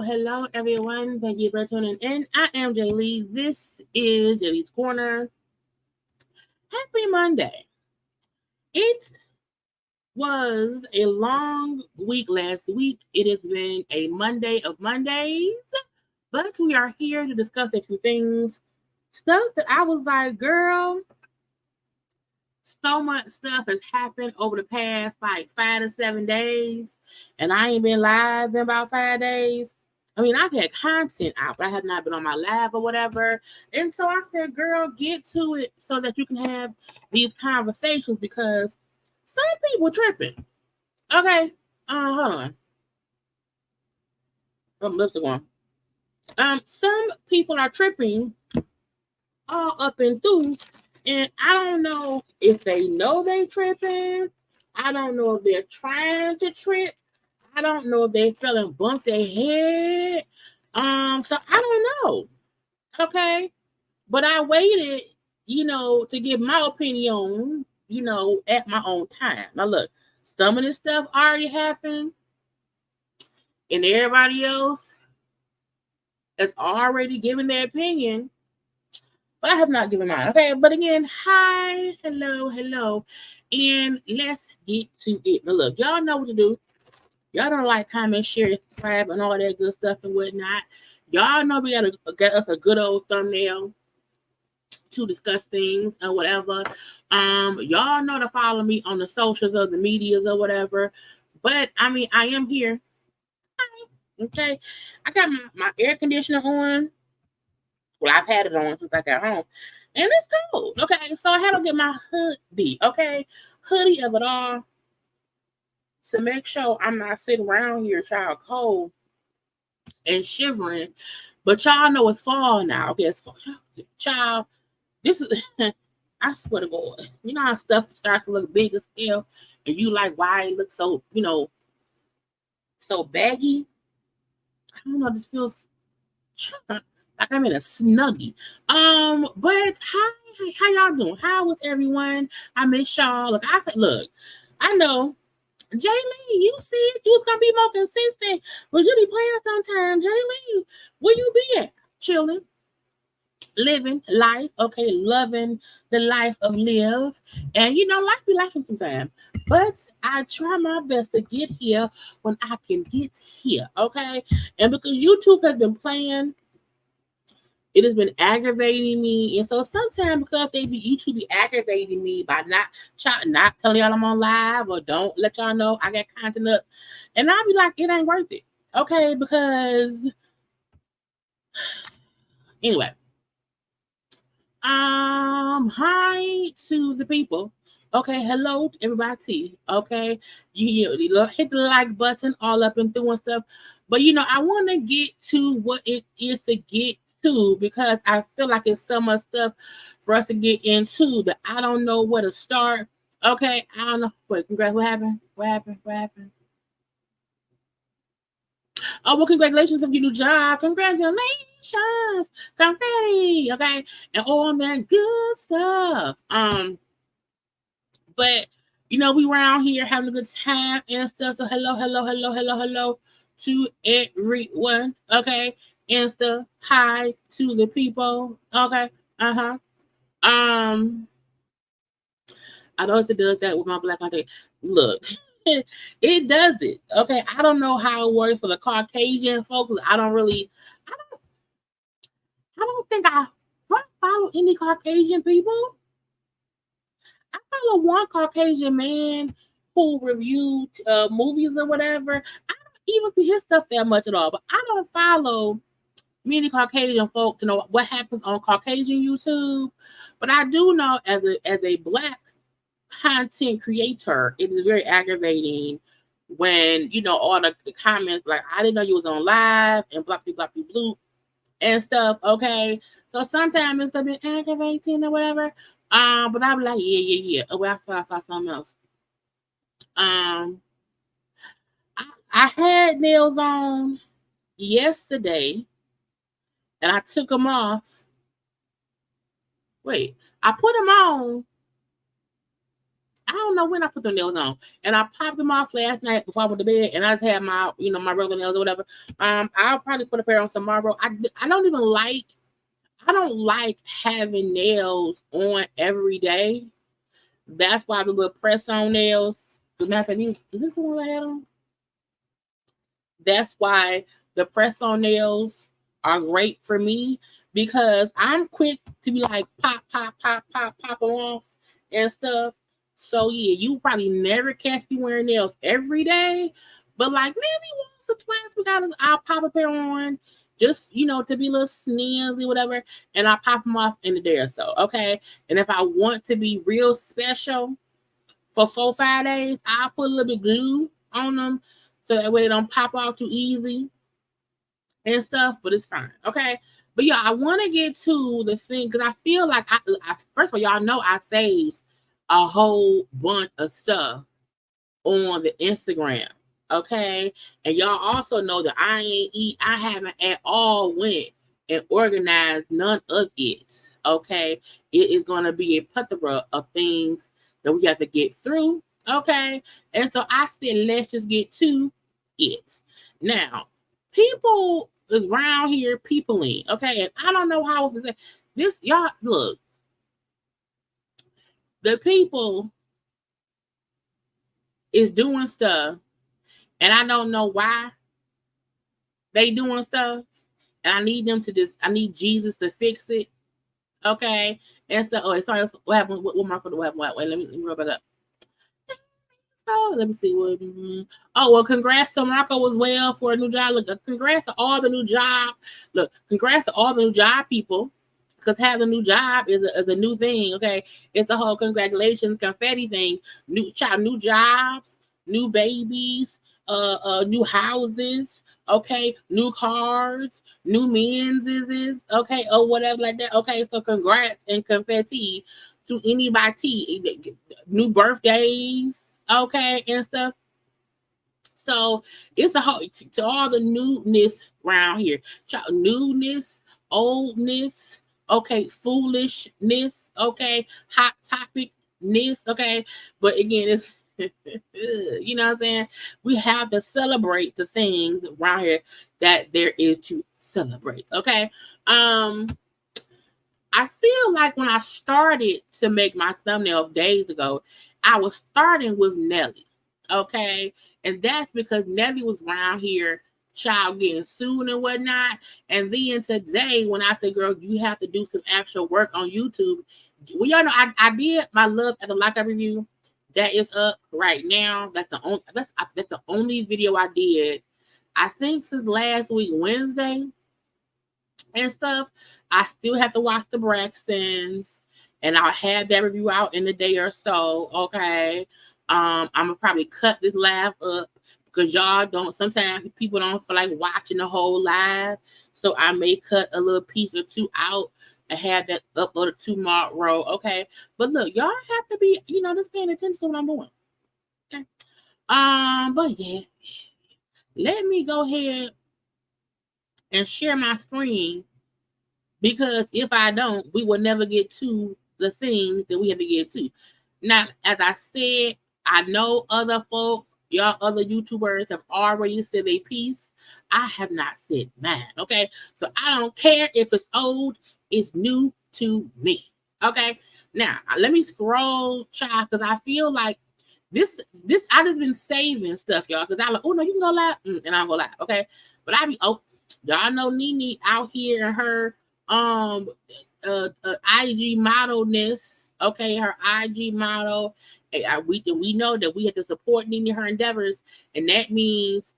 Hello, everyone. Thank you for tuning in. I am Jaylee. This is JayLeesCorner. Happy Monday. It was a long week last week. It has been a Monday of Mondays, but we are here to discuss a few things. Stuff that I was like, girl, so much stuff has happened over the past like 5 to 7 days, and I ain't been live in about 5 days. I mean, I've had content out, but I have not been on my live or whatever. And so I said, girl, get to it so that you can have these conversations, because some people tripping. Okay, hold on. Oh, my lips are going. Some people are tripping all up and through. And I don't know if they know they tripping. I don't know if they're trying to trip. I don't know if they feeling bumped their head. So I don't know. Okay. But I waited, to give my opinion, at my own time. Now look, some of this stuff already happened. And everybody else has already given their opinion. But I have not given mine. Okay, but again, hi, hello, and let's get to it. Now look, y'all know what to do. Y'all don't like, comment, share, subscribe, and all that good stuff and whatnot. Y'all know we gotta get us a good old thumbnail to discuss things or whatever. Y'all know to follow me on the socials or the medias or whatever. But I mean, I am here. Hi. Okay, I got my air conditioner on. Well, I've had it on since I got home. And it's cold. Okay. So I had to get my hoodie. Okay. Hoodie of it all. To make sure I'm not sitting around here, child, cold and shivering. But y'all know it's fall now. Okay. It's fall. Child, this is, I swear to God. You know how stuff starts to look big as hell. And you like, why it looks so, so baggy? I don't know. This feels like I'm in a snuggie. But how y'all doing? How was everyone? I miss y'all. Look, I know, Jaylee, you said you was gonna be more consistent, but you be playing sometime. Jaylee, where you be at? Chilling, living life, okay, loving the life of live. And life be life sometimes. but I try my best to get here when I can get here, okay? And because YouTube has been playing, it has been aggravating me, and so sometimes because YouTube be aggravating me by not telling y'all I'm on live or don't let y'all know I got content up, and I'll be like, it ain't worth it, okay? Because anyway, hi to the people. Okay, hello to everybody. Okay, you hit the like button all up and through and stuff, but I want to get to what it is to get to because I feel like it's so much stuff for us to get into that I don't know where to start. Okay, I don't know. Wait, congrats. What happened? What happened? What happened? Oh, well, congratulations on your new job. Congratulations. Confetti. Okay. And all that good stuff. But we around here having a good time and stuff. So hello to everyone. Okay. And stuff. Hi to the people. Okay. Uh-huh. I know it does that with my black auntie. Look, it does it. Okay, I don't know how it works for the Caucasian folks. I don't think do I follow any Caucasian people. I follow one Caucasian man who reviewed movies or whatever. I don't even see his stuff that much at all. But I don't follow many Caucasian folk to know what happens on Caucasian YouTube. But I do know as a black content creator, it is very aggravating when all the comments like, I didn't know you was on live and blah blah blah blah and stuff. Okay, so sometimes it's a bit aggravating or whatever. But I'll be like, yeah. Oh, well, I saw something else. I had nails on yesterday and I took them off. Wait, I put them on. I don't know when I put the nails on, and I popped them off last night before I went to bed, and I just had my, my regular nails or whatever. I'll probably put a pair on tomorrow. I don't like having nails on every day. That's why the little press on nails. As a matter of fact, is this the one I had on? That's why the press on nails are great for me because I'm quick to be like pop them off and stuff. So yeah, you probably never catch me wearing nails every day, but like maybe once or twice I'll pop a pair on just to be a little snazzy, whatever, and I'll pop them off in the day or so. Okay. And if I want to be real special for 4-5 days, I'll put a little bit of glue on them so that way they don't pop off too easy and stuff, but it's fine. Okay. But yeah, I want to get to the thing because I feel like I first of all, y'all know I saved a whole bunch of stuff on the Instagram. Okay. And y'all also know that I haven't at all went and organized none of it. Okay. It is going to be a plethora of things that we have to get through. Okay. And so I said, let's just get to it. Now, people is around here peopling. Okay. And I don't know how else to say this. Y'all, look. The people is doing stuff, and I don't know why they doing stuff. And I need Jesus to fix it. Okay. And so, sorry, what happened? What Marco? What happened? Wait, let me roll back up. So let me see what. Oh well, congrats to Marco as well for a new job. Look, congrats to all the new job. Look, congrats to all the new job people. Because having a new job is a new thing, okay? It's a whole congratulations confetti thing. New jobs, new babies, new houses, okay, new cars, new menses, okay, or whatever like that. Okay, so congrats and confetti to anybody, new birthdays, okay, and stuff. So it's a whole to all the newness around here. Newness, oldness. Okay, foolishness, okay, hot topicness, okay, but again, it's you know what I'm saying? We have to celebrate the things around here that there is to celebrate, okay? I feel like when I started to make my thumbnail days ago, I was starting with Nelly. Okay. And that's because Nelly was around here, child getting sued and whatnot. And then today, when I said, girl, you have to do some actual work on YouTube. Well, y'all know I did my Love at the Lockup review. That is up right now. That's the only video I did. I think since last week, Wednesday and stuff. I still have to watch the Braxtons, and I'll have that review out in a day or so. Okay. I'm gonna probably cut this live up because y'all don't, sometimes people don't feel like watching the whole live. So I may cut a little piece or two out and have that uploaded tomorrow. Okay. But look, y'all have to be, just paying attention to what I'm doing. Okay. But yeah, let me go ahead and share my screen, because if I don't, we will never get to the things that we have to get to. Now, as I said, I know other folk, y'all other YouTubers have already said a piece. I have not said mine, okay? So I don't care if it's old, it's new to me, okay? Now, let me scroll, child, because I feel like this, I just been saving stuff, y'all, because I like, oh, no, you can go live, and I'll go live, okay? But I be, y'all know Nene out here and her IG modelness, okay, her IG model. We know that we have to support Nene, her endeavors, and that means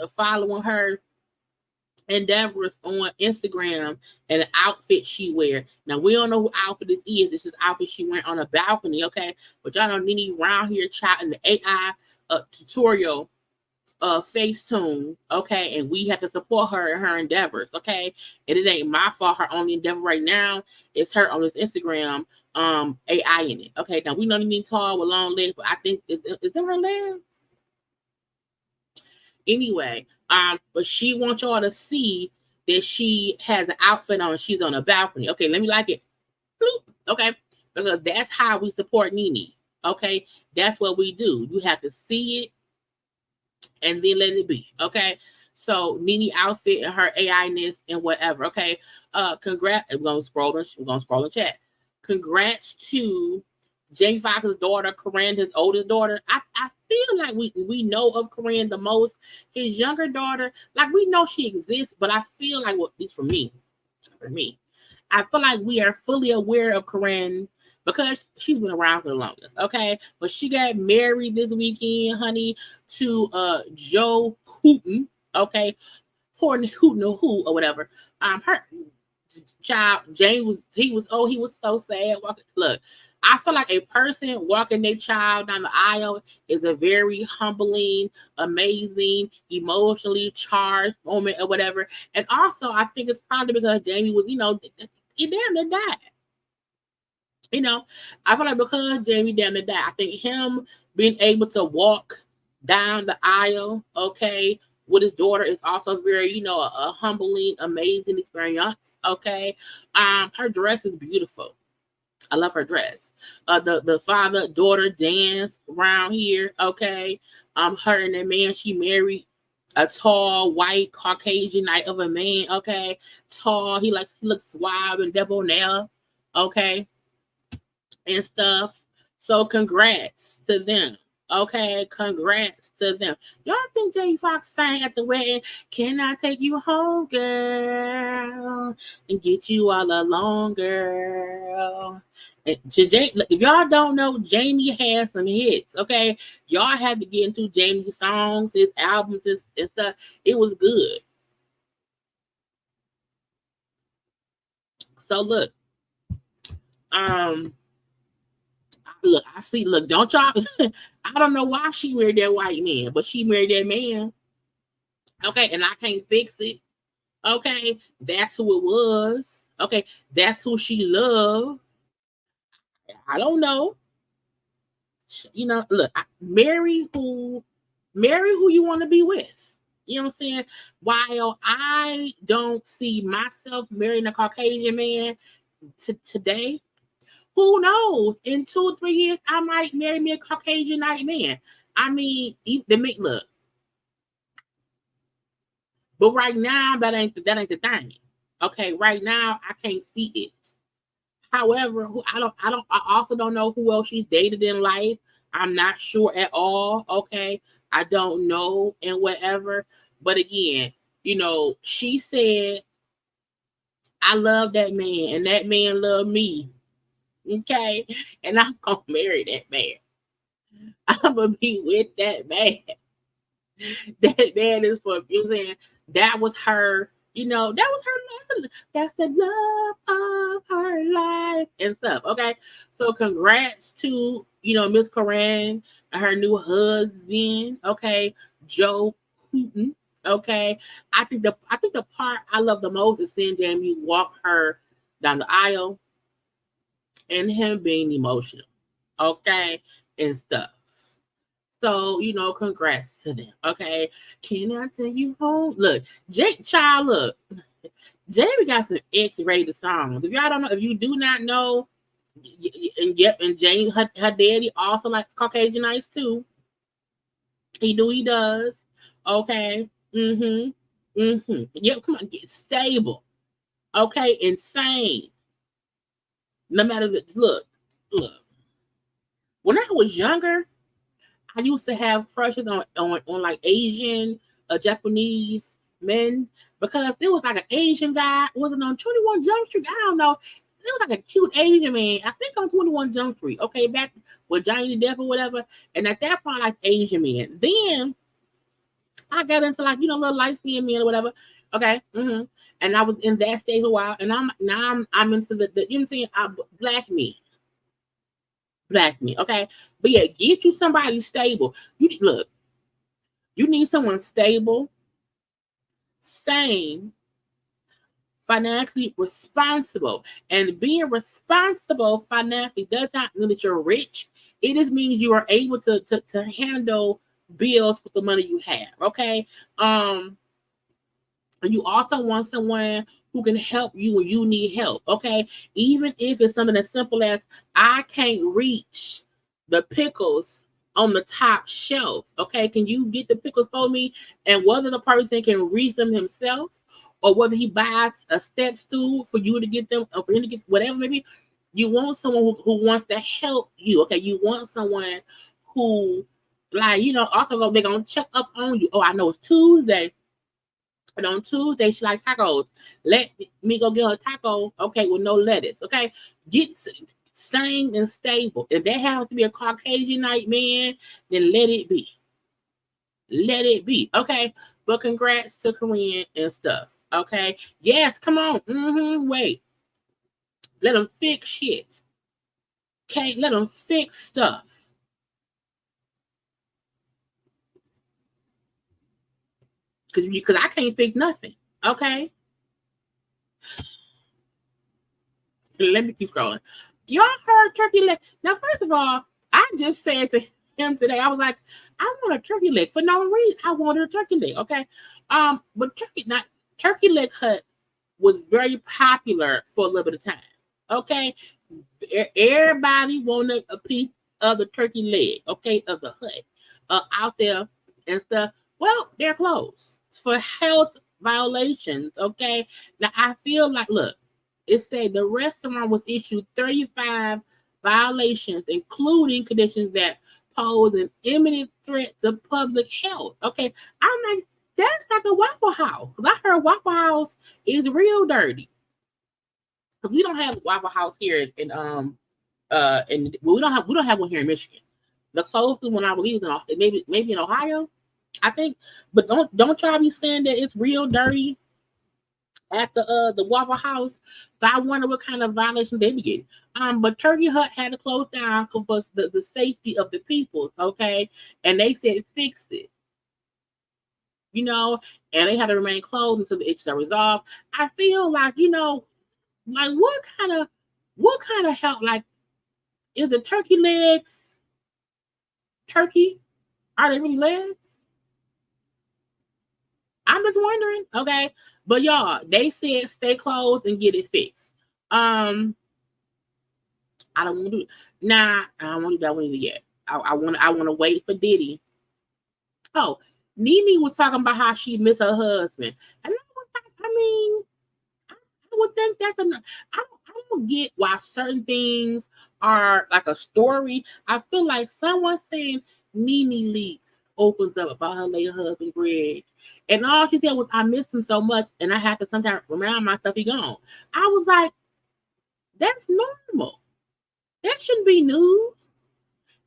following her endeavors on Instagram and the outfit she wear. Now we don't know who outfit this is. This is outfit she went on a balcony, okay? But y'all know Nene around here chatting the AI tutorial Facetune, okay, and we have to support her in her endeavors, okay. And it ain't my fault. Her only endeavor right now is her on this Instagram, AI in it, okay. Now we know you need tall with long legs, but I think is in her legs anyway. But she wants y'all to see that she has an outfit on. She's on a balcony, okay. Let me like it, bloop, okay, because that's how we support Nene, okay. That's what we do. You have to see it and then let it be, okay. So Nene outfit and her AI-ness and whatever, okay. Congrats. We're gonna scroll and chat. Congrats to Jamie Foxx's daughter, Corinne, his oldest daughter. I feel like we know of Corinne the most. His younger daughter, like we know she exists, but I feel like, well, at least for me, I feel like we are fully aware of Corinne because she's been around for the longest, okay? But she got married this weekend, honey, to Joe Hooten, okay? Hooten or whatever. Her child, he was so sad. Look, I feel like a person walking their child down the aisle is a very humbling, amazing, emotionally charged moment or whatever. And also, I think it's probably because Jamie was, he damn near died. I feel like because Jamie damn near died, I think him being able to walk down the aisle, okay, with his daughter is also very, a humbling, amazing experience, okay. Her dress is beautiful. I love her dress. The father-daughter dance around here, okay. Her and the man she married, a tall, white, Caucasian knight of a man, okay. Tall, he looks suave and debonair, okay, and stuff. So congrats to them. Okay, congrats to them. Y'all think Jamie Foxx sang at the wedding, "Can I take you home, girl, and get you all alone, girl"? And if y'all don't know, Jamie has some hits. Okay, y'all have to get into Jamie's songs, his albums, his stuff. It was good. So look, look, I see. Look, don't y'all. I don't know why she married that white man, but she married that man. Okay, and I can't fix it. Okay, that's who it was. Okay, that's who she loved. I don't know. Look, marry who you want to be with. You know what I'm saying? While I don't see myself marrying a Caucasian man today, who knows? In 2 or 3 years, I might marry me a Caucasian white man. I mean, look. But right now, that ain't the thing. Okay, right now I can't see it However, I also don't know who else she's dated in life. I'm not sure at all. Okay. I don't know and whatever. But again, she said, I love that man and that man loved me. Okay. And I'm going to marry that man. I'm going to be with that man. That man is for, you know what I'm saying? That was her, that was her life. That's the love of her life and stuff. Okay. So congrats to, Miss Corinne and her new husband. Okay. Joe Putin. Okay. I think the part I love the most is seeing Jamie walk her down the aisle and him being emotional. Okay. And stuff. So, congrats to them. Okay. Can I tell you home? Look, Child, look. Jamie got some X-rated songs. If y'all don't know, if you do not know, and Jane, her daddy also likes Caucasian Nights too. He does. Okay. Yep, come on, get stable. Okay, insane. No matter look. When I was younger, I used to have crushes on like Asian, Japanese men because there was like an Asian guy. Wasn't on 21 Jump Street. I don't know. It was like a cute Asian man. I think on 21 Jump Street. Okay, back with Johnny Depp or whatever. And at that point, like Asian men. Then I got into like little light skinned men or whatever. Okay. And I was in that stage a while. And I'm into the you know what I'm saying? Black men. Okay, but yeah, get you somebody stable. You need someone stable, sane, financially responsible. And being responsible financially does not mean that you're rich. It just means you are able to handle bills with the money you have. Okay. And you also want someone who can help you when you need help. Okay. Even if it's something as simple as I can't reach the pickles on the top shelf. Okay. Can you get the pickles for me? And whether the person can reach them himself or whether he buys a step stool for you to get them or for him to get whatever, maybe you want someone who wants to help you. Okay. You want someone who also they're going to check up on you. Oh, I know it's Tuesday. And on Tuesday, she likes tacos. Let me go get her a taco, okay, with no lettuce, okay? Get sane and stable. If that happens to be a Caucasian night man, then let it be. Let it be, okay? But congrats to Korean and stuff, okay? Yes, come on. Wait. Let them fix shit. Okay? Let them fix stuff. Because I can't fix nothing, okay? Let me keep scrolling. Y'all heard turkey leg. Now, first of all, I just said to him today, I was like, I want a turkey leg for no reason. I wanted a turkey leg, okay? But Turkey Leg Hut was very popular for a little bit of time, okay? Everybody wanted a piece of the turkey leg, okay, of the hut out there and stuff. Well, they're closed for health violations, okay? Now, I feel like, look, it said the restaurant was issued 35 violations, including conditions that pose an imminent threat to public health. Okay, I'm like, that's like a Waffle House. Because I heard Waffle House is real dirty. Because we don't have Waffle House here and we don't have one here in Michigan. The closest one I believe is maybe in Ohio, I think. But don't y'all be saying that it's real dirty at the Waffle House. So I wonder what kind of violation they be getting. But Turkey Hut had to close down for the safety of the people, okay? And they said fix it. And they had to remain closed until the issues are resolved. I feel like, like what kind of help, like, is the turkey legs turkey? Are they really legs? I'm just wondering, okay? But y'all, they said stay closed and get it fixed. I don't want to do it. Nah, I don't want to do that one either yet. I want to wait for Diddy. Oh, Nene was talking about how she miss her husband. And I was like, I would think that's enough. I don't don't get why certain things are like a story. I feel like someone saying Nene Leakes opens up about her late husband Greg, and all she said was, "I miss him so much, and I have to sometimes remind myself he gone." I was like, "That's normal. That shouldn't be news."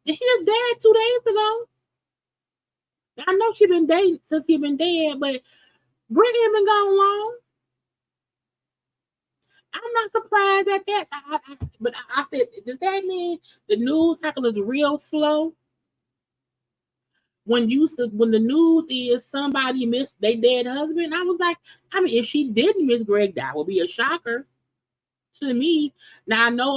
He just died 2 days ago. I know she been dating since he been dead, but Greg ain't been gone long. I'm not surprised at that. But I said, does that mean the news cycle is real slow? When the news is somebody missed their dead husband, I was like, I mean, if she didn't miss Greg, that would be a shocker to me. Now I know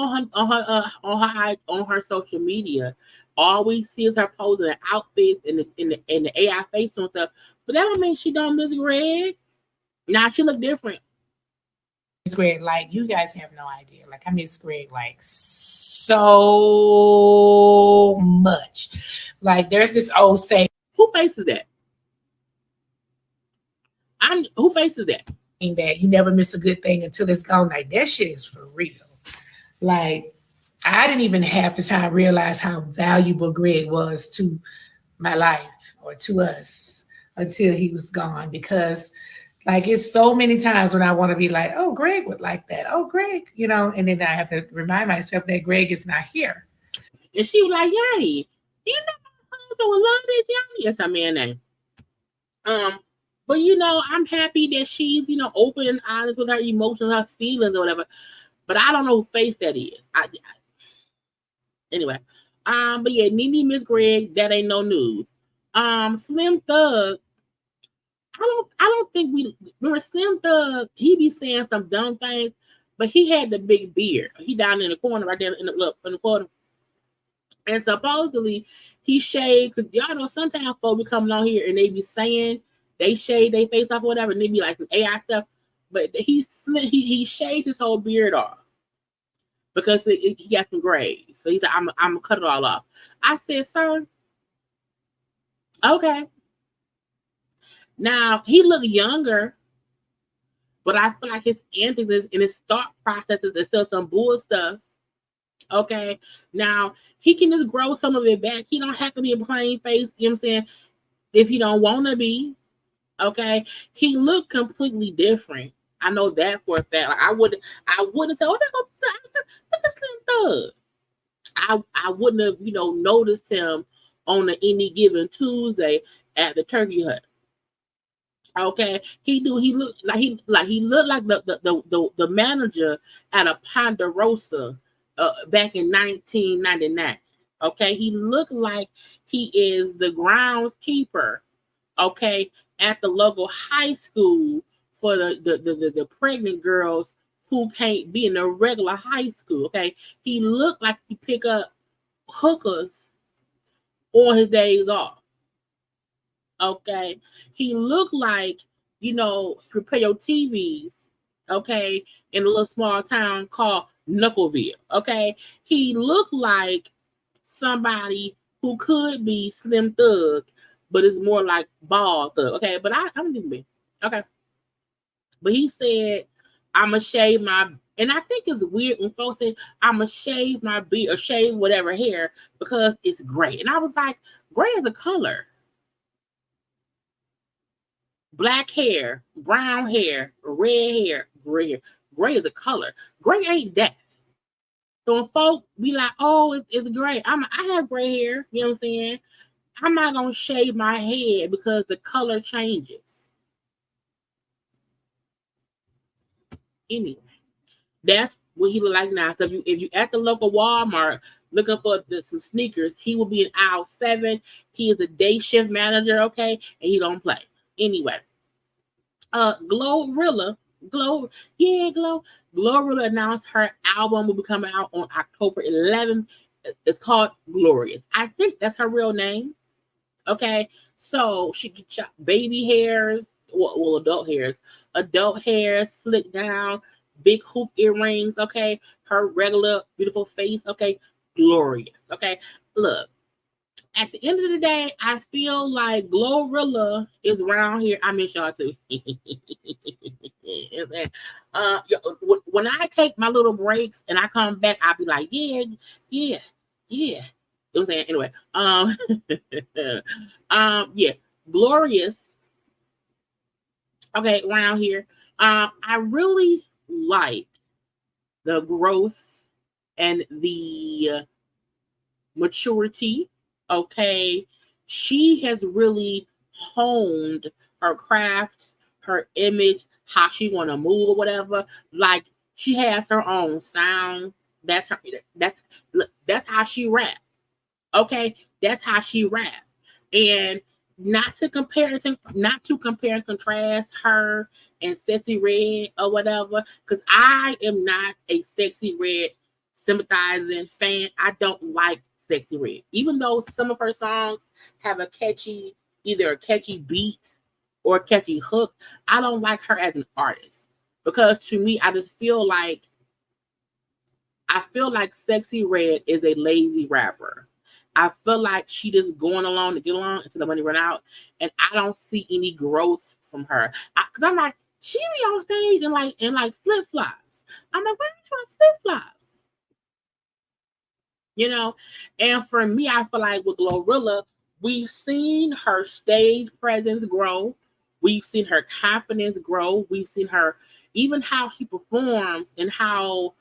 on her social media, all we see is her posing in outfits and the AI face and stuff. But that don't mean she don't miss Greg. Now she look different. Greg, like you guys have no idea. Like I miss Greg like so much. Like there's this old saying. Who faces that? Who faces that? That you never miss a good thing until it's gone. Like that shit is for real. Like I didn't even half the time realize how valuable Greg was to my life or to us until he was gone, because like it's so many times when I want to be like, oh, Greg would like that. Oh, Greg, and then I have to remind myself that Greg is not here. And she was like, Yanni, you know my husband would love this, Yanni. That's her man name. But I'm happy that she's, open and honest with her emotions, her feelings or whatever. But I don't know who face that is. Anyway. But yeah, Nene Miss Greg, that ain't no news. Slim Thug, I don't think we remember Slim Thug. He be saying some dumb things, but he had the big beard. He down in the corner right there in the corner, and supposedly he shaved. Cause y'all know sometimes folks be coming on here and they be saying they shave their face off or whatever, and they be like some AI stuff. But he shaved his whole beard off because he got some grays. So he said, "I'm gonna cut it all off." I said, "Sir, okay." Now he looked younger, but I feel like his antics and his thought processes is still some bull stuff. Okay, now he can just grow some of it back. He don't have to be a plain face. You know what I'm saying? If he don't want to be, okay. He looked completely different. I know that for a fact. Like I wouldn't say, "Oh, look at Slim Thug." I wouldn't have, noticed him on any given Tuesday at the Turkey Hut. Okay, he looked like he looked like the manager at a Ponderosa back in 1999. Okay, he looked like he is the groundskeeper. Okay, at the local high school for the pregnant girls who can't be in the regular high school. Okay, he looked like he pick up hookers on his days off. Okay, he looked like prepare your TVs. Okay, in a little small town called Knuckleville. Okay, he looked like somebody who could be Slim Thug, but it's more like Ball Thug. Okay, but I'm gonna be okay. But he said, "I'm gonna shave my," and I think it's weird when folks say, "I'm gonna shave my beard or shave whatever hair because it's gray," and I was like, "Gray is a color." Black hair, brown hair, red hair, gray hair. Gray is a color. Gray ain't death. So when folk be like, "Oh, it's gray," I have gray hair. You know what I'm saying? I'm not gonna shave my head because the color changes. Anyway, that's what he look like now. So if you at the local Walmart looking for some sneakers, he will be in aisle 7. He is a day shift manager, okay, and he don't play. Anyway, Glorilla announced her album will be coming out on October 11th. It's called Glorious. I think that's her real name. Okay, so she can chop baby hairs, well, adult hairs, slick down, big hoop earrings. Okay, her regular beautiful face. Okay, glorious. Okay, look. At the end of the day, I feel like Glorilla is around here. I miss y'all too. When I take my little breaks and I come back, I'll be like, yeah, yeah, yeah. You know what I'm saying? Anyway, yeah, Glorious. Okay, around here, I really like the growth and the maturity. Okay, she has really honed her craft, her image, how she want to move or whatever. Like she has her own sound. That's her. That's that's how she rap. Okay, that's how she rap, and not to compare and contrast her and Sexy Red or whatever, because I am not a Sexy Red sympathizing fan. I don't like Sexy Red, even though some of her songs have either a catchy beat or a catchy hook. I don't like her as an artist because to me, I feel like Sexy Red is a lazy rapper. I feel like she just going along to get along until the money run out, and I don't see any growth from her. Because I'm like, she be on stage in like flip flops. I'm like, why are you trying flip flops? You know, and for me, I feel like with Glorilla, we've seen her stage presence grow. We've seen her confidence grow. We've seen her even how she performs and how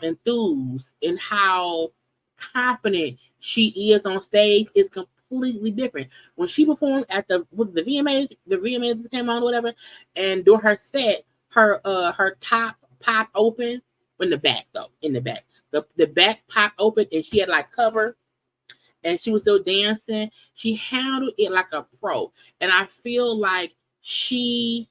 enthused and how confident she is on stage is completely different. When she performed at the VMAs came on or whatever, and during her set, her top pop open in the back though, in the back. The back pop open and she had like cover and she was still dancing. She handled it like a pro. And I feel like she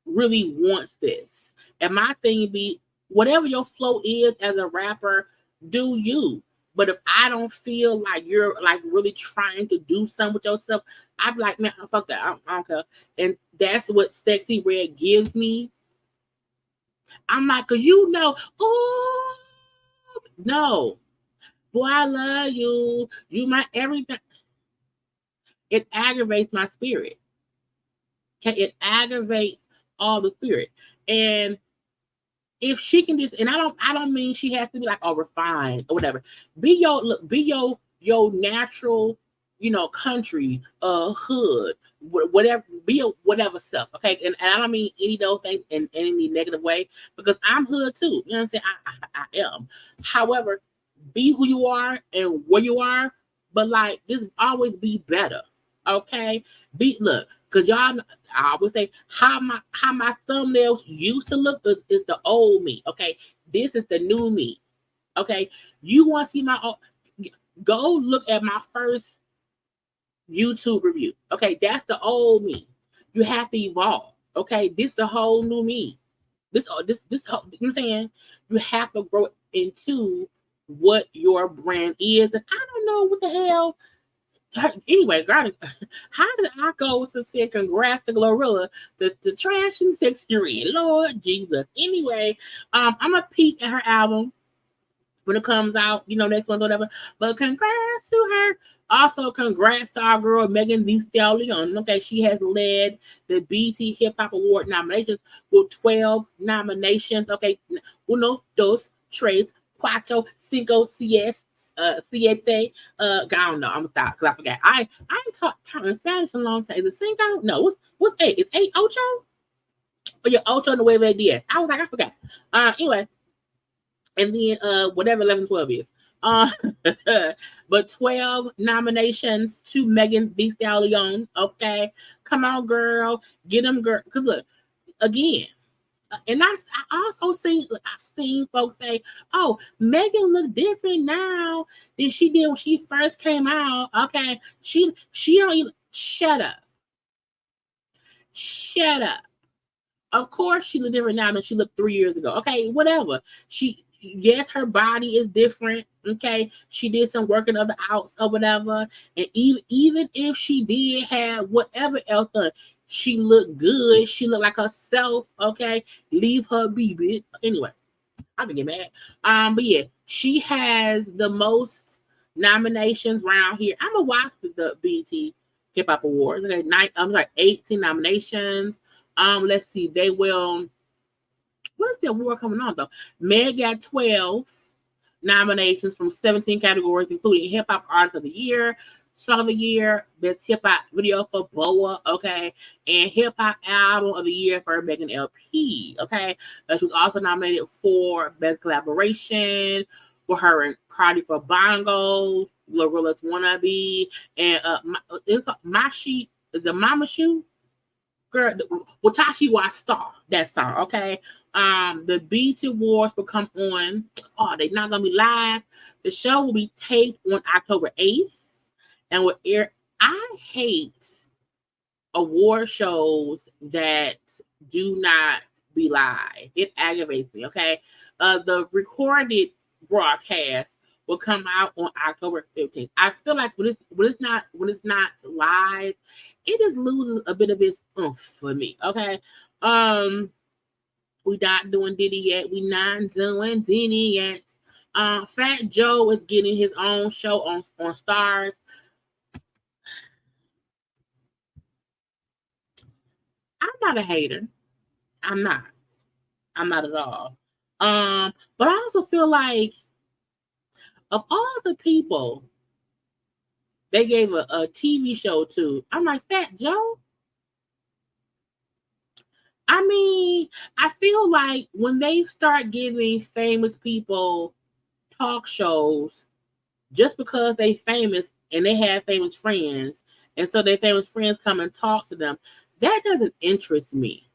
really wants this. And my thing be, whatever your flow is as a rapper, do you. But if I don't feel like you're like really trying to do something with yourself, I'd be like, man, fuck that. I don't care. And that's what Sexy Red gives me. I'm like, cause oh no, boy, I love you. You my everything. It aggravates my spirit. Okay, it aggravates all the spirit. And if she can just, and I don't mean she has to be like refined or whatever. Be your natural, country, hood, whatever, be your whatever stuff. Okay, and I don't mean any of those things in any negative way because I'm hood too. You know what I'm saying? I am. However, be who you are and where you are, but like just always be better. Okay, look, because y'all, I always say how my thumbnails used to look is the old me. Okay, this is the new me. Okay, you want to see my old, go look at my first YouTube review. Okay, that's the old me. You have to evolve. Okay, this is the whole new me. This you know what I'm saying? You have to grow into what your brand is. And I don't know what the hell. Anyway, God, how did I go to say congrats to Glorilla, the trash and Sexy Red? Lord Jesus. Anyway, I'm gonna peek at her album when it comes out, next month or whatever. But congrats to her. Also, congrats to our girl Megan Thee Stallion. Okay, she has led the BT Hip Hop Award nominations with 12 nominations. Okay, uno, dos, tres, cuatro, cinco, siete. I don't know. I'm gonna stop because I forgot. I ain't counting Spanish in a long time. Is it cinco? No. What's eight? It's eight ocho. Oh yeah, ocho and the way of DS. I was like, I forgot. Anyway. And then whatever 11, 12 is. But 12 nominations to Megan Thee Stallion. Okay. Come on, girl. Get them, girl. Because look, again, and I also I've seen folks say, oh, Megan look different now than she did when she first came out. Okay. She don't even, shut up. Shut up. Of course she look different now than she looked 3 years ago. Okay, whatever. Yes, her body is different. Okay, she did some working of the outs or whatever, and even if she did have whatever else done, she looked good. She looked like herself. Okay, leave her be, bitch. Anyway, I can get mad. But yeah, she has the most nominations around here. I'm gonna watch the BET Hip Hop Awards. Okay, 18 nominations. Let's see. They will. What is the award coming on though? Meg got 12 nominations from 17 categories, including Hip Hop Artist of the Year, Song of the Year, Best Hip Hop Video for Boa, okay, and Hip Hop Album of the Year for Megan LP, okay. She was also nominated for Best Collaboration for her and Cardi for Bongos, Glorilla's Wannabe, and it's Mashi, is it Mama Shoe? Girl, Watashi wa Star, that song, okay? The BET Awards will come on. Oh, they're not gonna be live. The show will be taped on October 8th and will air. I hate award shows that do not be live. It aggravates me, okay? The recorded broadcast will come out on October 15th. I feel like when it's not live, it just loses a bit of its oomph for me. Okay. We not doing Diddy yet. We not doing Diddy yet. Fat Joe is getting his own show on Stars. I'm not a hater. I'm not at all. But I also feel like of all the people they gave a TV show to, I'm like, Fat Joe? I mean, I feel like when they start giving famous people talk shows just because they famous and they have famous friends, and so their famous friends come and talk to them, that doesn't interest me.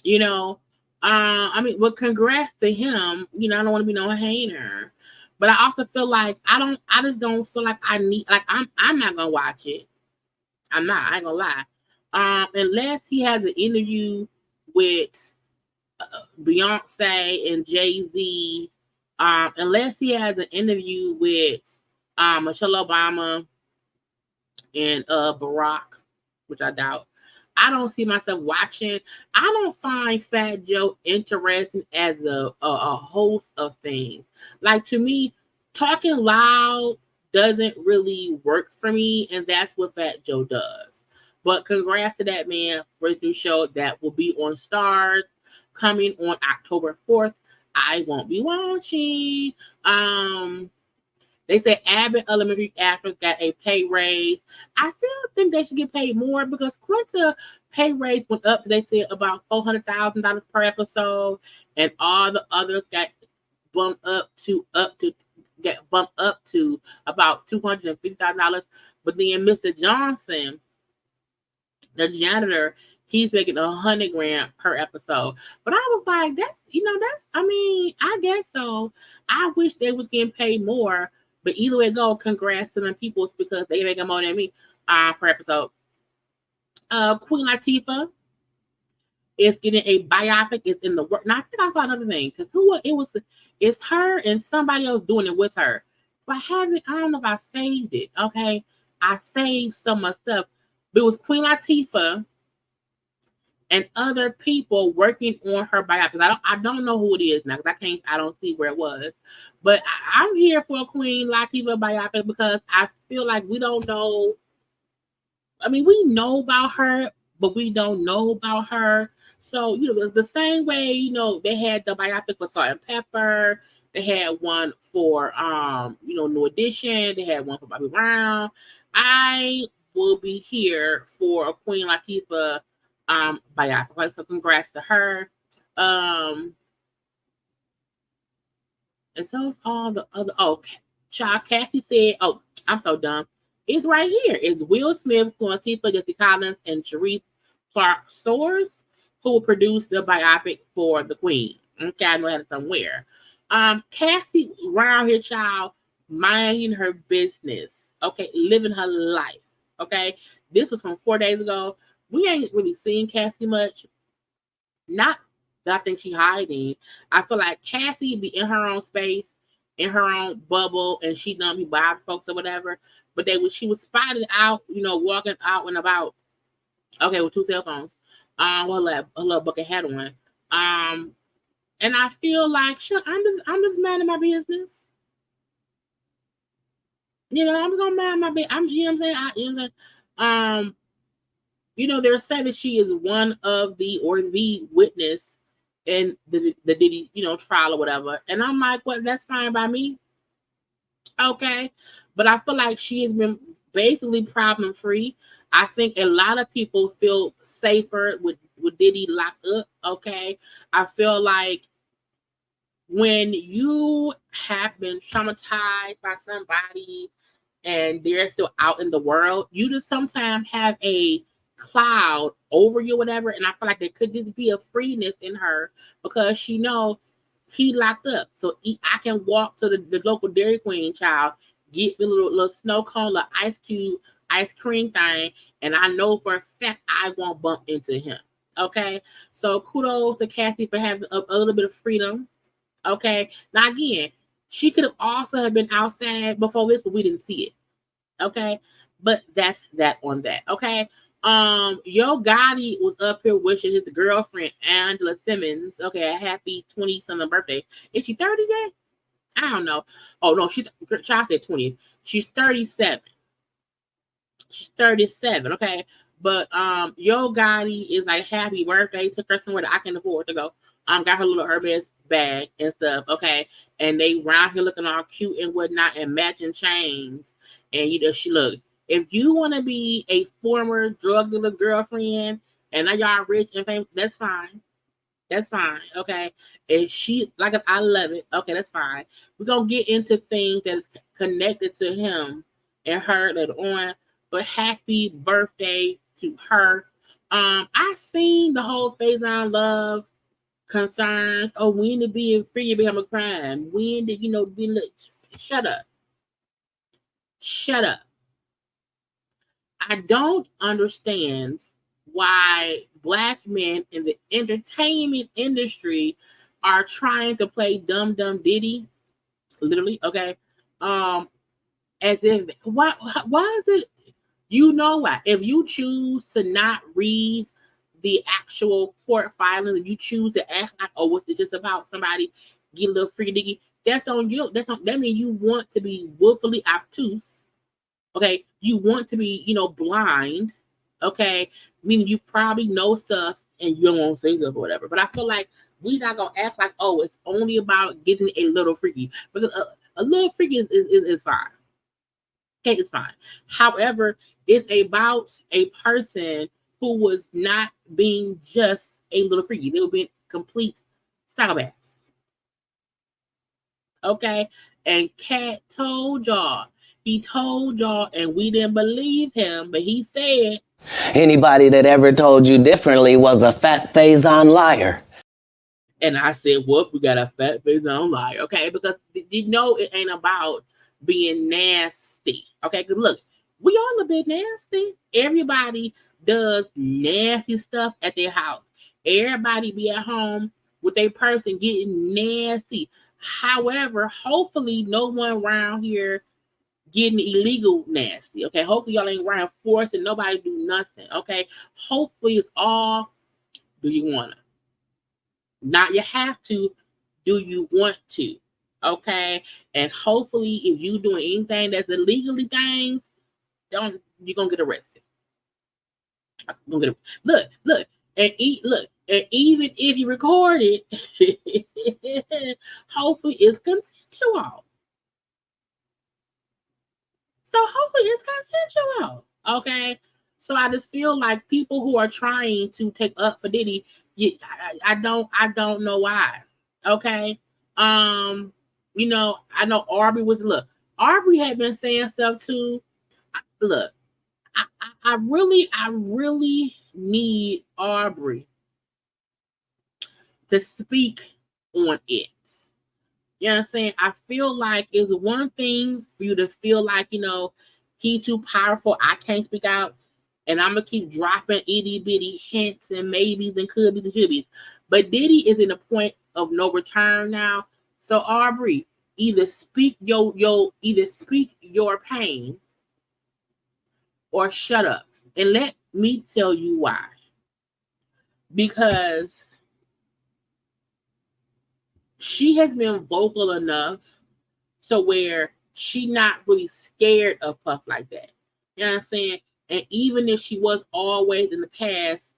You know, I mean, well, congrats to him. You know, I don't want to be no hater, but I also feel like I just don't feel like I need, like, I'm not gonna watch it. I'm not. I ain't gonna lie. Unless he has an interview with Beyonce and Jay-Z, unless he has an interview with Michelle Obama and Barack, which I doubt. I don't see myself watching. I don't find Fat Joe interesting as a host of things. Like, to me, talking loud doesn't really work for me, and that's what Fat Joe does. But congrats to that man for his new show that will be on Stars coming on October 4th. I won't be watching. They said Abbott Elementary actors got a pay raise. I still think they should get paid more because Quinta pay raise went up, they said, about $400,000 per episode, and all the others got bumped up to about $250,000. But then Mr. Johnson, the janitor, he's making $100,000 per episode. But I was like, I mean, I guess so. I wish they was getting paid more. But either way go, congrats to them people because they make more than me per episode. Queen Latifah is getting a biopic. It's in the work. Now I think I saw another thing because it's her and somebody else doing it with her. But I don't know if I saved it. Okay, I saved so much stuff. But it was Queen Latifah and other people working on her biopic. I don't know who it is now because I don't see where it was. But I'm here for a Queen Latifah biopic because I feel like we don't know. I mean, we know about her, but we don't know about her. So, the same way, they had the biopic for Salt and Pepper. They had one for, New Edition. They had one for Bobby Brown. I will be here for a Queen Latifah biopic. Right? So congrats to her. And so is all the other. Oh, child, Cassie said, oh, I'm so dumb. It's right here. It's Will Smith, Queen Latifah, Jesse Collins, and Sharice Clark Soares, who will produce the biopic for the Queen. Okay, I know I had it somewhere. Cassie around here, child, minding her business. Okay, living her life. Okay, this was from 4 days ago. We ain't really seen Cassie much. Not that I think she's hiding. I feel like Cassie be in her own space, in her own bubble, and she don't be bothering folks or whatever. But she was spotted out, walking out and about. Okay, with 2 cell phones. With a little bucket hat on. And I feel like, sure, I'm just minding my business. I'm gonna mind my business. You know what I'm saying? they're saying that she is one of the witness in the Diddy, trial or whatever. And I'm like, well, that's fine by me. Okay. But I feel like she has been basically problem free. I think a lot of people feel safer with Diddy locked up. Okay. I feel like when you have been traumatized by somebody and they're still out in the world, you just sometimes have a cloud over you, whatever. And I feel like there could just be a freeness in her because she know he locked up. So I can walk to the local Dairy Queen, child, get me a little snow cone, little ice cube, ice cream thing, and I know for a fact I won't bump into him. Okay, so kudos to Cassie for having a little bit of freedom. Okay, now again, she could have also have been outside before this, but we didn't see it. Okay, but that's that on that. Okay, Yo Gotti was up here wishing his girlfriend Angela Simmons, okay, a happy 20-something birthday. Is she 30 yet? I don't know. Oh no, child said 20. She's 37. She's 37. Okay, but Yo Gotti is like happy birthday. Took her somewhere that I can afford to go. Got her little Hermes bag and stuff. Okay, and they round here looking all cute and whatnot and matching chains. And she look. If you want to be a former drug dealer girlfriend and now y'all rich and famous, that's fine. That's fine. Okay. And she like I love it. Okay, that's fine. We're gonna get into things that's connected to him and her later on. But happy birthday to her. I seen the whole phase on love concerns. Oh, when did being free become a crime? When did shut up. Shut up. I don't understand why Black men in the entertainment industry are trying to play dumb Diddy, literally. Okay, as if why is it? You know why? If you choose to not read the actual court filing, and you choose to act like, oh, what's it just about somebody get a little free diggy? That's on you. That means you want to be willfully obtuse. Okay, you want to be, blind. Okay, meaning you probably know stuff and you don't want to say stuff or whatever. But I feel like we're not gonna act like, oh, it's only about getting a little freaky, because a little freaky is fine. Okay, it's fine. However, it's about a person who was not being just a little freaky. They were being complete psychopaths. Okay, and Cat told y'all. He told y'all, and we didn't believe him, but he said, anybody that ever told you differently was a fat phase-on liar. And I said, well, we got a fat phase-on liar, okay? Because it ain't about being nasty, okay? Because look, we all a bit nasty. Everybody does nasty stuff at their house. Everybody be at home with their person getting nasty. However, hopefully no one around here getting illegal nasty. Okay, hopefully y'all ain't around forcing nobody do nothing. Okay, hopefully it's all, do you want to? Not you have to, do you want to? Okay, and hopefully if you doing anything that's illegally things, you're gonna get arrested. Look, and even if you record it, hopefully it's consensual. So hopefully it's consensual. Okay. So I just feel like people who are trying to take up for Diddy, I don't know why. Okay. I know Aubrey had been saying stuff too. Look, I really need Aubrey to speak on it. You know what I'm saying? I feel like it's one thing for you to feel like, he too powerful, I can't speak out, and I'm going to keep dropping itty bitty hints and maybes and could be's and should be's. But Diddy is in a point of no return now. So Aubrey, either speak your pain or shut up. And let me tell you why. Because she has been vocal enough to where she not really scared of Puff like that. You know what I'm saying? And even if she was always in the past,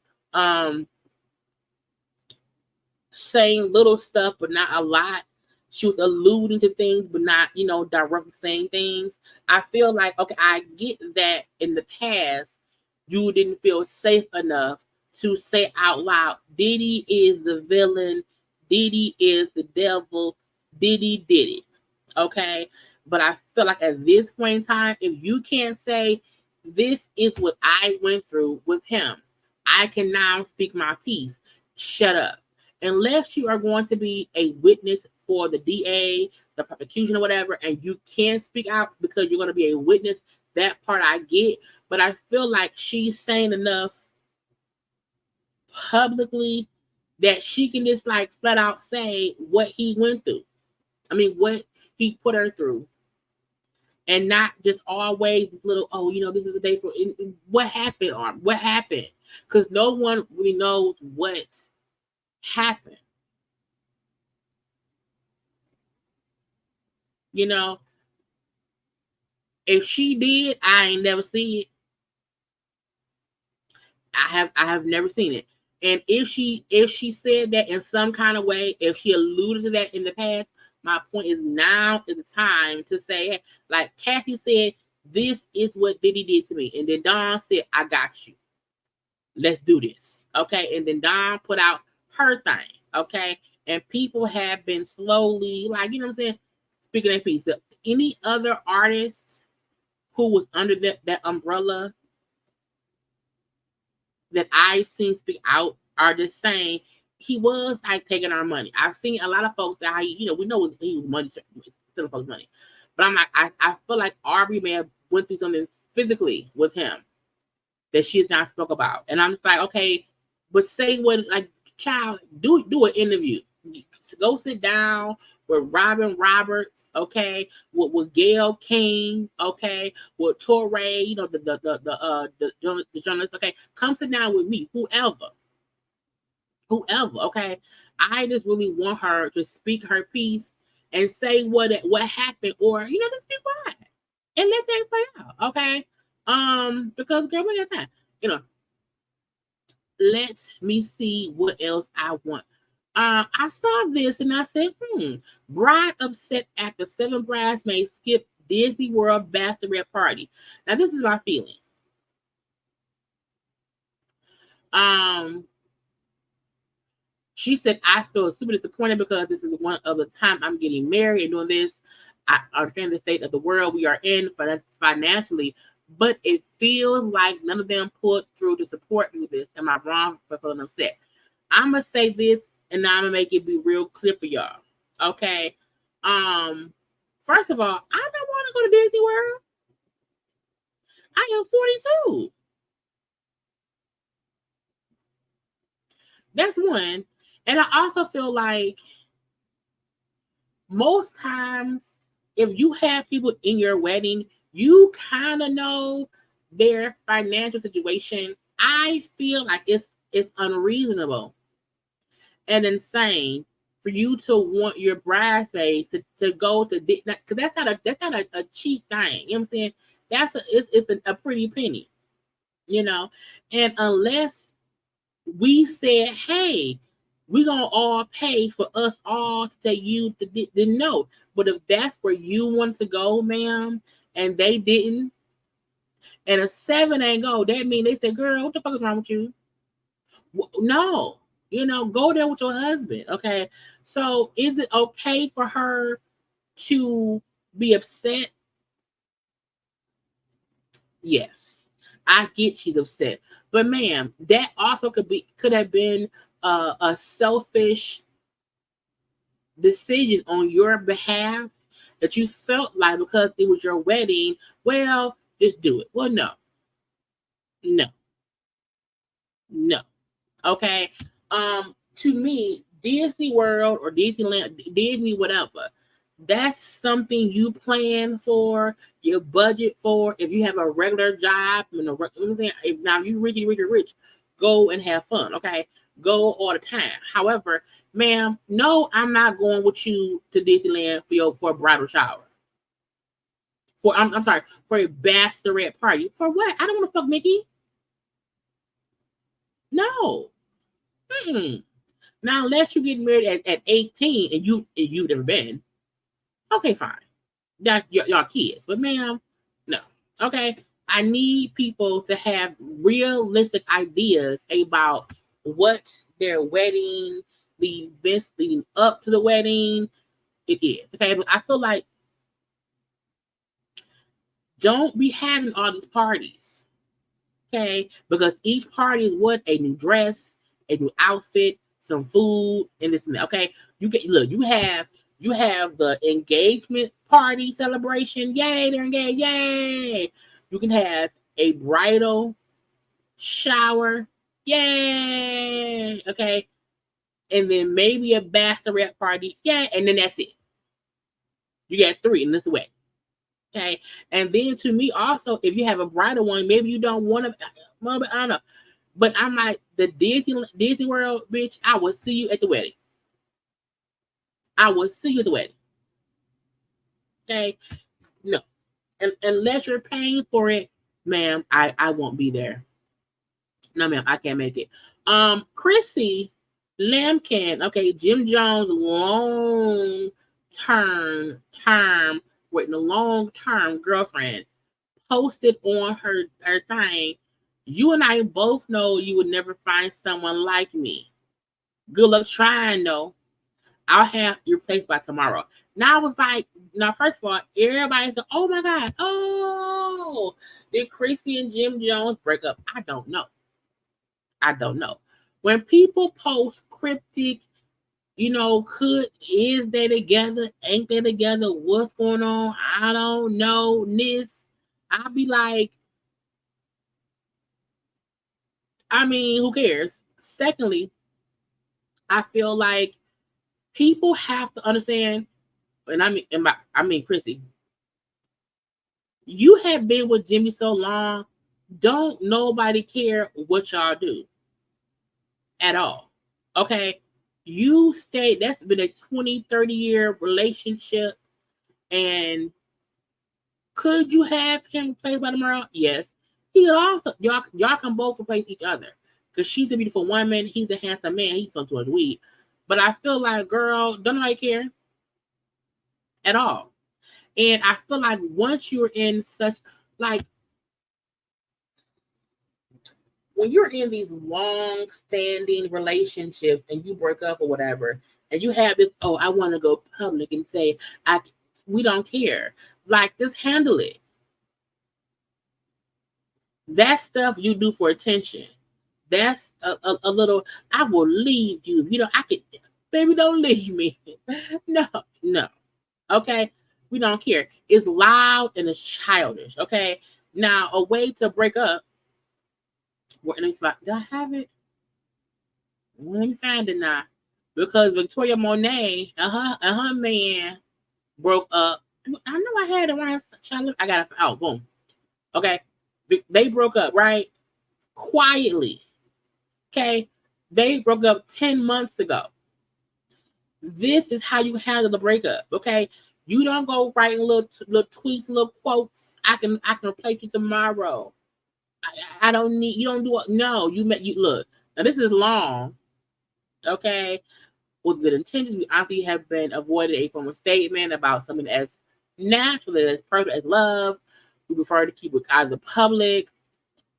saying little stuff, but not a lot. She was alluding to things, but not, directly saying things. I feel like, okay, I get that in the past, you didn't feel safe enough to say out loud, Diddy is the villain, Diddy is the devil, Diddy did it. Okay? But I feel like at this point in time, if you can't say, this is what I went through with him, I can now speak my piece. Shut up. Unless you are going to be a witness for the DA, the prosecution, or whatever, and you can't speak out because you're going to be a witness, that part I get. But I feel like she's saying enough publicly that she can just like flat out say what he went through. I mean, what he put her through. And not just always little, this is the day for what happened, or what happened. Because no one really knows what happened. If she did, I ain't never see it. I have never seen it. And if she said that in some kind of way, if she alluded to that in the past, my point is now is the time to say, like Kathy said, this is what Diddy did to me. And then Dawn said, I got you. Let's do this. Okay. And then Dawn put out her thing. Okay. And people have been slowly, like, speaking that piece. Any other artists who was under that umbrella that I've seen speak out are just saying he was like taking our money. I've seen a lot of folks that we know he was money stealing folks' money, but I'm like I feel like Aubrey may have went through something physically with him that she has not spoke about, and I'm just like, okay, but say what, like, child, do an interview. Go sit down with Robin Roberts, okay, with Gail King, okay, with Torrey, the journalist, okay. Come sit down with me, whoever, okay. I just really want her to speak her piece and say what happened, or just be quiet and let things play out, okay. Because girl, we got time, let me see what else I want. I saw this and I said, bride upset after 7 bridesmaids skip Disney World bachelorette party. Now, this is my feeling. She said, I feel super disappointed because this is one of the time I'm getting married and doing this. I understand the state of the world we are in financially, but it feels like none of them pulled through to support me with this. Am I wrong for feeling upset? I'm going to say this, and now I'm going to make it be real clear for y'all. Okay? First of all, I don't want to go to Disney World. I am 42. That's one. And I also feel like most times, if you have people in your wedding, you kind of know their financial situation. I feel like it's unreasonable and insane for you to want your bridesmaids to go to, because that's not a cheap thing. You know what I'm saying? It's a pretty penny, and unless we said, hey, we're gonna all pay for us all to take you to no. But if that's where you want to go, ma'am, and they didn't, and a 7 ain't go, that means they said, girl, what the fuck is wrong with you? No, go there with your husband. Okay. So is it okay for her to be upset? Yes, I get she's upset, but ma'am, that also could have been a selfish decision on your behalf that you felt like because it was your wedding, well, just do it. Well, no. Okay. To me, Disney World or Disneyland, Disney, whatever, that's something you plan for, your budget for. If you have a regular job, if now you rich, go and have fun. Okay, go all the time. However, ma'am, no, I'm not going with you to Disneyland for a bridal shower. I'm sorry, for a bachelorette party. For what? I don't want to fuck Nicki. No. Mm-mm. Now, unless you get married at 18 and you've never been, okay, fine. Y'all kids, but ma'am, no. Okay, I need people to have realistic ideas about what their wedding, the events leading up to the wedding, it is. Okay, but I feel like don't be having all these parties. Okay, because each party is what? A new dress, a new outfit, some food, and this and that. Okay, you have the engagement party celebration. Yay, they're engaged. Yay. You can have a bridal shower. Yay. Okay. And then maybe a bachelorette party. Yay. And then that's it. You got 3 in this way. Okay. And then to me also, if you have a bridal one, maybe you don't want to, I don't know. But I'm like, the Disney World, bitch, I will see you at the wedding. I will see you at the wedding. Okay? No. And unless you're paying for it, ma'am, I won't be there. No, ma'am, I can't make it. Chrissy Lampkin, okay, Jim Jones' long-term girlfriend, posted on her thing, you and I both know you would never find someone like me. Good luck trying, though. I'll have your place by tomorrow. Now I was like, now first of all, everybody's like, oh my God, oh, did Chrissy and Jim Jones break up? I don't know. When people post cryptic, is they together? Ain't they together? What's going on? I don't know. I'll be like, I mean, who cares? Secondly, I feel like people have to understand, and I mean, Chrissy, you have been with Jimmy so long, don't nobody care what y'all do at all. Okay? You stayed, that's been a 20, 30-year relationship, and could you have him play by tomorrow? Yes. He could also, y'all can both replace each other. Because she's a beautiful woman, he's a handsome man, he's so much weed. But I feel like, girl, don't nobody care at all. And I feel like once you're in such, like, when you're in these long-standing relationships and you break up or whatever, and you have this, oh, I want to go public and say, we don't care. Like, just handle it. That stuff you do for attention. That's a little, I will leave you. Baby, don't leave me. No. Okay? We don't care. It's loud and it's childish. Okay? Now, a way to break up, do I have it? Let me find it now. Because Victoria Monet and her man broke up. I know I had it when I got it. Oh, boom. Okay. They broke up, right? Quietly. Okay. They broke up 10 months ago. This is how you handle the breakup. Okay. You don't go writing little tweets, little quotes. I can replace you tomorrow. I don't need, you don't do it. No, you look. Now this is long. Okay. With good intentions, we obviously have been avoided a formal statement about something as natural as perfect as love. We prefer to keep it out of the public.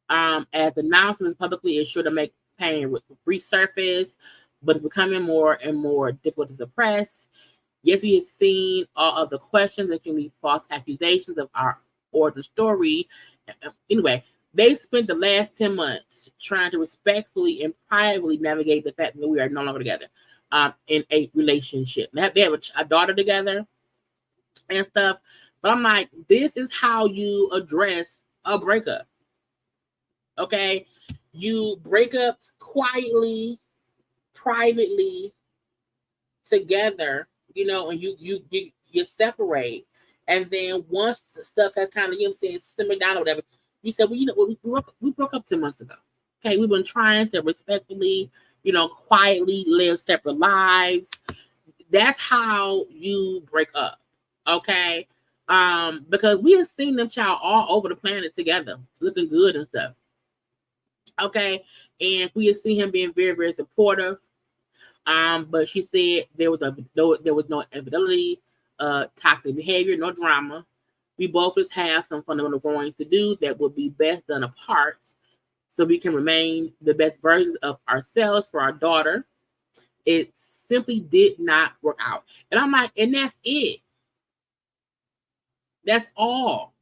As announcements publicly is sure to make pain resurface, but it's becoming more and more difficult to suppress. Yes, we have seen all of the questions that can be false accusations of our origin story. Anyway, they spent the last 10 months trying to respectfully and privately navigate the fact that we are no longer together in a relationship. They have a daughter together and stuff. But I'm like, this is how you address a breakup. Okay? You break up quietly, privately, together, and you separate. And then once the stuff has kind of, simmered down or whatever, you said, well, we broke up 10 months ago. Okay, we've been trying to respectfully, quietly live separate lives. That's how you break up. Okay. Because we have seen them child all over the planet together, looking good and stuff. Okay, and we have seen him being very, very supportive. But she said there was no infidelity, toxic behavior, no drama. We both just have some fundamental growing to do that would be best done apart, so we can remain the best versions of ourselves for our daughter. It simply did not work out, and I'm like, and that's it. That's all.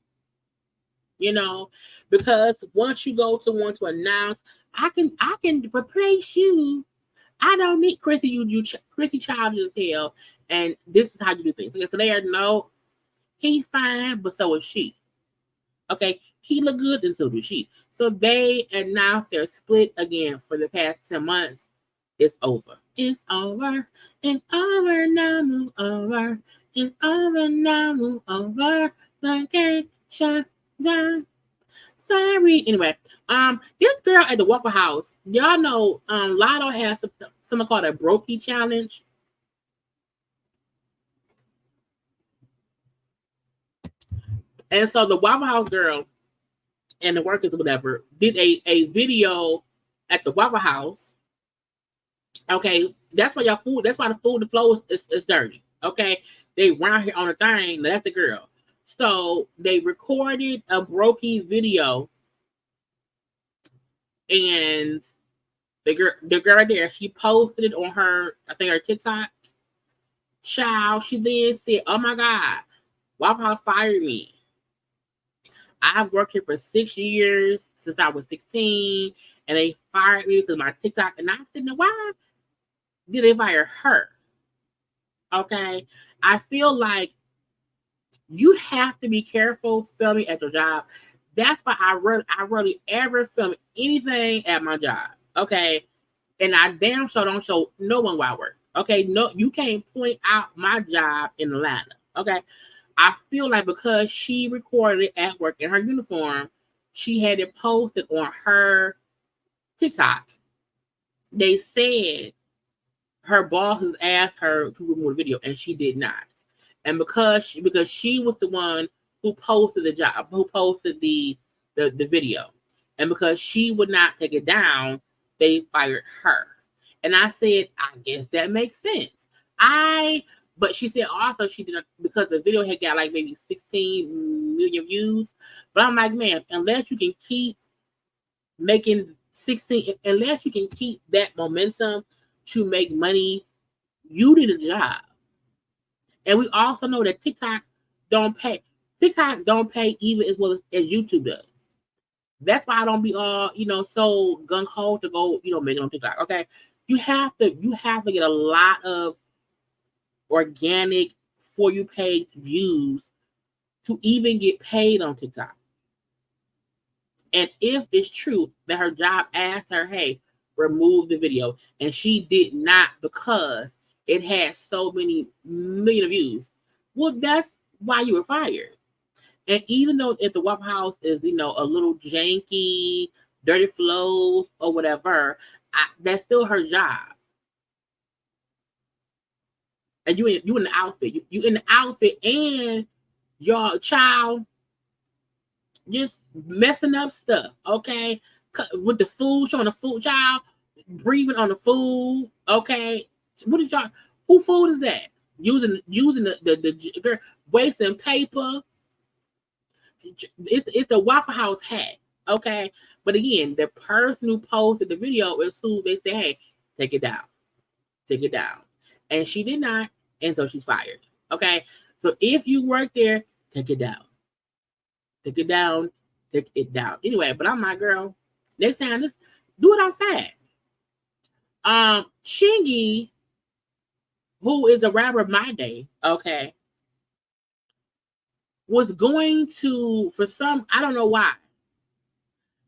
Because once you go to want to announce, I can replace you. I don't need Chrissy. Chrissy childish as hell, and this is how you do things. Okay, so they are he's fine, but so is she. Okay, he look good, and so do she. So they announced their split again for the past 10 months. It's over. It's over. It's over now. Move over. It's over now. Move over. The game shut down. Sorry. Anyway, this girl at the Waffle House, y'all know, Lotto has something called a Brokey challenge. And so the Waffle House girl and the workers or whatever did a video at the Waffle House. Okay, that's why the food, the flow is dirty. Okay, they round here on the thing. That's the girl. So they recorded a Brokey video, and the girl right there, she posted it on her, I think her TikTok. Child, she then said, "Oh my God, Waffle House fired me. I've worked here for 6 years since I was 16, and they fired me because of my TikTok." And I said, "Now why did they fire her?" Okay, I feel like you have to be careful filming at your job. That's why I rarely ever film anything at my job. Okay, and I damn sure don't show no one while I work. Okay, no, you can't point out my job in Atlanta. Okay, I feel like because she recorded it at work in her uniform, she had it posted on her TikTok. They said her boss has asked her to remove the video, and she did not. And because she was the one who posted the video, and because she would not take it down, they fired her. And I said, I guess that makes sense. But she said also she did not, because the video had got like maybe 16 million views. But I'm like, man, unless you can keep making 16, unless you can keep that momentum to make money, you need a job. And we also know that TikTok don't pay. TikTok don't pay even as well as YouTube does. That's why I don't be all, so gung ho to go, make it on TikTok. Okay. You have to get a lot of organic for you paid views to even get paid on TikTok. And if it's true that her job asked her, hey, remove the video, and she did not because it had so many million views, well, that's why you were fired. And even though if the Waffle House is, a little janky, dirty flows or whatever, that's still her job. And you in the outfit. You in the outfit, and your child just messing up stuff, okay? With the food, showing the food, child breathing on the food, okay? What did y'all? Who food is that? Using the wasting paper. It's the Waffle House hat, okay? But again, the person who posted the video is who they say, hey, take it down, and she did not, and so she's fired. Okay, so if you work there, take it down. Anyway, but I'm my girl. Next time, just do it outside. Chingy, who is a rapper of my day, okay, was going to, for some, I don't know why.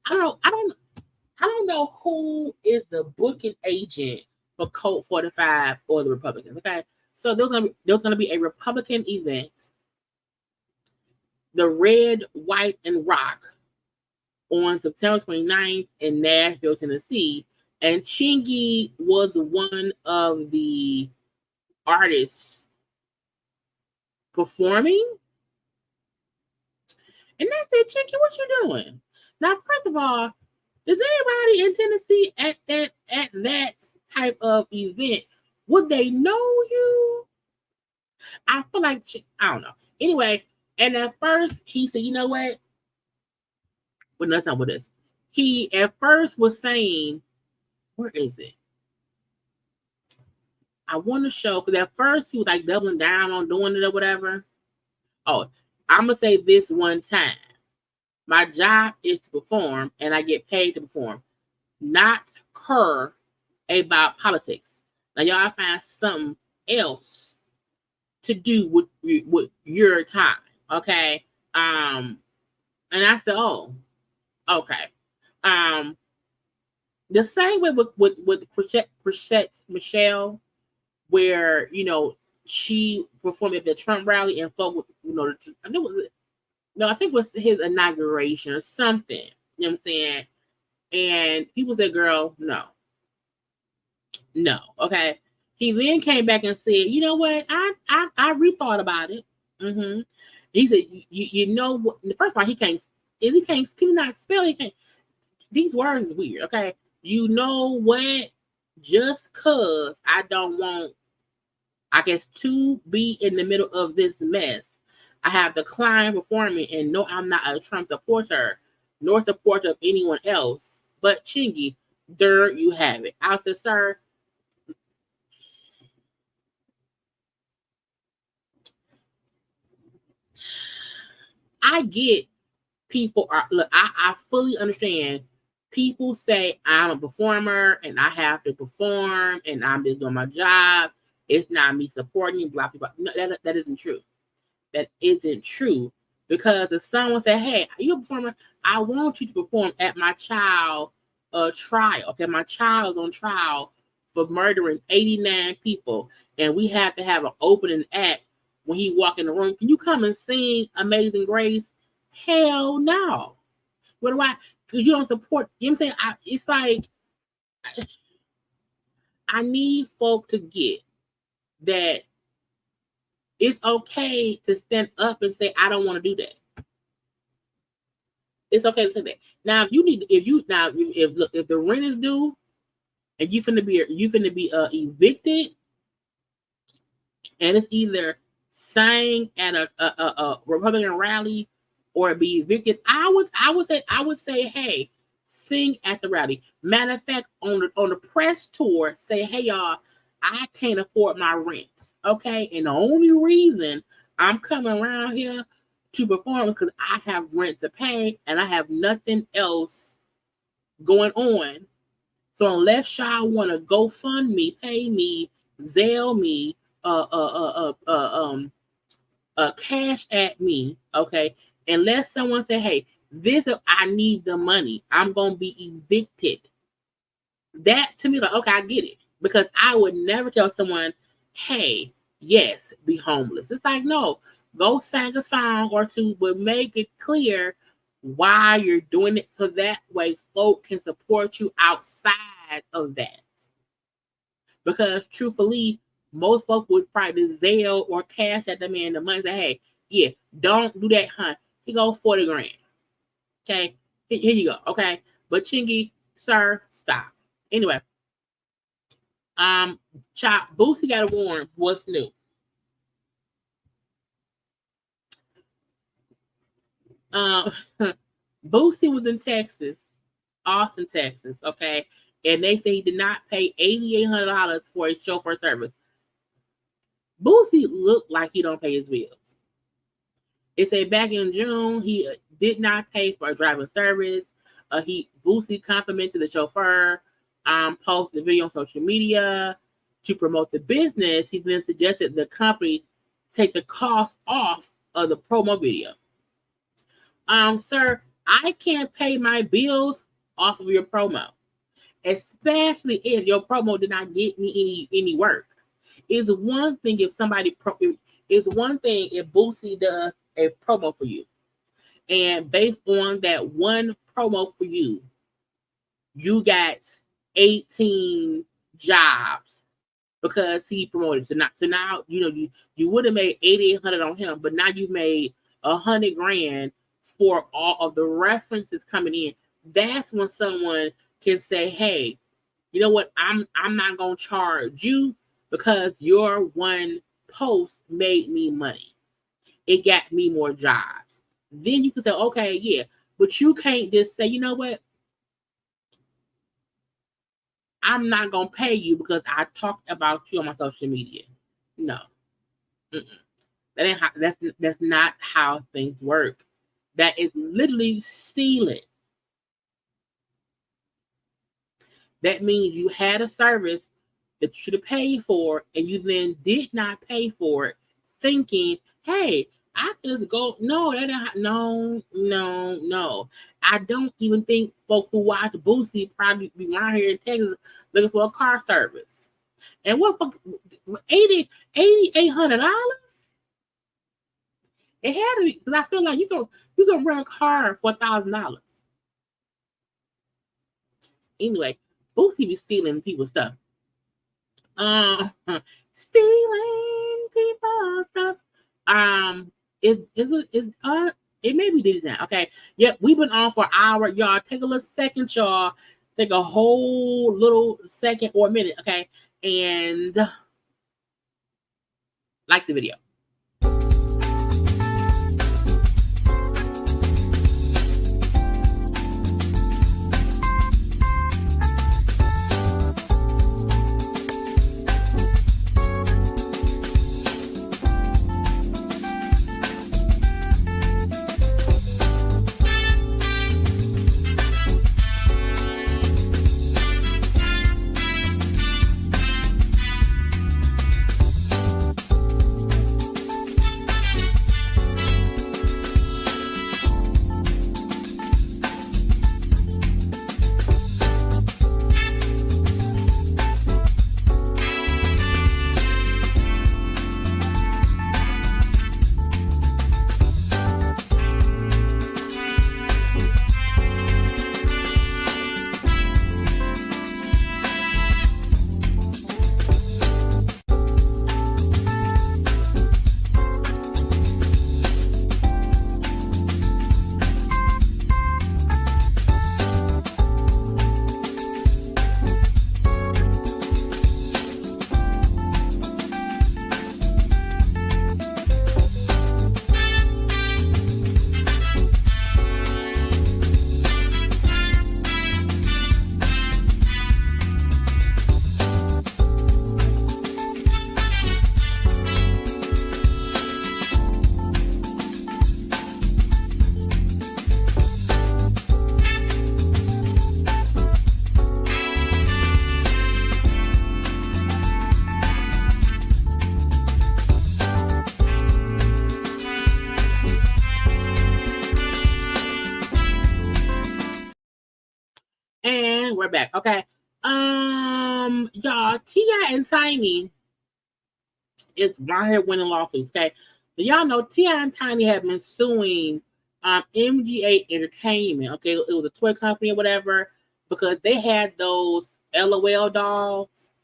I don't know who is the booking agent for Code 45 or the Republicans. Okay, so there's gonna be a Republican event, the Red, White, and Rock, on September 29th in Nashville, Tennessee, and Chingy was one of the artists performing. And I said, Chinky, what you doing? Now, first of all, is anybody in Tennessee at that type of event? Would they know you? I feel like I don't know. Anyway, and at first he said, you know what? Well, that's not what it is. He at first was saying, where is it? I want to show because at first he was like doubling down on doing it or whatever. Oh, I'm gonna say this one time. My job is to perform, and I get paid to perform, not care about politics. Now y'all find something else to do with your time, okay? And I said, oh, okay. The same way with Chrisette Michelle, where she performed at the Trump rally and folk, I think it was his inauguration or something. You know what I'm saying? And people said, "Girl, no, okay." He then came back and said, "You know what? I rethought about it." Mm-hmm. He said, "You know what? First of all, he can't not spell. He can't. These words is weird. Okay, you know what? Just cause I don't want, I guess, to be in the middle of this mess, I have declined performing, and no, I'm not a Trump supporter, nor supporter of anyone else. But Chingy, there you have it." I said, "Sir, I get people are look. I fully understand. People say I'm a performer and I have to perform and I'm just doing my job. It's not me supporting you. Blah blah blah. No, that isn't true. That isn't true, because if someone say, "Hey, are you a performer? I want you to perform at my child trial. Okay, my child is on trial for murdering 89 people, and we have to have an opening act when he walk in the room. Can you come and sing Amazing Grace?" Hell no. What do I? Because you don't support. You know what I'm saying? It's like I need folk to get that. It's okay to stand up and say, "I don't want to do that." It's okay to say that. Now, if the rent is due and you finna be evicted, and it's either sang at a Republican rally or be evicted, I would say, hey, sing at the rally. Matter of fact, on the press tour, say, "Hey y'all, I can't afford my rent, okay? And the only reason I'm coming around here to perform is because I have rent to pay and I have nothing else going on. So unless y'all want to GoFundMe, pay me, Zelle me, cash at me, okay? Unless someone say, hey, I need the money, I'm gonna be evicted." That to me, like, okay, I get it, because I would never tell someone, "Hey, yes, be homeless." It's like, no, go sing a song or two, but make it clear why you're doing it, so that way folk can support you outside of that. Because truthfully, most folk would probably Zelle or cash at the man the money, say, "Hey, yeah, don't do that, huh? Here go 40 grand. Okay, here you go." Okay, but Chingy, sir, stop. Anyway, Chop, Boosie got a warrant. What's new? Boosie was in Texas, Austin, Texas. Okay, and they say he did not pay $8,800 for his chauffeur service. Boosie looked like he don't pay his bills. It said back in June he did not pay for a driver service. Boosie complimented the chauffeur, posted the video on social media to promote the business. He then suggested the company take the cost off of the promo video. Sir, I can't pay my bills off of your promo, especially if your promo did not get me any work. It's one thing if Boosie does a promo for you, and based on that one promo for you, you got 18 jobs because he promoted. So now you would have made $8,800 on him, but now you've made $100,000 for all of the references coming in, that's when someone can say, hey, you know what, I'm not gonna charge you because your one post made me money. It got me more jobs. Then you can say, okay, yeah, but you can't just say, you know what, I'm not gonna pay you because I talked about you on my social media. No, mm-mm. That ain't how. That's not how things work. That is literally stealing. That means you had a service that you should have paid for, and you then did not pay for it, thinking, "Hey, I can just go." No, that ain't, no. I don't even think folk who watch Boosie probably be around here in Texas looking for a car service. And what for $8,800? It had to be, because I feel like you can rent a car for $1,000. Anyway, Boosie be stealing people's stuff. Stealing people's stuff. It may be Diddy's now. Okay. Yep, we've been on for an hour. Y'all take a little second, y'all. Take a whole little second or minute, okay? And like the video. And we're back. Okay. Y'all, T.I. and Tiny is right here winning lawsuits. Okay. So y'all know T.I. and Tiny have been suing MGA Entertainment. Okay, it was a toy company or whatever, because they had those LOL dolls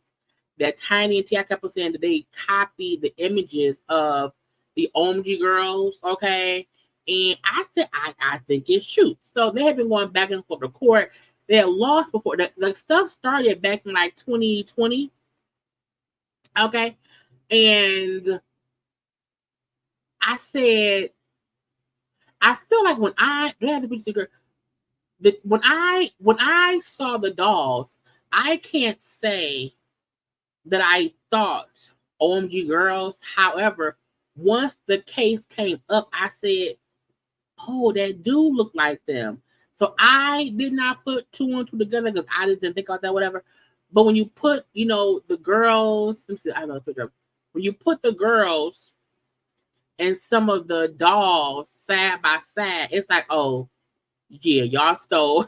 that Tiny and T.I. kept on saying that they copied the images of the OMG girls. Okay. And I said, I think it's true. So they have been going back and forth to court. They had lost before. The stuff started back in like 2020. Okay. And I said, I feel like when I saw the dolls, I can't say that I thought OMG girls. However, once the case came up, I said, oh, that do look like them. So I did not put two and two together because I just didn't think about that, whatever. But when you put, the girls, let me see, I have another picture. When you put the girls and some of the dolls side by side, it's like, oh, yeah, y'all stole.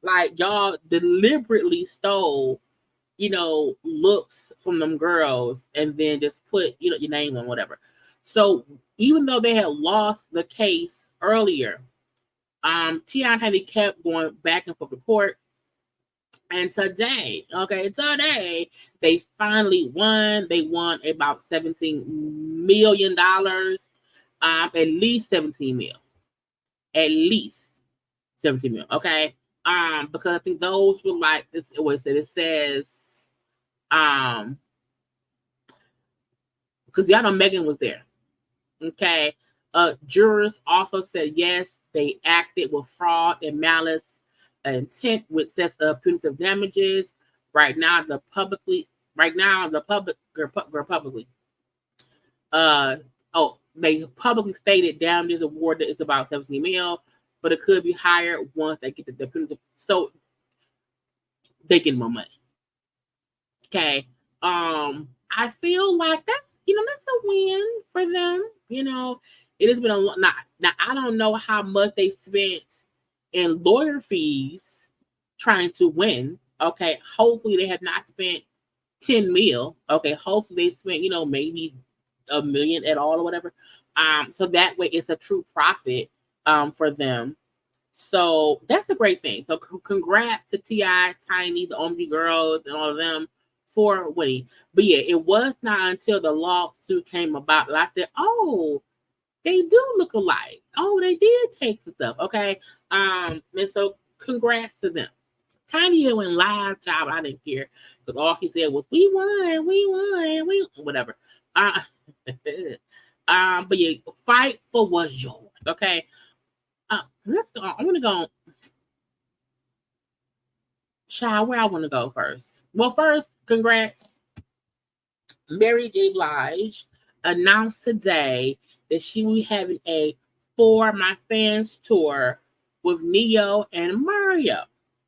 Like, y'all deliberately stole, looks from them girls and then just put, your name on whatever. So even though they had lost the case earlier, T.I. and Tiny kept going back and forth to court. And today, they finally won. They won about $17 million. At least 17 mil. At least 17 mil. Okay. Because I think those were like this. It says, because y'all know Megan was there. Okay. Jurors also said yes, they acted with fraud and malice intent, which sets up punitive damages. Right now, the public they publicly stated damages award that it's about 17 mil, but it could be higher once they get the punitive, so they get more money. Okay. I feel like that's a win for them. It has been a lot. Now I don't know how much they spent in lawyer fees trying to win. Okay. Hopefully they have not spent 10 mil. Okay. Hopefully they spent, maybe $1 million at all or whatever. So that way it's a true profit for them. So that's a great thing. So congrats to T.I., Tiny, the OMG girls, and all of them for winning. But yeah, it was not until the lawsuit came about that I said, oh, they do look alike. Oh, they did take some stuff. Okay. And so congrats to them. Tiny went live, job. I didn't care. Because all he said was, we won, whatever. But yeah, fight for what's yours. Okay. Let's go. I want to go. Child, where I want to go first? Well, first, congrats. Mary J. Blige announced today that she will be having a For My Fans tour with Neo and Mario.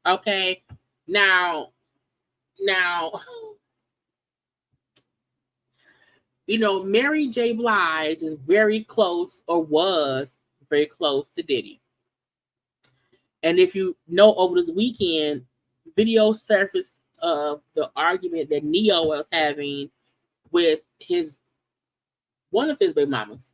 Okay. Now, Mary J. Blige is very close, or was very close, to Diddy. And if you know, over this weekend, video surfaced of the argument that Neo was having with one of his baby mamas,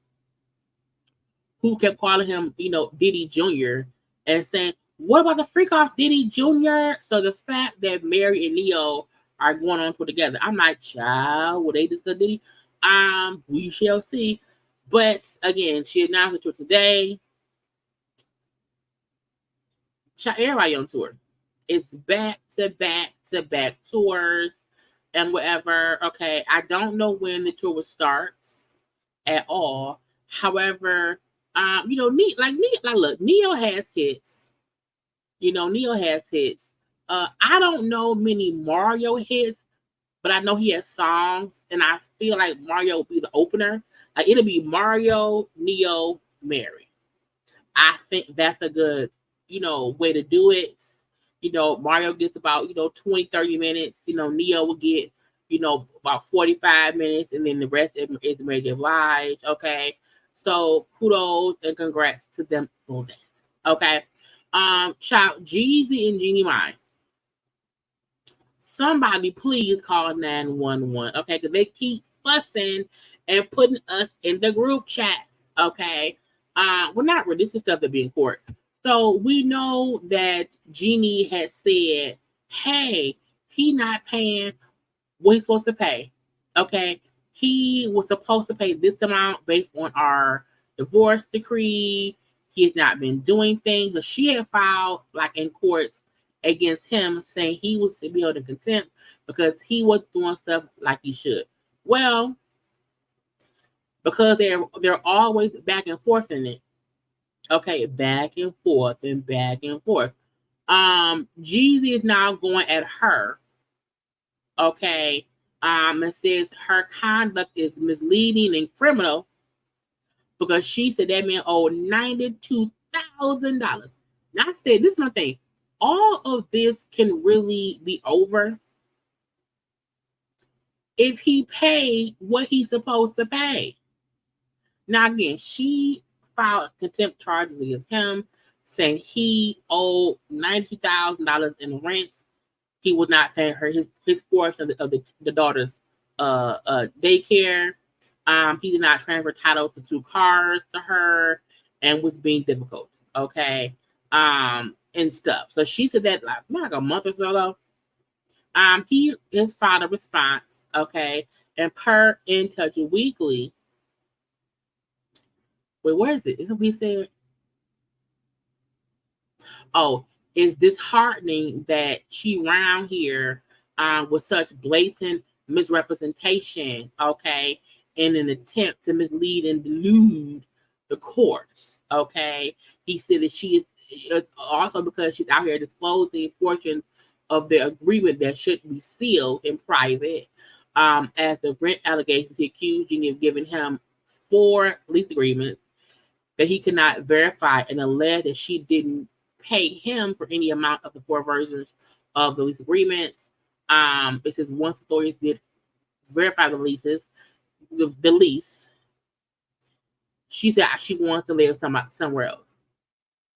who kept calling him, Diddy Jr. and saying, what about the freak off Diddy Jr.? So the fact that Mary and Neo are going on tour together, I'm like, child, will they discuss Diddy? We shall see. But again, she announced the tour today. Child, everybody on tour. It's back to back tours and whatever. Okay, I don't know when the tour will start at all. However, look, Neo has hits. Neo has hits. I don't know many Mario hits, but I know he has songs, and I feel like Mario will be the opener. Like, it'll be Mario, Neo, Mary. I think that's a good, way to do it. Mario gets about, 20, 30 minutes. Neo will get, about 45 minutes, and then the rest is Mary J. Blige. Okay. So kudos and congrats to them for that. Okay. Shout Jeezy and Jeannie Mai. Somebody please call 911. Okay, because they keep fussing and putting us in the group chats. Okay. Well, not really. This is stuff that be in court. So we know that Jeannie had said, hey, he not paying what he's supposed to pay. Okay. He was supposed to pay this amount based on our divorce decree. He has not been doing things. So she had filed, like, in courts against him, saying he was to be held in contempt because he was doing stuff like he should. Well, because they're always back and forth in it. Okay, back and forth and back and forth. Jeezy is now going at her. Okay. It says her conduct is misleading and criminal because she said that man owed $92,000. Now I said, this is my thing. All of this can really be over if he paid what he's supposed to pay. Now again, she filed contempt charges against him, saying he owed $92,000 in rent. He would not pay her his portion of the daughter's daycare. He did not transfer titles to 2 cars to her and was being difficult. Okay. And stuff. So she said that like a month or so ago. He has filed a response. Okay. And per In Touch Weekly, Wait, where is it? Isn't we said? Oh, it's disheartening that she around here with such blatant misrepresentation, okay, in an attempt to mislead and delude the courts, okay. He said that she is also because she's out here disclosing portions of the agreement that should be sealed in private. As the rent allegations, he accused Jeannie of giving him 4 lease agreements that he could not verify and alleged that she didn't pay him for any amount of the 4 versions of the lease agreements. It says once authorities did verify the leases, the lease, she said she wants to live somewhere else.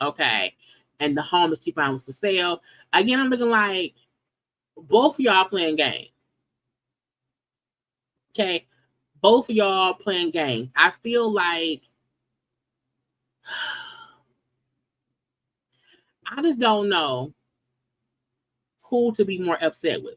Okay. And the home that she found was for sale. Again, I'm looking like both of y'all playing games. Okay. Both of y'all playing games. I feel like I just don't know who to be more upset with.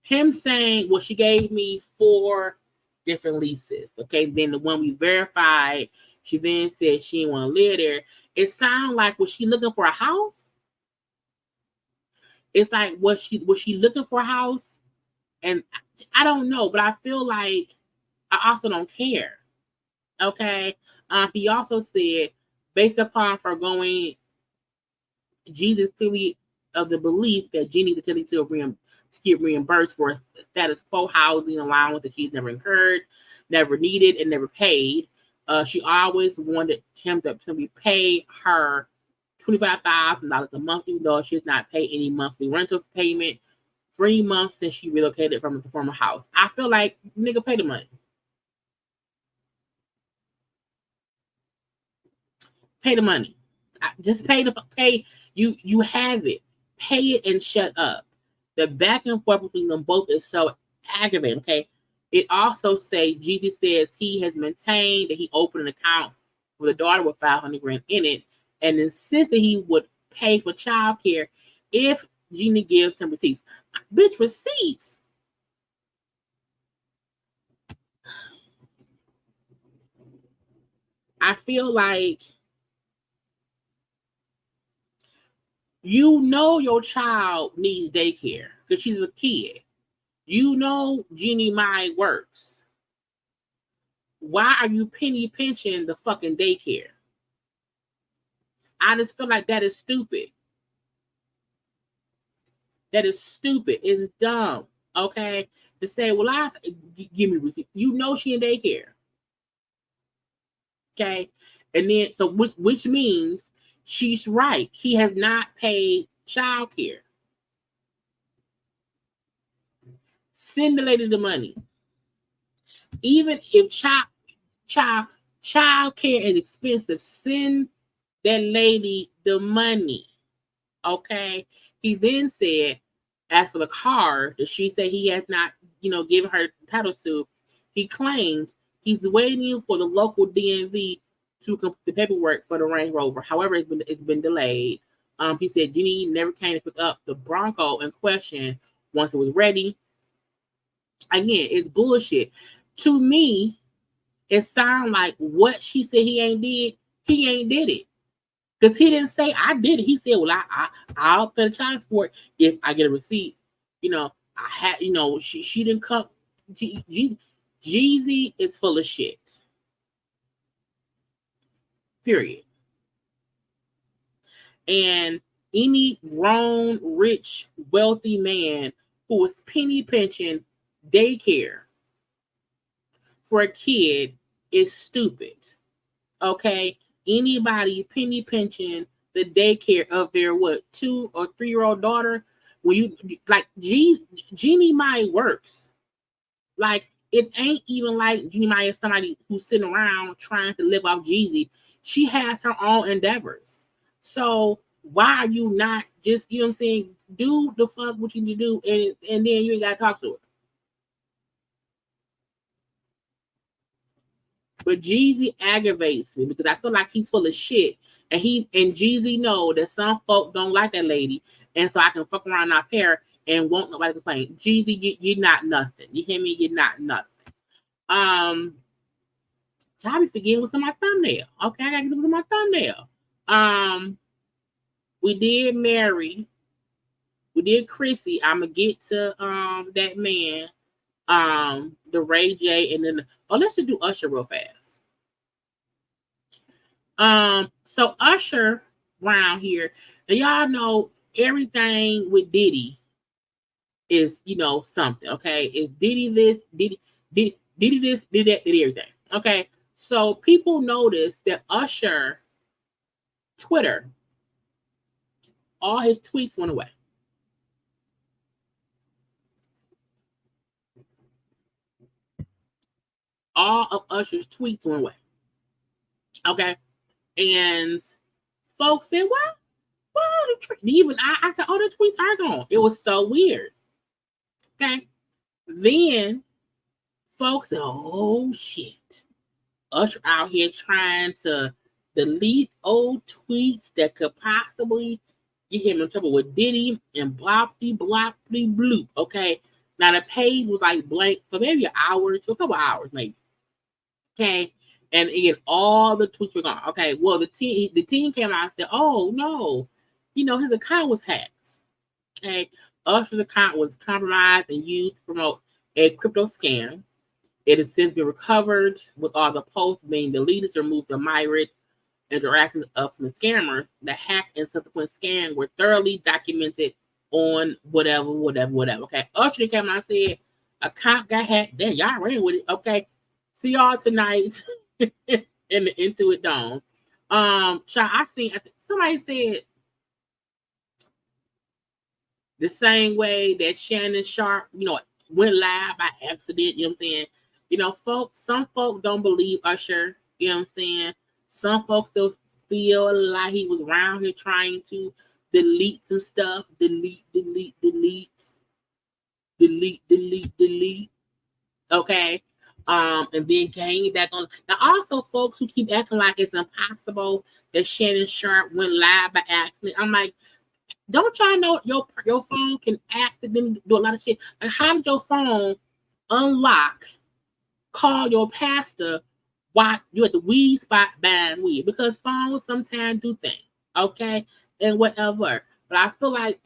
Him saying, well, she gave me 4 different leases. Okay, then the one we verified, she then said she didn't want to live there. It sounds like, was she looking for a house? It's like, was she looking for a house? And I don't know, but I feel like I also don't care. Okay. He also said, based upon foregoing, Jesus clearly of the belief that Jeannie is attempting to get reimbursed for status quo housing allowance that she's never incurred, never needed, and never paid. She always wanted him to simply pay her $25,000 a month, even though she does not pay any monthly rental payment for any months since she relocated from the former house. I feel like nigga pay the money. Pay the money. Just pay. You have it. Pay it and shut up. The back and forth between them both is so aggravating. Okay. It also say Jesus says he has maintained that he opened an account for the daughter with $500,000 in it, and insists that he would pay for child care if Jeannie gives him receipts. Bitch, receipts. I feel like you know your child needs daycare because she's a kid. You know Jeannie Mai works. Why are you penny pinching the fucking daycare? I just feel like that is stupid. That is stupid. It's dumb. Okay? To say, well, give me receipt. You know she in daycare. Okay? And then, so which means she's right. He has not paid child care. Send the lady the money. Even if child care is expensive, send that lady the money. Okay. He then said, as for the car that she said he has not, given her title to, he claimed he's waiting for the local DMV to complete the paperwork for the Range Rover. However, it's been delayed. He said Jeannie never came to pick up the Bronco in question once it was ready. Again, it's bullshit. To me, it sounds like what she said he ain't did it. Because he didn't say I did it. He said, well, I'll pay child support if I get a receipt. I had, she didn't come. Jeezy is full of shit. Period. And any grown, rich, wealthy man who is penny pinching daycare for a kid is stupid. Okay? Anybody penny pinching the daycare of their 2 or 3-year-old daughter, when you like Jeannie Mai works. Like, it ain't even like Jeannie Mai is somebody who's sitting around trying to live off Jeezy. She has her own endeavors. So why are you not just, you know what I'm saying, do the fuck what you need to do, and then you ain't gotta talk to her. But Jeezy aggravates me because I feel like he's full of shit. And Jeezy know that some folk don't like that lady. And so I can fuck around and not pay her. and won't nobody complain. Jeezy, you're not nothing. You hear me? You're not nothing. So I be forgetting what's on my thumbnail. Okay, I gotta get what's on my thumbnail. We did Mary. We did Chrissy. I'ma get to that man, the Ray J, and then let's just do Usher real fast. So Usher around here, and y'all know everything with Diddy is, something. Okay, is Diddy this, Diddy this, Diddy that, Diddy everything. Okay, so people notice that Usher Twitter, all his tweets went away. All of Usher's tweets went away. Okay, and folks said, "Why even I said, oh, the tweets are gone." It was so weird. Okay, then folks said, "Oh shit, Usher out here trying to delete old tweets that could possibly get him in trouble with Diddy and bloppy bloop." Okay, now the page was like blank for maybe an hour to a couple hours, maybe. Okay, and again, all the tweets were gone. Okay, well, the team came out and said, "Oh no, his account was hacked." Okay, Usher's account was compromised and used to promote a crypto scam. It has since been recovered, with all the posts being deleted to remove the myriad interactions from the scammers. The hack and subsequent scam were thoroughly documented on whatever. Okay, Usher came out and said, "Account got hacked." Then y'all ran with it. Okay, see y'all tonight in the Into It Dome. I seen somebody said the same way that Shannon Sharp, went live by accident. You know what I'm saying? Some folk don't believe Usher. You know what I'm saying? Some folks still feel like he was around here trying to delete some stuff. Delete. Okay. And then came back on. Now, also, folks who keep acting like it's impossible that Shannon Sharp went live by accident. I'm like, don't y'all know your phone can accidentally do a lot of shit? Like, how did your phone unlock, call your pastor while you at the weed spot buying weed? Because phones sometimes do things, okay, and whatever. But I feel like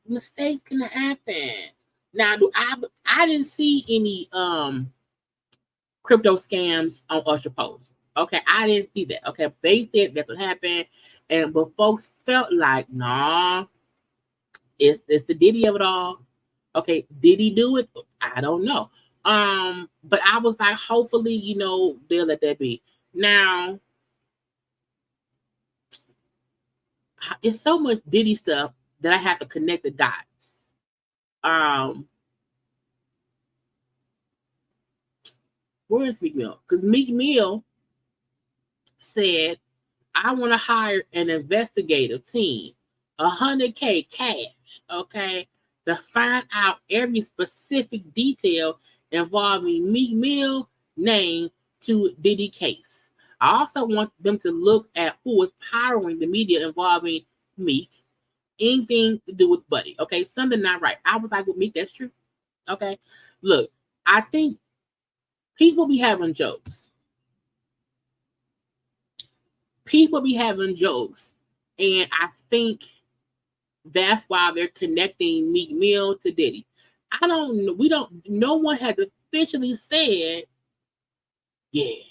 mistakes can happen. Now, I didn't see any crypto scams on Usher posts. Okay, I didn't see that. Okay, they said that's what happened, but folks felt like, nah, it's the Diddy of it all. Okay, did he do it? I don't know. But I was like, hopefully, they'll let that be. Now, it's so much Diddy stuff that I have to connect the dots. Where is Meek Mill? Because Meek Mill said, "I want to hire an investigative team, $100K cash, okay, to find out every specific detail involving Meek Mill name to Diddy case. I also want them to look at who was powering the media involving Meek, anything to do with Buddy." Okay, something not right. I was like, with Meek, that's true. Okay, look, I think people be having jokes. And I think that's why they're connecting Meek Mill to Diddy. I don't know. No one has officially said, yeah,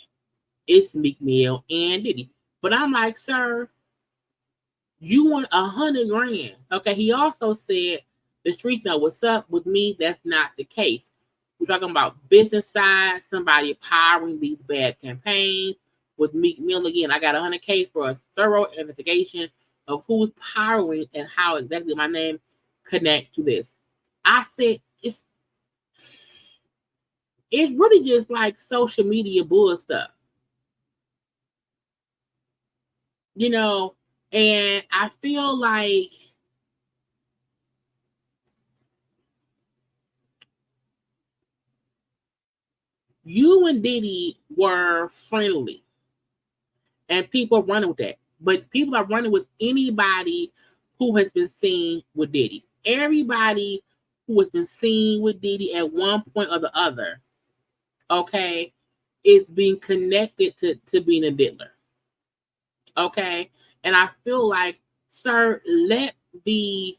it's Meek Mill and Diddy. But I'm like, sir, you want $100,000. Okay, he also said the streets know what's up with me. That's not the case. We're talking about business side, somebody powering these bad campaigns. With Meek Mill again, I got $100K for a thorough investigation of who's powering and how exactly my name connect to this. I said it's really just like social media bull stuff, and I feel like you and Diddy were friendly, and people are running with that. But people are running with anybody who has been seen with Diddy. Everybody who has been seen with Diddy at one point or the other, okay, is being connected to being a diddler. Okay. And I feel like, sir, let the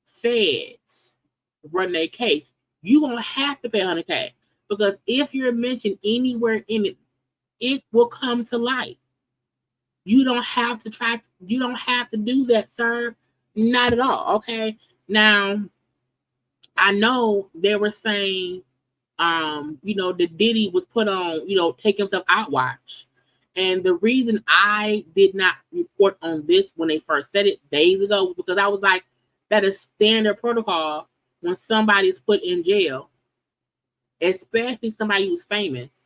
feds run their case. You won't have to pay 100K, because if you're mentioned anywhere in it, it will come to light. You don't have to do that, sir. Not at all. Okay. Now, I know they were saying, the Diddy was put on, take himself out watch. And the reason I did not report on this when they first said it days ago was because I was like, that is standard protocol when somebody is put in jail, especially somebody who's famous.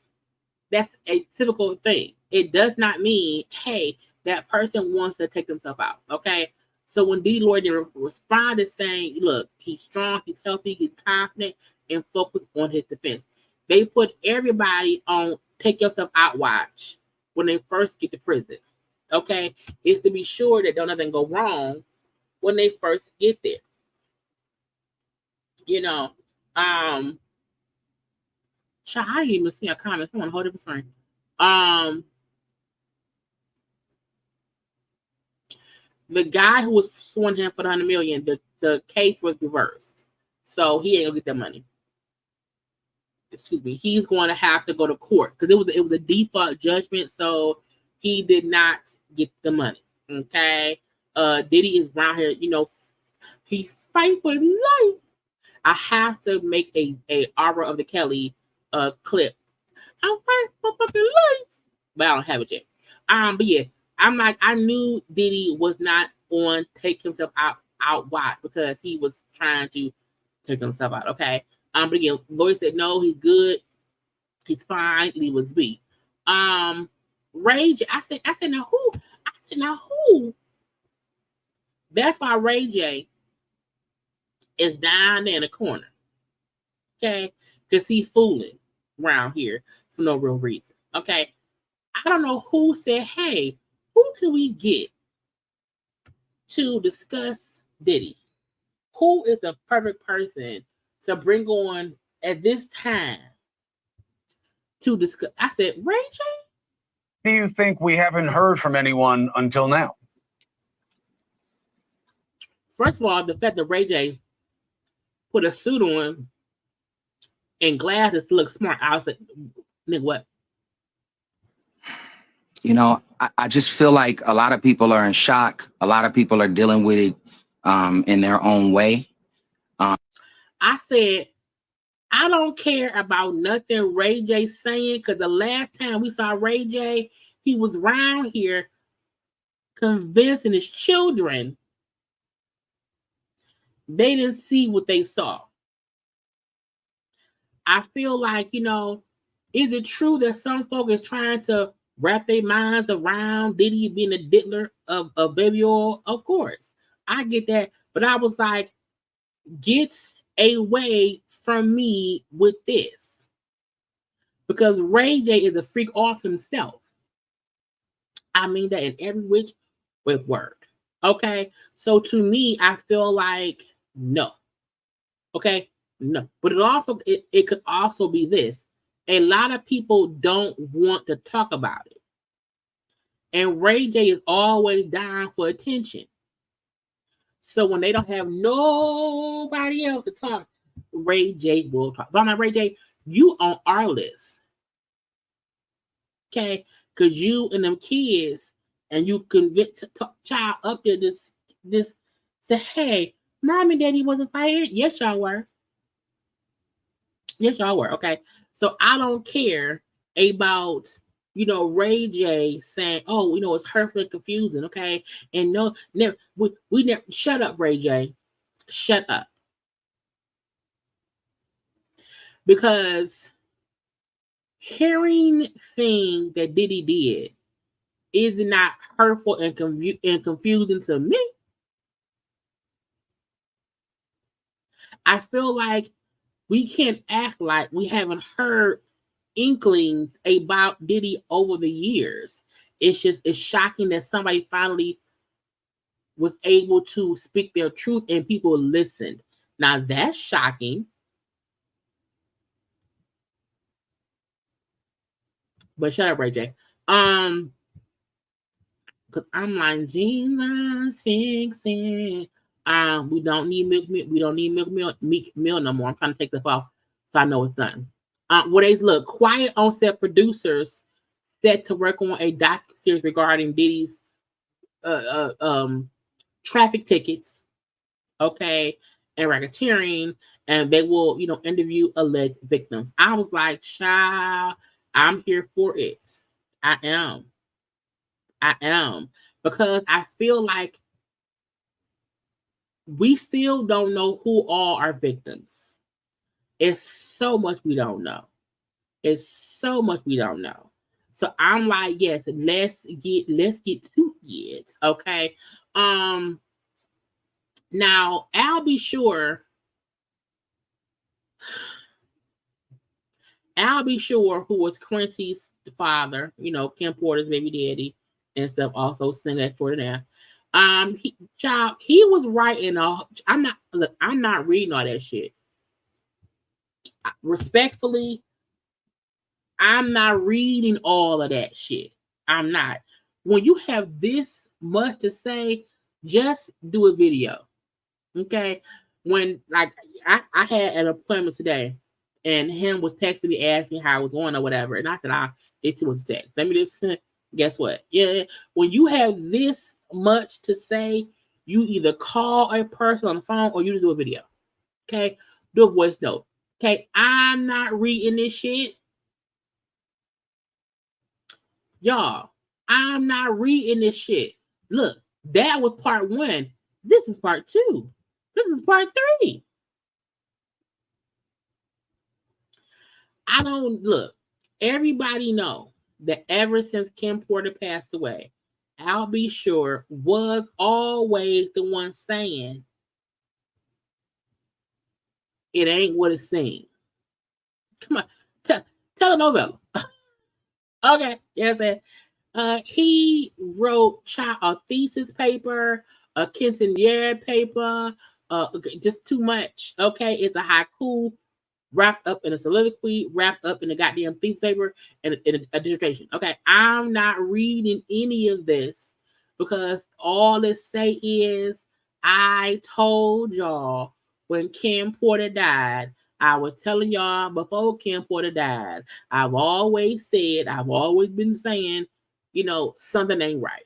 That's a typical thing. It does not mean, hey, that person wants to take themselves out. Okay. So when Diddy Lawyer responded saying, look, he's strong, he's healthy, he's confident, and focused on his defense. They put everybody on take yourself out watch when they first get to prison. Okay. It's to be sure that don't nothing go wrong when they first get there. I didn't even see a comment. Someone hold up a screen. The guy who was suing him for the $100 million, the case was reversed, so he ain't gonna get that money. Excuse me. He's going to have to go to court because it was a default judgment, so he did not get the money. Okay. Diddy is around here. He's fighting for his life. I have to make a Aura of the Kelly clip. I'm fighting for fucking life, but I don't have it yet. But yeah, I'm like, I knew Diddy was not on take himself out wide because he was trying to take himself out. Okay. But again, lawyer said no, he's good, he's fine, leave us be. Ray J, I said now who? That's why Ray J is down there in the corner. Okay, because he's fooling around here for no real reason. Okay. I don't know who said, hey, who can we get to discuss Diddy? Who is the perfect person to bring on at this time to discuss? I said, Ray J? Do you think we haven't heard from anyone until now? First of all, the fact that Ray J put a suit on and glasses to look smart, I was like, nigga, what? I just feel like a lot of people are in shock. A lot of people are dealing with it in their own way. I said, I don't care about nothing Ray J saying, because the last time we saw Ray J, he was around here convincing his children they didn't see what they saw. I feel like, is it true that some folk is trying to wrap their minds around Diddy being a diddler of baby oil? Of course. I get that. But I was like, get away from me with this. Because Ray J is a freak off himself. I mean that in every which word. Okay? So to me, I feel like no. Okay? No. But it could also be this. A lot of people don't want to talk about it. And Ray J is always down for attention. So when they don't have nobody else to talk, Ray J will talk. But I'm like, Ray J, you on our list. Okay? Because you and them kids, and you convince child up there this say, hey, mom and daddy wasn't fired. Yes, y'all were. Yes, y'all were. Okay. So I don't care about, Ray J saying, oh, it's hurtful and confusing. Okay. And no, never, we never, shut up, Ray J. Shut up. Because hearing things that Diddy did is not hurtful and confusing to me. I feel like we can't act like we haven't heard inklings about Diddy over the years. It's shocking that somebody finally was able to speak their truth and people listened. Now that's shocking. But shut up, Ray J. Because I'm like, Jesus fixing. We don't need milk. We don't need milk meal no more. I'm trying to take this off so I know it's done. Where they look quiet on set producers set to work on a docu-series regarding Diddy's traffic tickets, okay, and racketeering, and they will, interview alleged victims. I was like, child, I'm here for it. I am. Because I feel like we still don't know who all are victims. It's so much we don't know. So I'm like, yes, let's get to it. Okay. Now I'll be sure who was Quincy's father, Kim Porter's baby daddy and stuff, also sent that for there. He was writing I'm not reading all that shit. Respectfully, I'm not reading all of that shit. I'm not. When you have this much to say, just do a video. Okay? When, like, I had an appointment today, and him was texting me, asking how I was going or whatever, and I said, it's too much text. Let me just, guess what? Yeah, when you have this much to say, you either call a person on the phone or you do a video. Okay? Do a voice note. Okay? I'm not reading this shit. Y'all, I'm not reading this shit. Look, that was part 1. This is part 2. This is part 3. I don't look. Everybody know that ever since Kim Porter passed away, I'll be sure was always the one saying it ain't what it seems. Come on, tell a novella. Okay, yes, he wrote a thesis paper, a quinceañera paper, just too much. Okay, it's a haiku wrapped up in a soliloquy, wrapped up in a goddamn thesis paper, and a dissertation. Okay, I'm not reading any of this because all it say is I told y'all when Kim Porter died. I was telling y'all before Kim Porter died. I've always said, I've always been saying, something ain't right.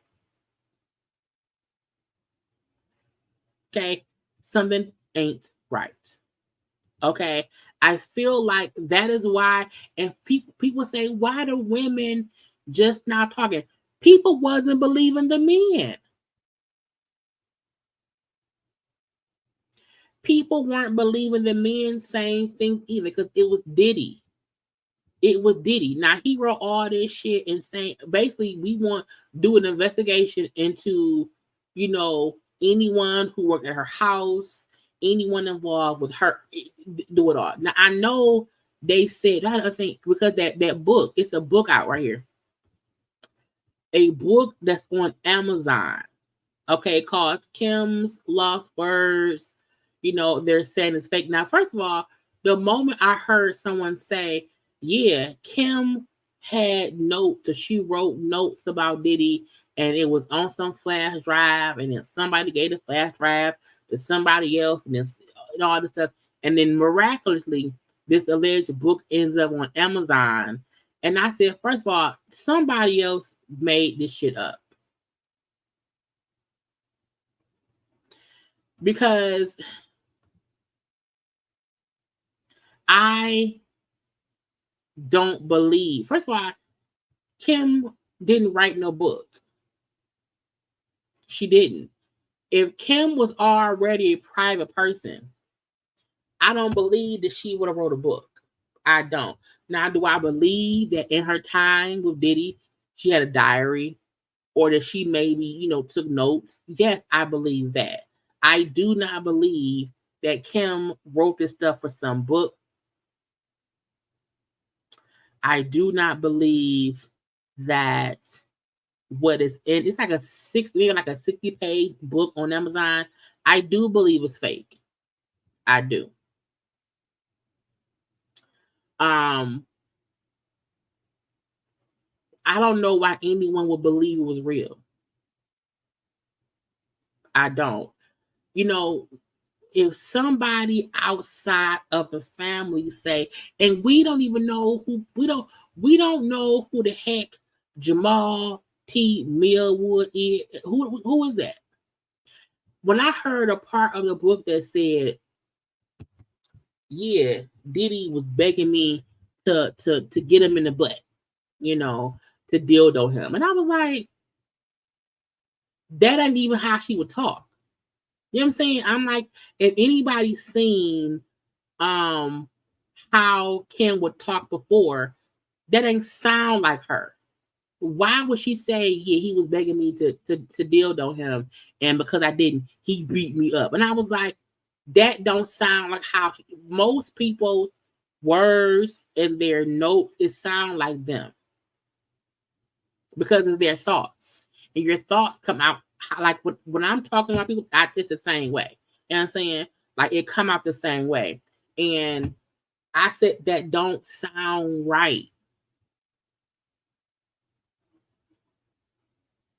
Okay? Something ain't right. Okay? I feel like that is why, and people say, why do women just not talking? People wasn't believing the men. People weren't believing the men saying things either because it was Diddy. Now he wrote all this shit and saying basically we want to do an investigation into, anyone who worked at her house, anyone involved with her, do it all. Now I know they said I think because that book, it's a book out right here. A book that's on Amazon, okay, called Kim's Lost Words. They're saying it's fake. Now, first of all, the moment I heard someone say, yeah, Kim had notes, she wrote notes about Diddy, and it was on some flash drive, and then somebody gave the flash drive to somebody else, and all this stuff. And then miraculously, this alleged book ends up on Amazon. And I said, first of all, somebody else made this shit up. Because I don't believe. First of all, Kim didn't write no book. She didn't. If Kim was already a private person, I don't believe that she would have wrote a book. I don't. Now, do I believe that in her time with Diddy, she had a diary or that she maybe, took notes? Yes, I believe that. I do not believe that Kim wrote this stuff for some book. I do not believe that what is in it's like a 60-page book on Amazon. I do believe it's fake. I do. I don't know why anyone would believe it was real. I don't. You know, if somebody outside of the family say, and we don't even know who, we don't know who the heck Jamal T. Millwood is. Who is that? When I heard a part of the book that said, yeah, Diddy was begging me to get him in the butt, you know, to dildo him. And I was like, that ain't even how she would talk. You know what I'm saying? I'm like, if anybody's seen how Kim would talk before, that ain't sound like her. Why would she say, yeah, he was begging me to dildo him, and because I didn't, he beat me up? And I was like, that don't sound like how most people's words and their notes, it sound like them. Because it's their thoughts. And your thoughts come out, like when I'm talking about people, it's the same way. You know what I'm saying? Like it come out the same way. And I said, that don't sound right.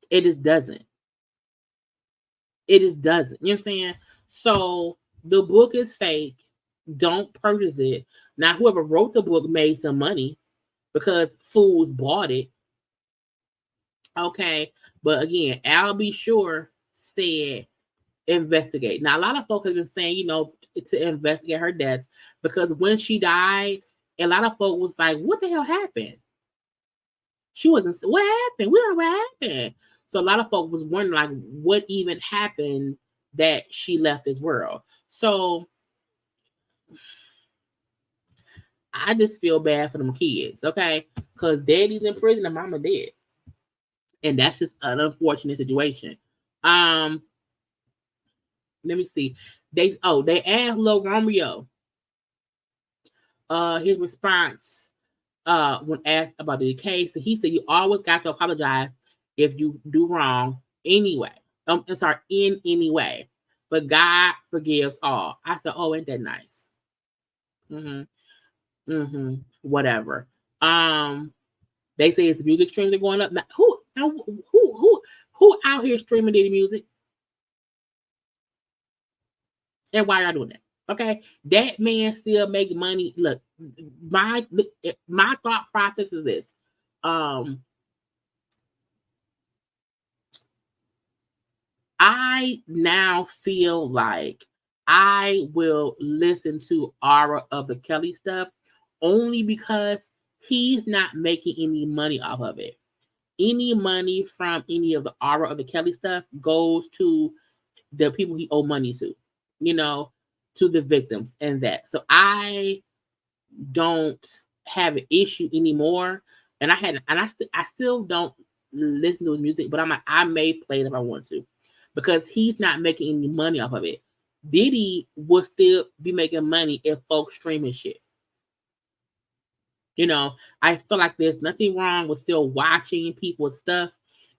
It just doesn't. It just doesn't. You know what I'm saying? So the book is fake. Don't purchase it. Now, whoever wrote the book made some money because fools bought it. Okay. But again, Al B. Sure said investigate. Now, a lot of folks have been saying, you know, to investigate her death because when she died, a lot of folks was like, what the hell happened? She wasn't, what happened? We don't know what happened. So a lot of folks was wondering, like, what even happened that she left this world. So I just feel bad for them kids, okay? Because daddy's in prison and mama dead. And that's just an unfortunate situation. Let me see. They asked Lil Romeo his response when asked about the case. So he said, you always got to apologize if you do wrong anyway. In any way. But God forgives all. I said, oh, ain't that nice? Whatever. They say it's music streams are going up. Now, who out here streaming Diddy music? And why y'all doing that? Okay, that man still making money. Look, my thought process is this. I now feel like I will listen to Aura of the Kelly stuff only because he's not making any money off of it. Any money from any of the Aura of the Kelly stuff goes to the people he owe money to, you know, to the victims and that. So I don't have an issue anymore. And I still don't listen to his music, but I'm like, I may play it if I want to. Because he's not making any money off of it. Diddy will still be making money if folks streaming shit. You know, I feel like there's nothing wrong with still watching people's stuff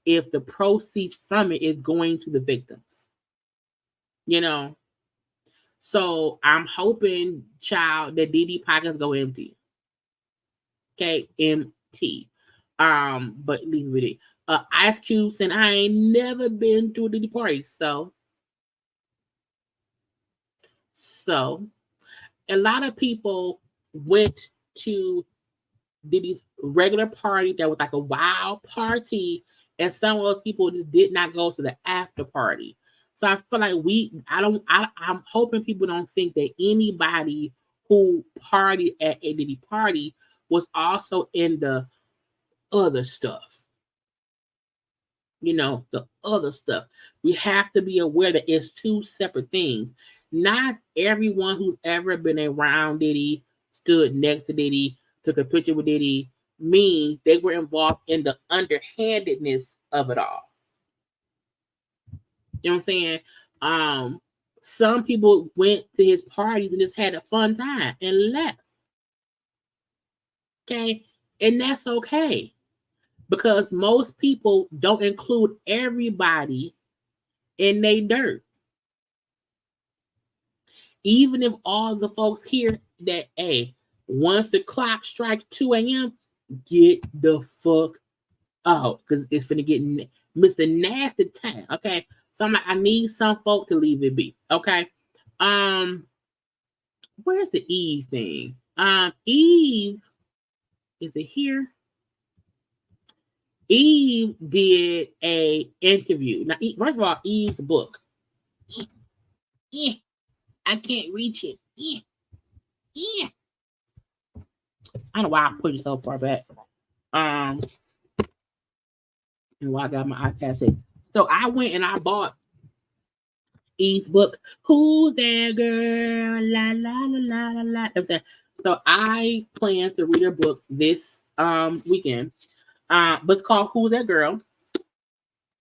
if the proceeds from it is going to the victims. You know, so I'm hoping, child, that Diddy pockets go empty. Okay, empty. But leave it with it. Ice Cube said, I ain't never been to a Diddy party. So a lot of people went to Diddy's regular party that was like a wild party, and some of those people just did not go to the after party. So I feel like I'm hoping people don't think that anybody who partied at a Diddy party was also in the other stuff. You know, the other stuff. We have to be aware that it's two separate things. Not everyone who's ever been around Diddy, stood next to Diddy, took a picture with Diddy, means they were involved in the underhandedness of it all. You know what I'm saying? Some people went to his parties and just had a fun time and left. Okay? And that's okay. Because most people don't include everybody in their dirt. Even if all the folks hear that, hey, once the clock strikes 2 a.m., get the fuck out because it's finna get Mr. Nasty time. Okay. So I'm like, I need some folk to leave it be. Okay. Where's the Eve thing? Eve, is it here? Eve did a interview. Now, first of all, Eve's book. I can't reach it. I don't know why I put it so far back. And why I got my iPad set. So I went and I bought Eve's book. Who's that girl? La la la la la la. So I plan to read her book this weekend. But it's called Who's That Girl?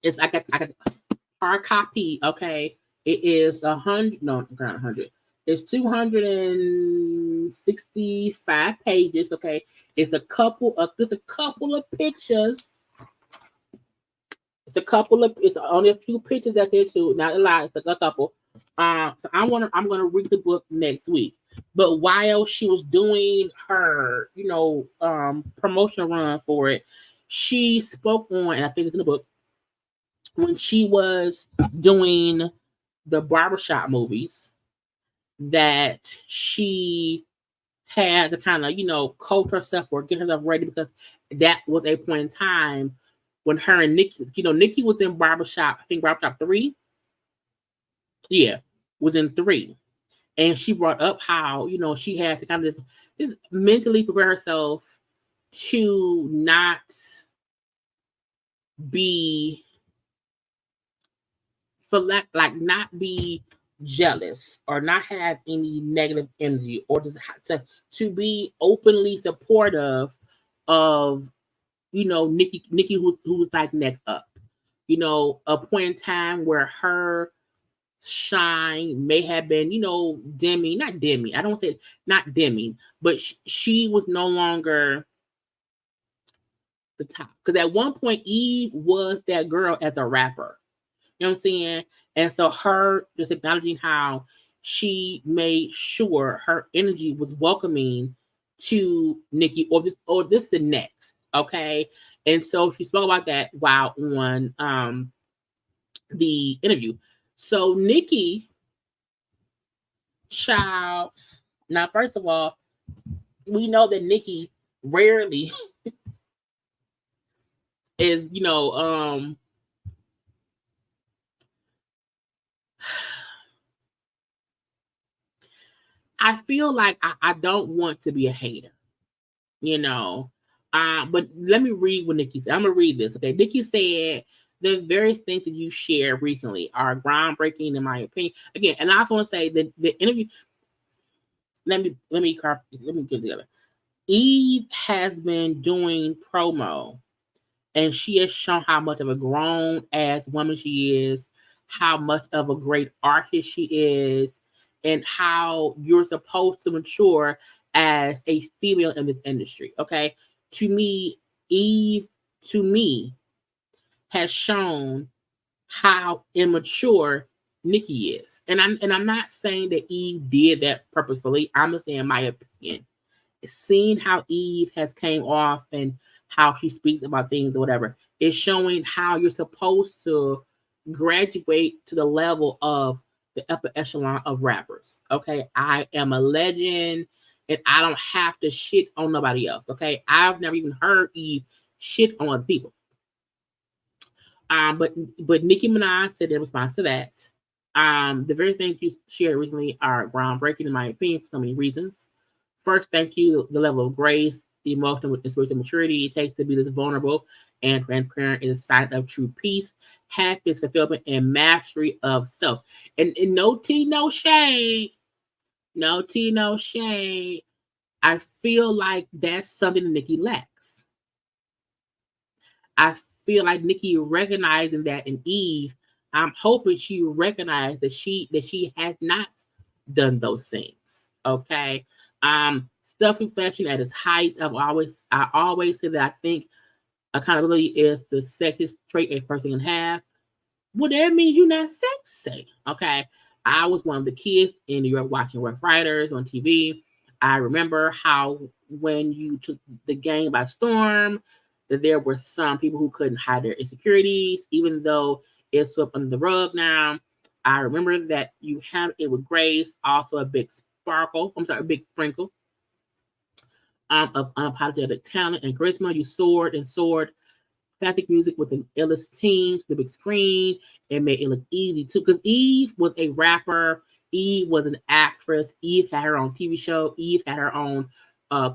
It's I got hard copy. Okay, it is 100. No, not 100. It's 265 pages. Okay, it's a couple of pictures. It's only a few pictures that's there too. Not a lot. It's like a couple. So I'm gonna read the book next week. But while she was doing her, promotional run for it, she spoke on, and I think it's in the book, when she was doing the barbershop movies, that she had to kind of, coach herself or get herself ready, because that was a point in time when her and Nicki, Nicki was in barbershop, I think barbershop 3. Yeah, was in 3. And she brought up how, she had to kind of just mentally prepare herself to not be, not be jealous or not have any negative energy, or just to be openly supportive of, Nicki who was like next up. A point in time where her shine may have been, dimming. I don't say not dimming, but she was no longer the top. Because at one point, Eve was that girl as a rapper. You know what I'm saying? And so her just acknowledging how she made sure her energy was welcoming to Nicki, or this the next. Okay. And so she spoke about that while on the interview. So Nicki, child, now first of all, we know that Nicki rarely is, I feel like I don't want to be a hater, but let me read what Nicki said. I'm gonna read this. Okay, Nicki said, the various things that you shared recently are groundbreaking in my opinion. Again, and I also want to say that the interview. Let me get it together. Eve has been doing promo, and she has shown how much of a grown ass woman she is, how much of a great artist she is, and how you're supposed to mature as a female in this industry. Okay, to me, Eve, has shown how immature Nicki is. And I'm not saying that Eve did that purposefully. I'm just saying my opinion. Seeing how Eve has came off and how she speaks about things or whatever, is showing how you're supposed to graduate to the level of the upper echelon of rappers. Okay, I am a legend and I don't have to shit on nobody else. Okay, I've never even heard Eve shit on other people. But Nicki Minaj said in response to that, the very things you shared recently are groundbreaking in my opinion for so many reasons. First, thank you, the level of grace, emotional and spiritual maturity it takes to be this vulnerable and transparent is a sign of true peace, happiness, fulfillment, and mastery of self. And no tea, no shade. No tea, no shade. I feel like that's something that Nicki lacks. I feel like Nicki recognizing that in Eve, I'm hoping she recognized that she has not done those things. Okay. Self-reflection at its height. I always say that I think accountability is the sexiest trait a person can have. Well, that means you're not sexy. Okay. I was one of the kids in New York watching Rough Riders on TV. I remember how when you took the game by storm, that there were some people who couldn't hide their insecurities, even though it's swept under the rug now. I remember that you have it with grace, also a big a big sprinkle of unapologetic talent and charisma. You soared and soared. Classic music with an illest team, the big screen. It made it look easy too, because Eve was a rapper. Eve was an actress. Eve had her own TV show. Eve had her own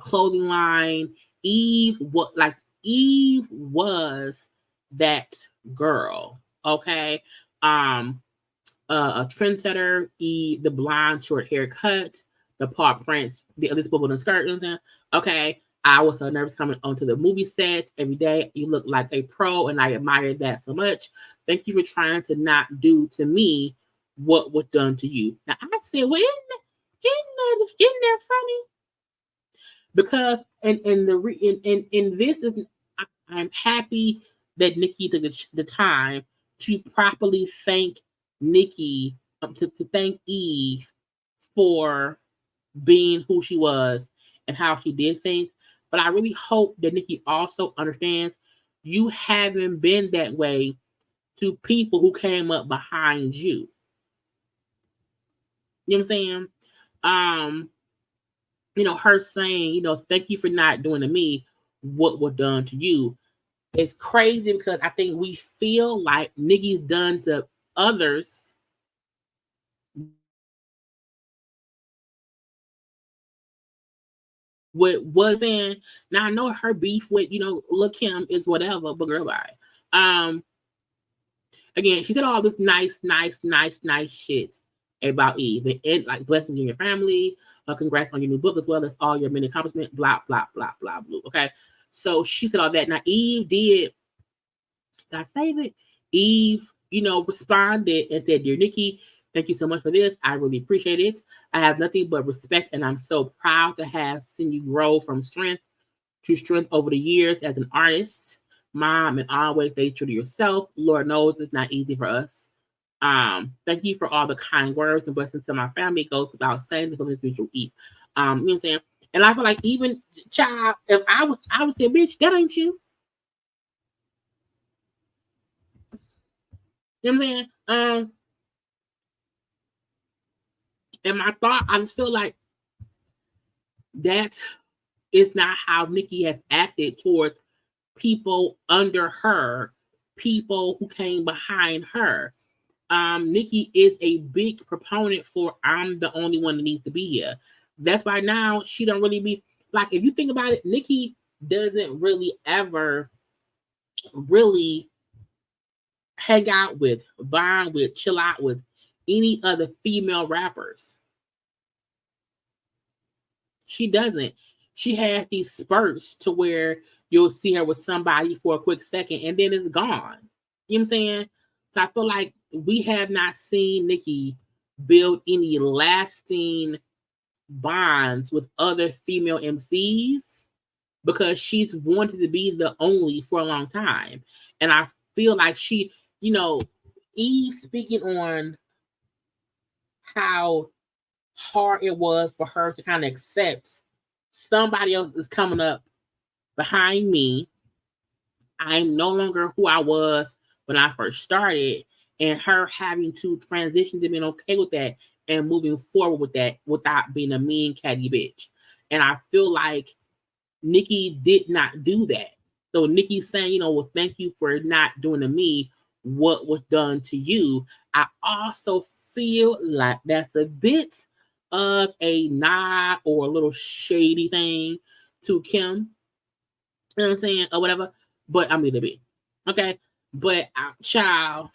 clothing line. Eve was that girl. Okay. A trendsetter. Eve, the blonde short haircut, the Paw Prince, the Elizabeth skirt. You know what I'm saying? Okay. I was so nervous coming onto the movie sets every day. You look like a pro, and I admire that so much. Thank you for trying to not do to me what was done to you. Now I said, well, isn't that funny? Because and this is, I'm happy that Nicki took the time to properly thank Nicki, to thank Eve for being who she was and how she did things. But I really hope that Nicki also understands you haven't been that way to people who came up behind you. You know what I'm saying? Her saying, thank you for not doing to me what was done to you. It's crazy because I think we feel like Nicki's done to others what was in. Now I know her beef with, Lil' Kim is whatever, but girl, bye. Again, she said all this nice shit about Eve. And like blessings in your family, congrats on your new book as well as all your many accomplishments, blah, blah, blah, blah, blah. Okay. So she said all that. Now Eve did I save it? Eve, responded and said, Dear Nicki, thank you so much for this. I really appreciate it. I have nothing but respect, and I'm so proud to have seen you grow from strength to strength over the years as an artist, mom, and always stay true to yourself. Lord knows it's not easy for us. Thank you for all the kind words and blessings to my family. It goes without saying because it's mutual Eve. You know what I'm saying? And I feel like even child, if I would say, bitch, that ain't you. You know what I'm saying? And my thought, I just feel like that is not how Nicki has acted towards people under her, people who came behind her. Nicki is a big proponent for I'm the only one that needs to be here. That's why now she don't really be like, if you think about it, Nicki doesn't really ever really hang out with, bond with, chill out with any other female rappers. She doesn't. She has these spurts to where you'll see her with somebody for a quick second and then it's gone. You know what I'm saying? So I feel like we have not seen Nicki build any lasting bonds with other female MCs because she's wanted to be the only for a long time. And I feel like she, Eve speaking on how hard it was for her to kind of accept somebody else is coming up behind me. I'm no longer who I was when I first started, and her having to transition to being okay with that and moving forward with that without being a mean catty bitch. And I feel like Nicki did not do that. So Nicki's saying, well, thank you for not doing to me what was done to you. I also feel like that's a bit of a nod or a little shady thing to Kim. You know what I'm saying? Or whatever. But I'm gonna be. Okay. But child,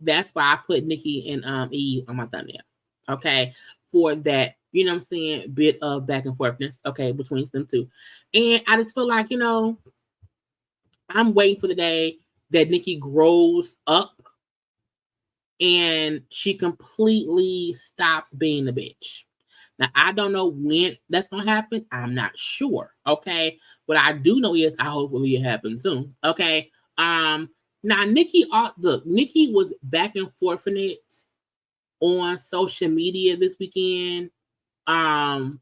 that's why I put Nicki and Eve on my thumbnail. Okay. For that, you know what I'm saying, bit of back and forthness, okay, between them two. And I just feel like, I'm waiting for the day that Nicki grows up and she completely stops being a bitch. Now, I don't know when that's going to happen. I'm not sure, okay? What I do know is hopefully it happens soon, okay? Now, Nicki was back and forth in it on social media this weekend. I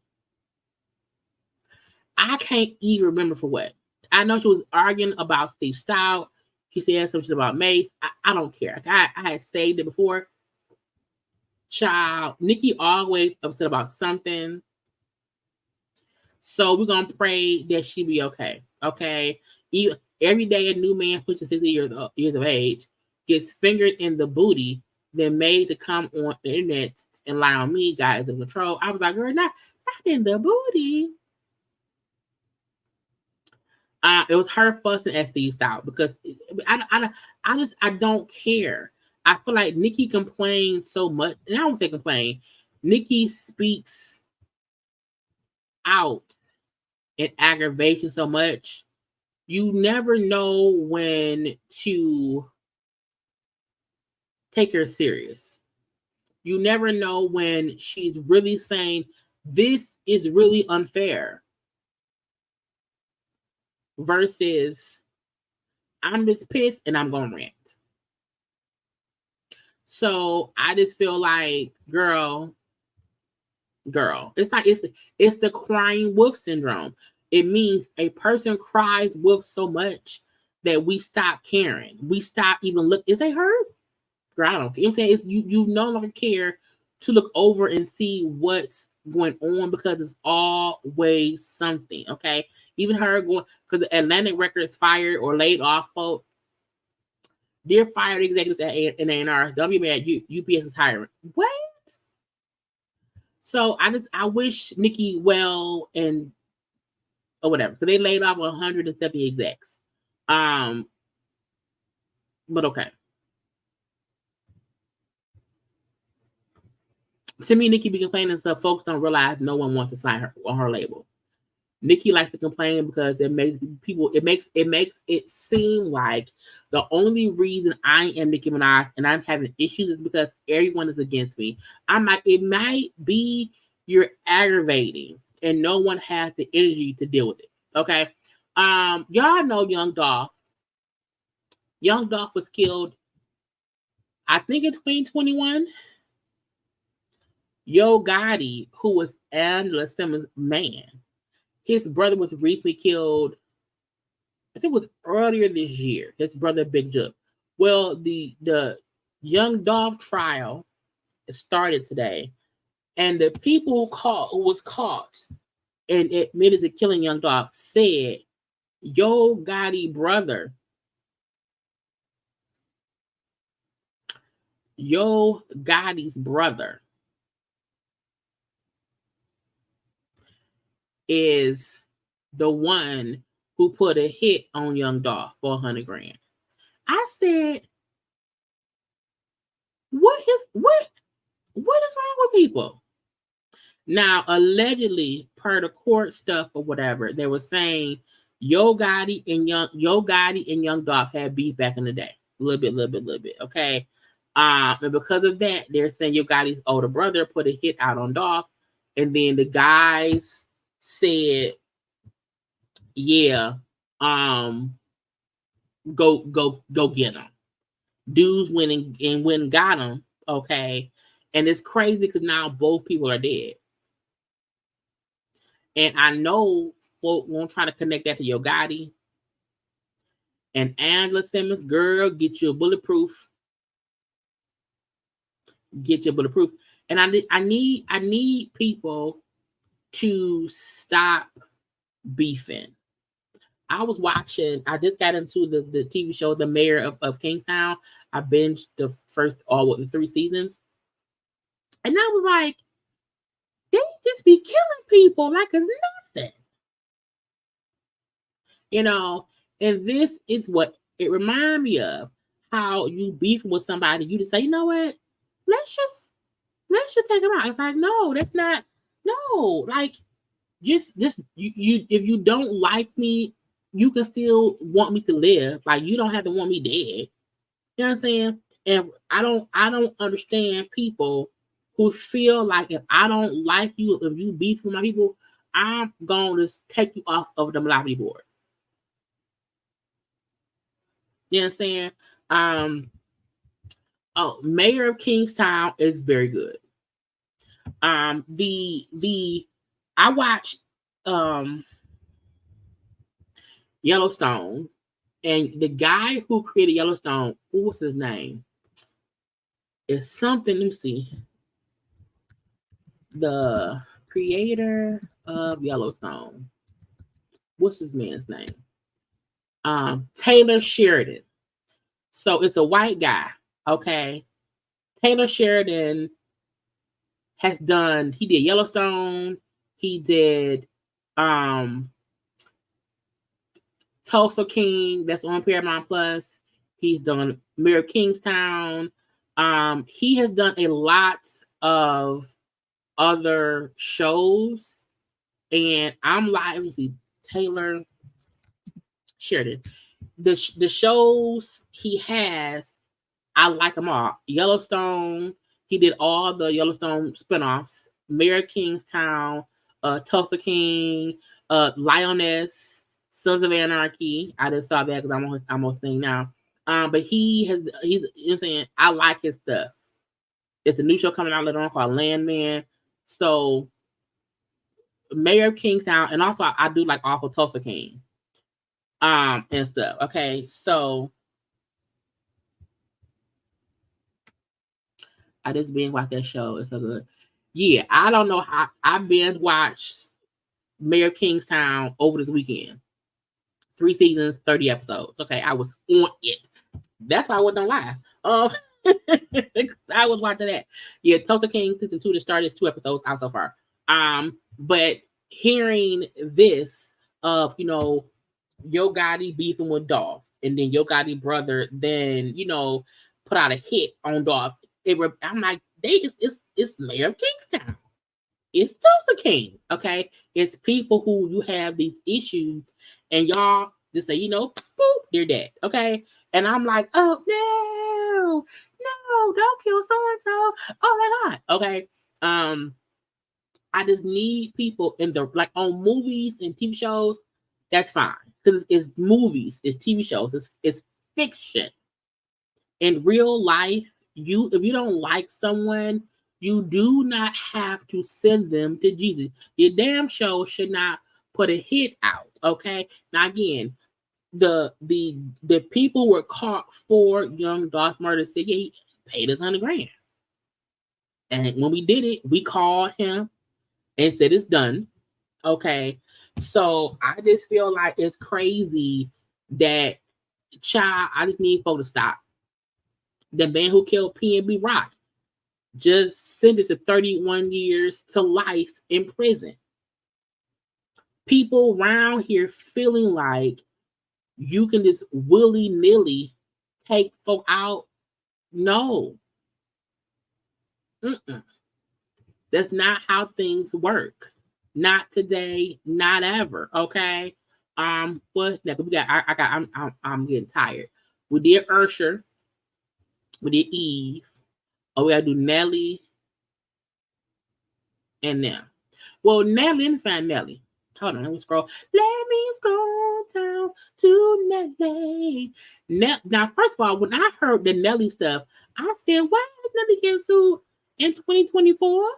can't even remember for what. I know she was arguing about Steve Stout. She said something about Mace. I don't care. I had saved it before. Child, Nicki always upset about something. So we're gonna pray that she be okay. Okay. Every day a new man pushing 60 years of age gets fingered in the booty, then made to come on the internet and lie on me, guys in control. I was like, girl, not in the booty. It was her fussing at Steve Stout because I don't care. I feel like Nicki complains so much, and I don't say complain. Nicki speaks out in aggravation so much. You never know when to take her serious. You never know when she's really saying this is really unfair versus I'm just pissed and I'm gonna rant. So I just feel like, girl, it's like it's the crying wolf syndrome. It means a person cries wolf so much that we stop caring. We stop even look. Is they hurt? Girl, I don't care. You know what I'm saying? It's you no longer care to look over and see what's going on because it's always something. Okay. Even her going because the Atlantic Records fired or laid off folks. They're fired executives at A&R. Don't be mad. UPS is hiring. What? So I wish Nicki well and or whatever because they laid off 170 execs. But okay. To me, Nicki be complaining so folks don't realize no one wants to sign her on her label. Nicki likes to complain because it makes it seem like the only reason I am Nicki Minaj and I'm having issues is because everyone is against me. I'm like, it might be you're aggravating and no one has the energy to deal with it. Okay. Y'all know Young Dolph. Young Dolph was killed, I think in 2021. Yo Gotti, who was Angela Simmons' man, his brother was recently killed. I think it was earlier this year. His brother, Big Jup. Well, the Young Dolph trial started today, and the people who was caught and admitted to killing Young Dolph said Yo Gotti's brother is the one who put a hit on Young Dolph for $100 grand. I said, what is wrong with people? Now, allegedly, per the court stuff or whatever, they were saying Yo Gotti and Young Dolph had beef back in the day. A little bit. Okay. And because of that, they're saying Yo Gotti's older brother put a hit out on Dolph, and then the guys said, yeah, go get him. Dudes went and got him. Okay. And it's crazy because now both people are dead. And I know folk won't try to connect that to Yo Gotti. And Angela Simmons, girl, get you a bulletproof. And I need people to stop beefing. I just got into the TV show, The Mayor of Kingstown. I binged the first the 3 seasons. And I was like, they just be killing people like it's nothing. You know, and this is what it reminds me of, how you beef with somebody, you just say, you know what, let's just take them out. It's like, no, that's not, no, like, just you if you don't like me, you can still want me to live. Like, you don't have to want me dead. You know what I'm saying? And I don't understand people who feel like if I don't like you, if you beef with my people, I'm going to take you off of the Monopoly board. You know what I'm saying? Oh, Mayor of Kingstown is very good. I watched Yellowstone, and the guy who created Yellowstone, what was his name? It's something. Let me see. The creator of Yellowstone. What's his man's name? Taylor Sheridan. So it's a white guy. Okay. Taylor Sheridan he did Yellowstone, he did Tulsa King, that's on Paramount Plus. He's done Mayor of Kingstown. He has done a lot of other shows. And I'm like, let me see, Taylor Sheridan. The shows he has, I like them all. Yellowstone, he did all the Yellowstone spinoffs. Mayor of Kingstown, Tulsa King, Lioness, Sons of Anarchy. I just saw that because I'm on his thing now. But he's saying I like his stuff. It's a new show coming out later on called Landman. So Mayor of Kingstown, and also I do like Awful Tulsa King. And stuff. Okay, so I just binge watched that show. It's so good. Yeah, I don't know how I binge watched Mayor of Kingstown over this weekend. 3 seasons, 30 episodes. Okay, I was on it. That's why I wasn't on live. I was watching that. Yeah, Tulsa King season 2 that started 2 episodes out so far. But hearing this of Yo Gotti beefing with Dolph, and then Yo Gotti brother then put out a hit on Dolph. I'm like, it's Mayor of Kingstown. It's Tulsa King. Okay, it's people who you have these issues, and y'all just say, boop, they're dead. Okay, and I'm like, oh no, don't kill so and so. Oh my god. Okay, I just need people in the on movies and TV shows. That's fine because it's movies, it's TV shows, it's fiction. In real life, if you don't like someone, you do not have to send them to Jesus. Your damn show should not put a hit out. Okay. Now again, the people were caught for young Dolph murder said, yeah, he paid us $100,000. And when we did it, we called him and said it's done. Okay. So I just feel like it's crazy that I just need folks to stop. The man who killed PNB Rock just sentenced to 31 years to life in prison. People around here feeling like you can just willy-nilly take folk out. No. That's not how things work. Not today, not ever. Okay. What's next? I'm getting tired. We did Usher. We did Eve. Oh, we gotta do Nelly and them. Well, Nelly, let me find Nelly. Hold on, let me scroll. Let me scroll down to Nelly. Now, first of all, when I heard the Nelly stuff, I said, why is Nelly getting sued in 2024?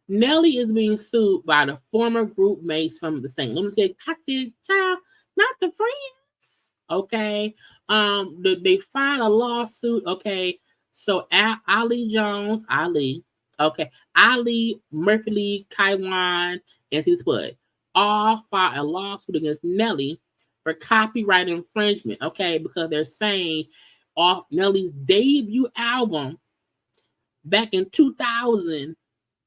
Nelly is being sued by the former group mates from the St. Lunatics. I said, child, not the friends. Okay. They filed a lawsuit. Okay. So Ali, okay, Ali, Murphy Lee, Kaiwan, and his foot all filed a lawsuit against Nelly for copyright infringement. Okay, because they're saying off Nelly's debut album back in 2000.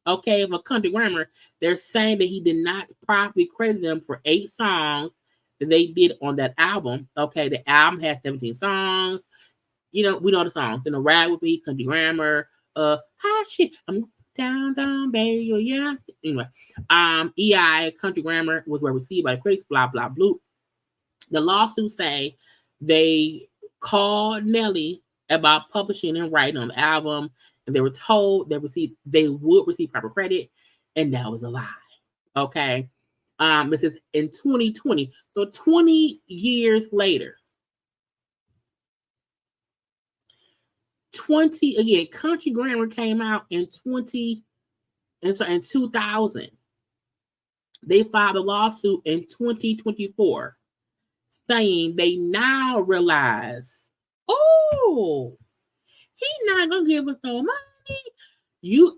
Okay, of a country grammar, they're saying that he did not properly credit them for 8 songs that they did on that album. Okay, the album has 17 songs. We know the songs. Ride With Me, Country Grammar, Hot Shit, I'm down, baby, yeah. Anyway, EI, Country Grammar was well received by the critics, blah, blah, blah. The lawsuits say they called Nelly about publishing and writing on the album, and they were told they would receive proper credit, and that was a lie. Okay. This is in 2020. So 20 years later, Country Grammar came out in 2000. They filed a lawsuit in 2024 saying they now realize, oh, he's not gonna give us no money.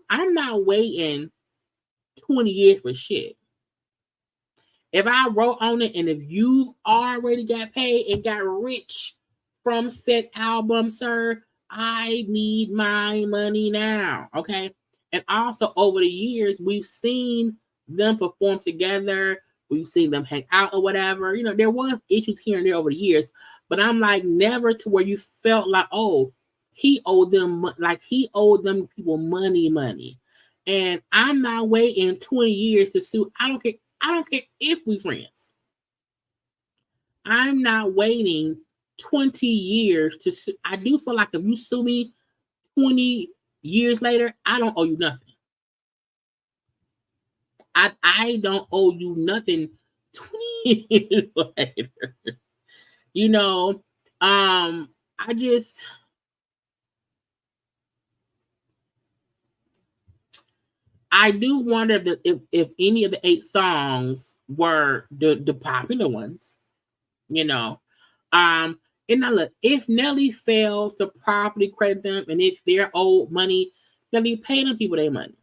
I'm not waiting 20 years for shit. If I wrote on it and if you've already got paid and got rich from said album, sir, I need my money now. Okay. And also over the years, we've seen them perform together. We've seen them hang out or whatever. You know, there was issues here and there over the years, but I'm like, never to where you felt like, oh, he owed them people money. And I'm not waiting 20 years to sue. I don't care if we friends. I'm not waiting 20 years to sue. I do feel like if you sue me 20 years later, I don't owe you nothing. I don't owe you nothing 20 years later. You know, I do wonder if any of the 8 songs were the popular ones, you know. And now look, if Nelly failed to properly credit them and if they're owed money, Nelly pay them people their money.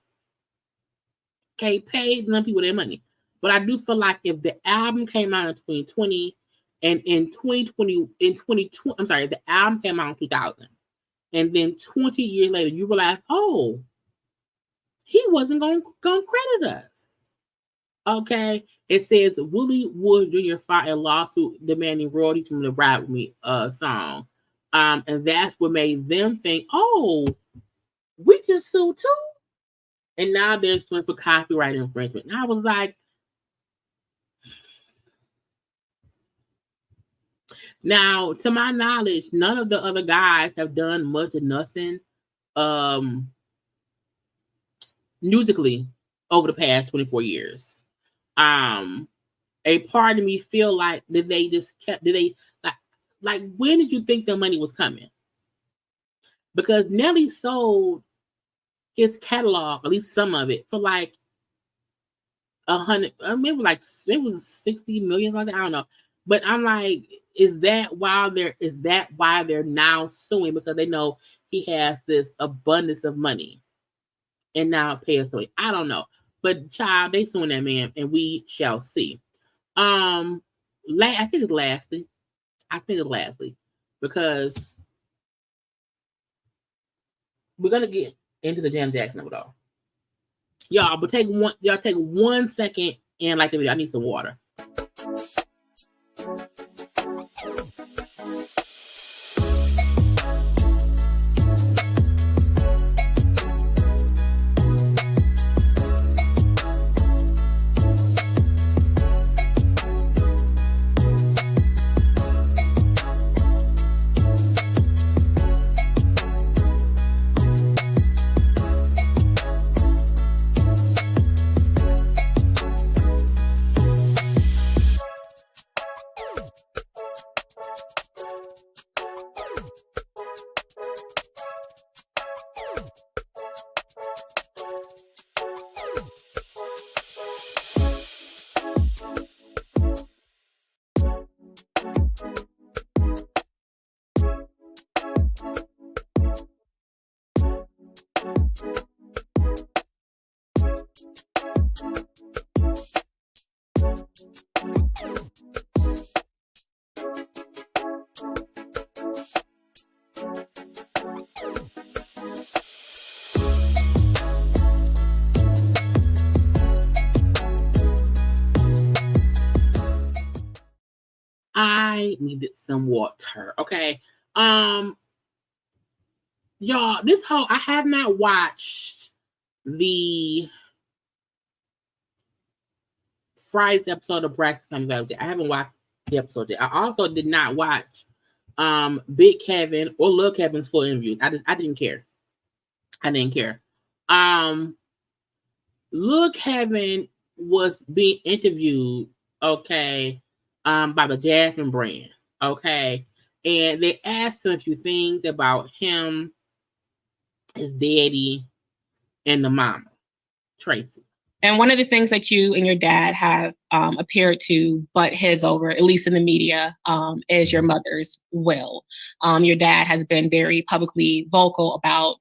Okay, pay them people their money. But I do feel like if the album came out in 2020 and in 2020, the album came out in 2000, and then 20 years later, you realize, oh, he wasn't going to credit us. Okay. It says Willie Wood Jr. filed a lawsuit demanding royalties from the Ride With Me song. And that's what made them think, oh, we can sue too. And now they're suing for copyright infringement. And I was like, now, to my knowledge, none of the other guys have done much of nothing musically over the past 24 years. A part of me feel like when did you think the money was coming? Because Nelly sold his catalog, at least some of it, for like 100, maybe like it was 60 million, like that. I don't know. But I'm like, is that why they're now suing? Because they know he has this abundance of money and now pay us away. I don't know. But child, they suing that man, and we shall see. I think it's lastly, because we're gonna get into the Janet Jackson of it all. Y'all, but take 1 second and like the video. I need some water. I needed some water. Okay. Y'all, I have not watched the Friday's episode of Braxton Comes Out. I haven't watched the episode yet. I also did not watch Big Kevin or Lil Kevin's full interviews. I didn't care. Lil Kevin was being interviewed, okay, by the Jasmine brand, okay, and they asked him a few things about him his daddy and the mama, Tracy. And one of the things that you and your dad have appeared to butt heads over, at least in the media, is your mother's will. Your dad has been very publicly vocal about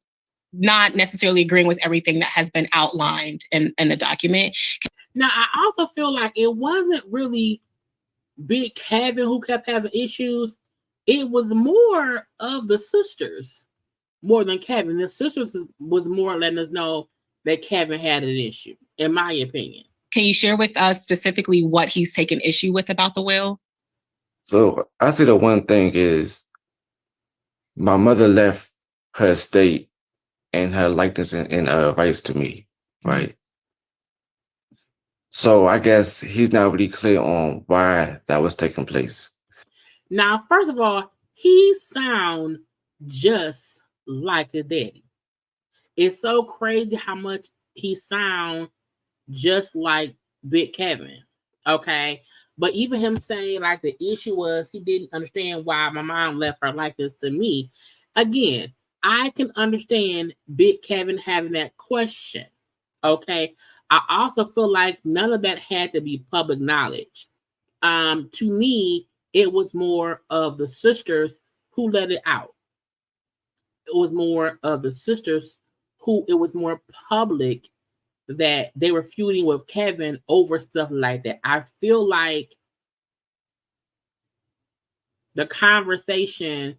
not necessarily agreeing with everything that has been outlined in the document. Now, I also feel like it wasn't really Big Kevin who kept having issues. It was more of the sisters, more than Kevin. The sisters was more letting us know that Kevin had an issue, in my opinion. Can you share with us specifically what he's taken issue with about the will? So I say the one thing is my mother left her estate and her likeness and rights to me, right? So I guess he's not really clear on why that was taking place. Now, first of all, he sounds just like his daddy. It's so crazy how much he sounds just like Big Kevin. Okay. But even him saying like the issue was he didn't understand why my mom left her like this to me. Again, I can understand Big Kevin having that question. Okay. I also feel like none of that had to be public knowledge. To me, it was more of the sisters who let it out. It was more of the sisters who it was more public that they were feuding with Kevin over stuff like that. I feel like the conversation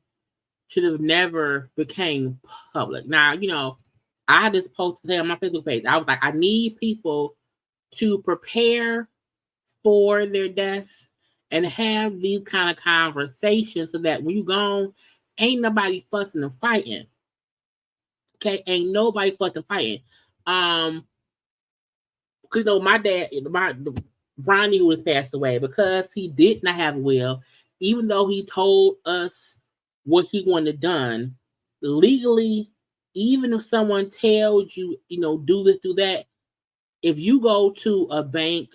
should have never became public. Now, you know, I just posted it on my Facebook page. I was like, I need people to prepare for their death and have these kind of conversations so that when you gone, ain't nobody fussing and fighting. Okay, ain't nobody fucking fighting. Because you know, my dad, Ronnie, who has passed away, because he did not have a will, even though he told us what he wanted done, legally, even if someone tells you, you know, do this, do that, if you go to a bank,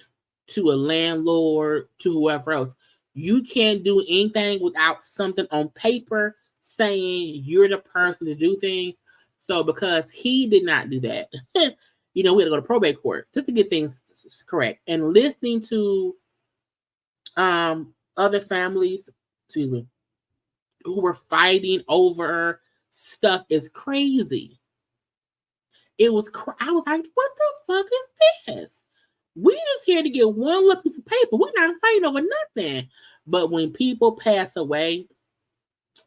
to a landlord, to whoever else, you can't do anything without something on paper saying you're the person to do things. So because he did not do that, you know, we had to go to probate court just to get things correct. And listening to other families, excuse me, who were fighting over stuff is crazy. It was, I was like, what the fuck is this? We just here to get one little piece of paper. We're not fighting over nothing. But when people pass away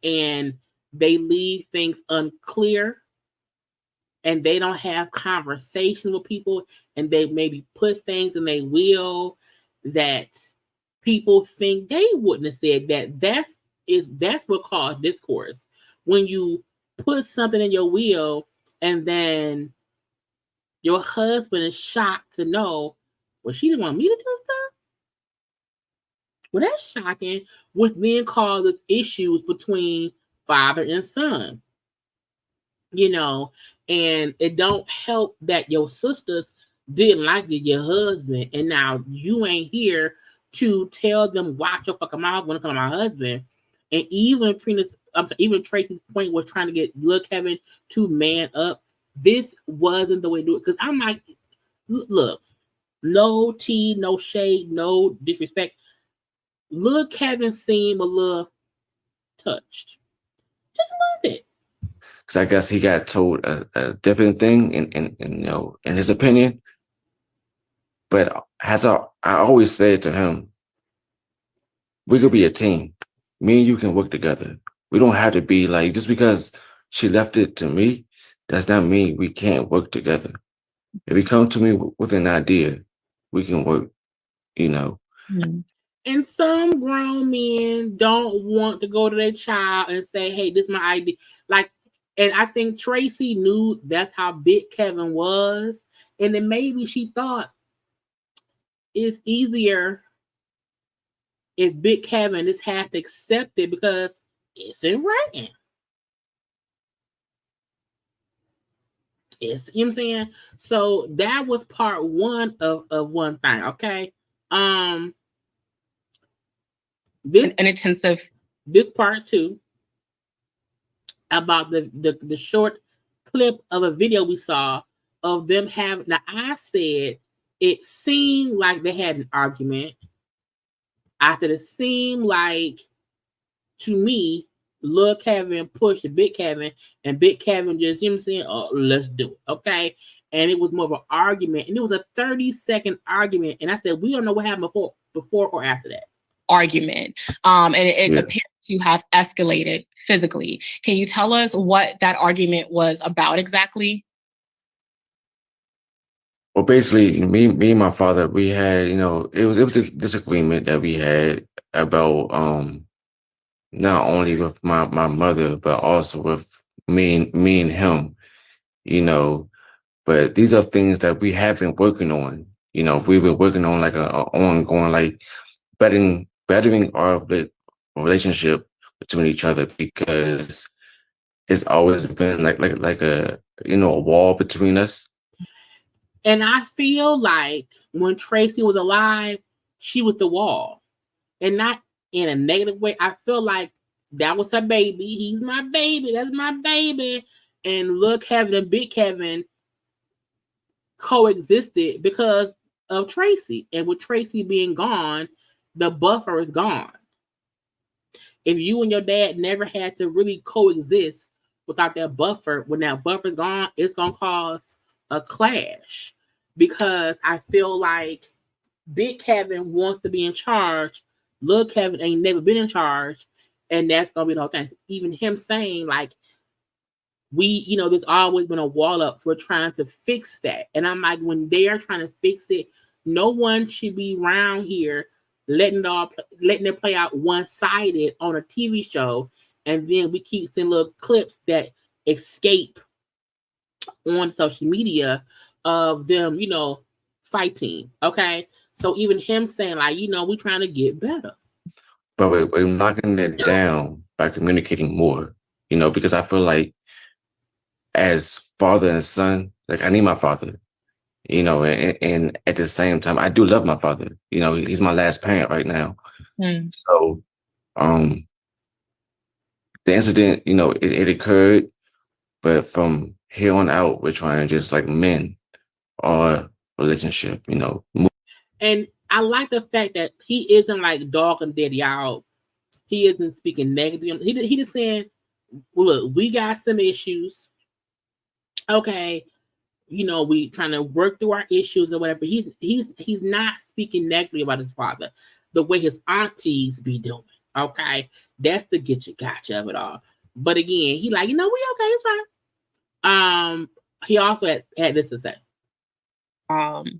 and they leave things unclear and they don't have conversations with people and they maybe put things in their will that people think they wouldn't have said, that's what caused discourse. When you put something in your will and then your husband is shocked to know, well, she didn't want me to do stuff? Well, that's shocking, which then causes issues between father and son. You know, and it don't help that your sisters didn't like your husband, and now you ain't here to tell them watch your fucking mouth when it comes to my husband. And even even Tracy's point was trying to get Lil Kevin to man up. This wasn't the way to do it, because I'm like, look, no tea, no shade, no disrespect. Lil Kevin seemed a little touched, just a little bit. Because I guess he got told a different thing in you know, in his opinion. But as I always said to him, we could be a team. Me and you can work together. We don't have to be like, just because she left it to me, does not mean we can't work together. If you come to me with an idea, we can work, you know. Mm-hmm. And some grown men don't want to go to their child and say, hey, this is my idea. Like, and I think Tracy knew that's how big Kevin was. And then maybe she thought it's easier if Big Kevin just have to accept it because it's in writing. It's, you know what I'm saying? So that was part one of one thing, okay? This an intensive. This part two about the short clip of a video we saw of them having. Now, I said it seemed like they had an argument. I said it seemed like, to me, Lil Kevin pushed Big Kevin, and Big Kevin just, you know what I'm saying, oh, let's do it, okay? And it was more of an argument, and it was a 30-second argument, and I said, we don't know what happened before or after that. Argument. And it appears to have escalated physically. Can you tell us what that argument was about exactly? Well, basically, me and my father, we had, you know, it was a disagreement that we had about not only with my mother, but also with me and him, you know. But these are things that we have been working on. You know, we've been working on like a ongoing, like bettering our relationship between each other, because it's always been like a, you know, a wall between us. And I feel like when Tracy was alive, she was the wall. And not in a negative way. I feel like that was her baby. He's my baby. That's my baby. And Lil Kevin and Big Kevin coexisted because of Tracy. And with Tracy being gone, the buffer is gone. If you and your dad never had to really coexist without that buffer, when that buffer's gone, it's going to cause a clash. Because I feel like Big Kevin wants to be in charge. Lil Kevin ain't never been in charge. And that's going to be the whole thing. Even him saying, like, we, you know, there's always been a wall up. So we're trying to fix that. And I'm like, when they are trying to fix it, no one should be around here letting it play out one-sided on a TV show. And then we keep seeing little clips that escape on social media of them, you know, fighting. Okay. So even him saying, like, you know, we're trying to get better. But we're knocking it down by communicating more, you know, because I feel like as father and son, like I need my father, you know, and at the same time, I do love my father. You know, he's my last parent right now. So the incident, you know, it occurred, but from here on out, we're trying to just like mend our relationship, you know. And I like the fact that he isn't like dogging Daddy out. He isn't speaking negative. He just saying, look, we got some issues. Okay, you know, we trying to work through our issues or whatever. He's not speaking negatively about his father the way his aunties be doing. Okay, that's the get you gotcha of it all. But again, he like, you know, we okay, it's fine. He also had this to say.